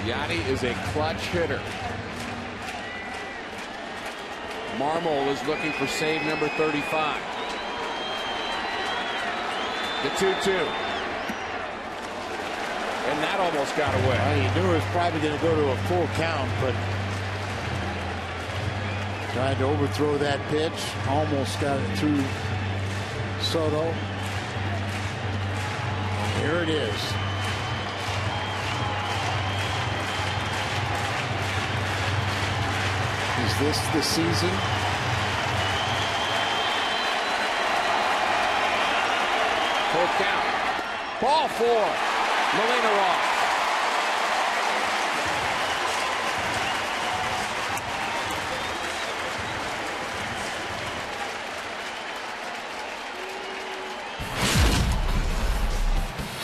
Yachty is a clutch hitter. Marmol is looking for save number 35. The 2-2. And that almost got away. Well, he knew it was probably going to go to a full count, but tried to overthrow that pitch. Almost got it through Soto. Here it is. Is this the season? Full count. Ball 4. Molina off.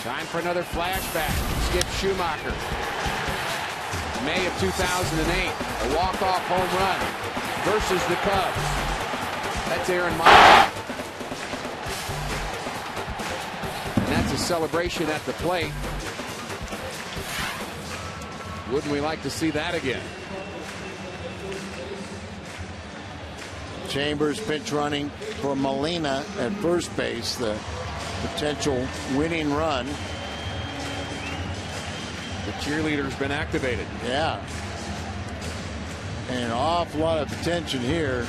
Time for another flashback. Skip Schumacher. May of 2008, a walk-off home run versus the Cubs. That's Aaron Meyer. And that's a celebration at the plate. Wouldn't we like to see that again? Chambers pinch running for Molina at first base. The potential winning run. The cheerleader's been activated. Yeah. And an awful lot of attention here.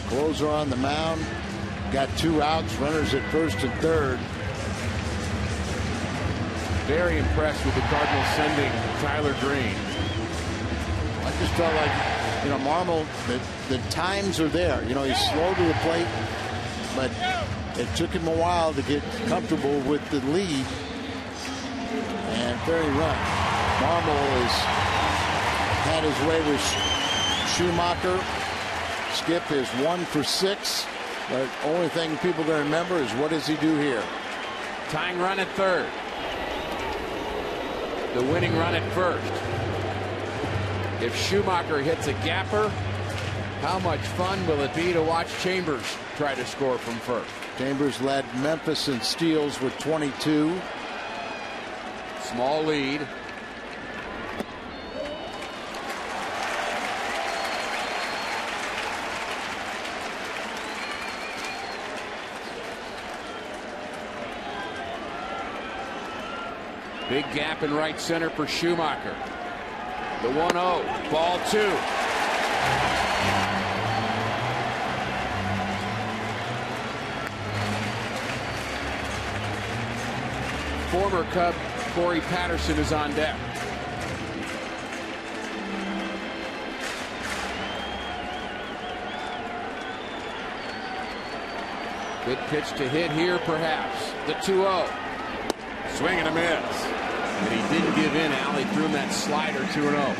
Closer on the mound. Got 2 outs. Runners at first and third. Very impressed with the Cardinals sending Tyler Green. I just felt like, you know, Marmol, the times are there. You know, he's slow to the plate, but it took him a while to get comfortable with the lead. And very run. Marmol has had his way with Schumacher. Skip is 1 for 6. But only thing people are going to remember is what does he do here? Tying run at third. The winning run at first. If Schumacher hits a gapper, how much fun will it be to watch Chambers try to score from first? Chambers led Memphis in steals with 22. Small lead. Big gap in right center for Schumacher. The 1-0. Ball 2. Former Cub Corey Patterson is on deck. Good pitch to hit here, perhaps. The 2-0. Swing and a miss. And he didn't give in, Al. He threw him that slider 2-0.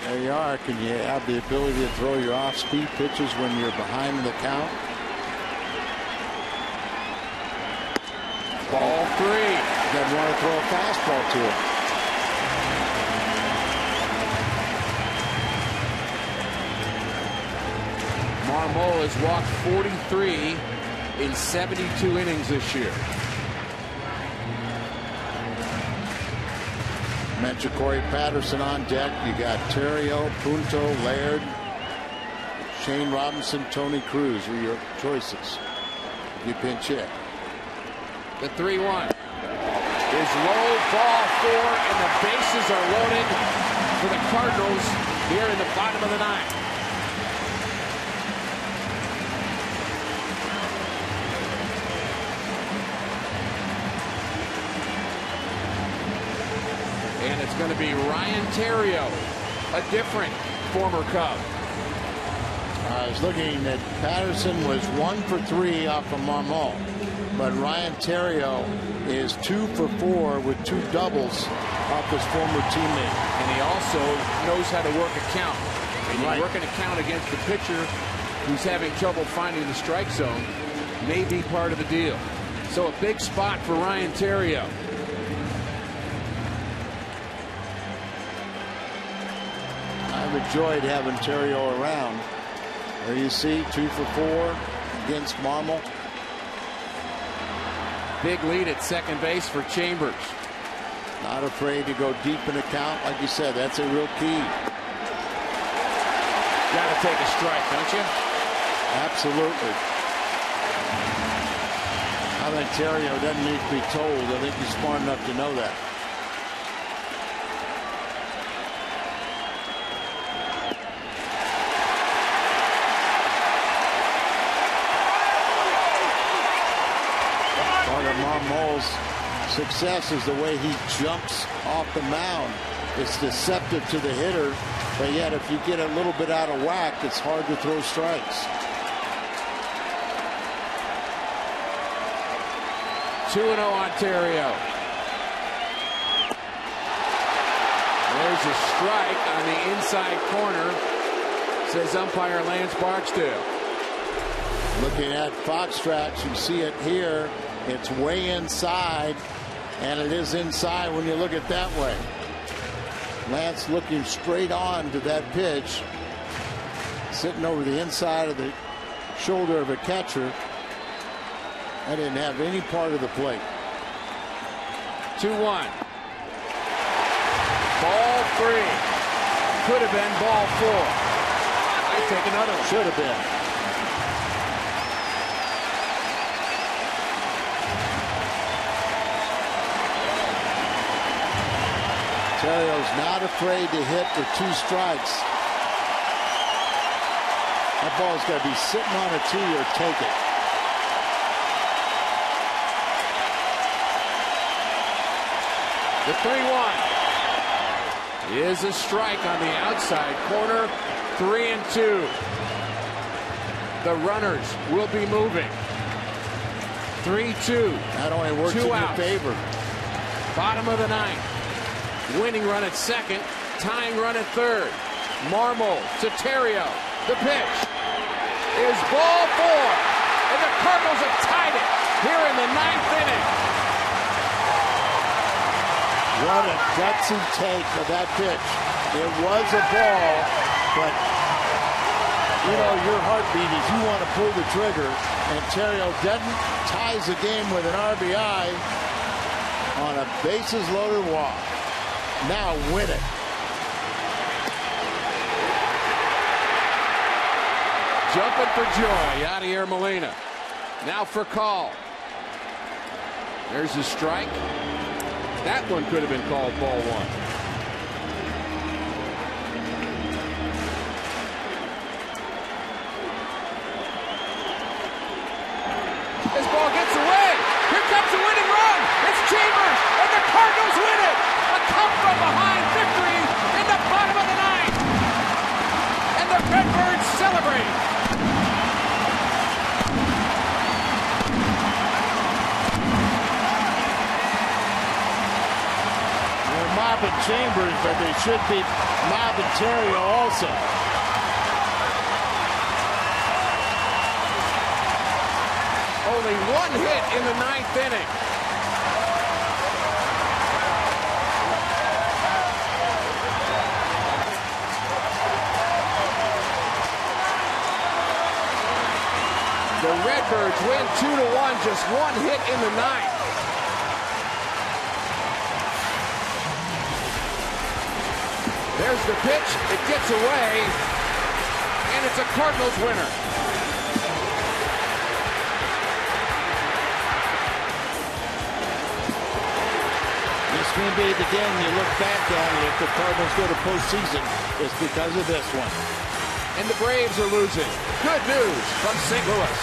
There you are. Can you have the ability to throw your off-speed pitches when you're behind the count? Ball 3. Doesn't want to throw a fastball to him. Marmol has walked 43 in 72 innings this year. Mentioned Corey Patterson on deck. You got Terrio, Punto, Laird, Shane Robinson, Tony Cruz are your choices if you pinch hit. The 3-1 is low, ball 4, and the bases are loaded for the Cardinals here in the bottom of the 9th. And it's going to be Ryan Terrio, a different former Cub. I was looking at Patterson was 1 for 3 off of Marmol. but Ryan Theriot is 2 for 4 with 2 doubles off his former teammate. And he also knows how to work a count. And Right. working a count against the pitcher who's having trouble finding the strike zone may be part of the deal. So a big spot for Ryan Theriot. I've enjoyed having Theriot around. There you see 2 for 4 against Marmol. Big lead at second base for Chambers. Not afraid to go deep in the count. Like you said, that's a real key. Got to take a strike, don't you? Absolutely. I think Theriot doesn't need to be told. I think he's smart enough to know that. Part of Marmol's success is the way he jumps off the mound. It's deceptive to the hitter, but yet if you get a little bit out of whack, it's hard to throw strikes. 2-0 on Theriot. There's a strike on the inside corner, says umpire Lance Barksdale. Looking at Foxtrot, you see it here. It's way inside, and it is inside when you look at it that way. Lance looking straight on to that pitch, sitting over the inside of the shoulder of a catcher. I didn't have any part of the plate. 2-1. Ball 3. Could have been ball 4. I take another one. Should have been. Theriot's not afraid to hit with 2 strikes. That ball's got to be sitting on a tee or take it. The 3-1 is a strike on the outside corner. 3-2. The runners will be moving. 3-2. That only works in your favor. Bottom of the 9th. Winning run at second. Tying run at third. Marmol to Theriot. The pitch is ball 4. And the Cardinals have tied it here in the 9th inning. What a gutsy take of that pitch. It was a ball, but you know your heartbeat is you want to pull the trigger, and Theriot doesn't. Ties the game with an RBI on a bases loaded walk. Now win it. Jumping for joy, Yadier Molina. Now for call. There's a strike. That one could have been called ball 1. This ball gets away. Here comes the winning run. It's Chambers, and the Cardinals win it. A come from behind victory in the bottom of the 9th. And the Redbirds celebrate. Mobbing Chambers, but they should be mobbing Theriot also. Only 1 hit in the 9th inning. The Redbirds win 2-1, just 1 hit in the 9th. There's the pitch, it gets away, and it's a Cardinals winner. This may be the game you look back at it if the Cardinals go to postseason. It's because of this one. And the Braves are losing. Good news from St. Louis.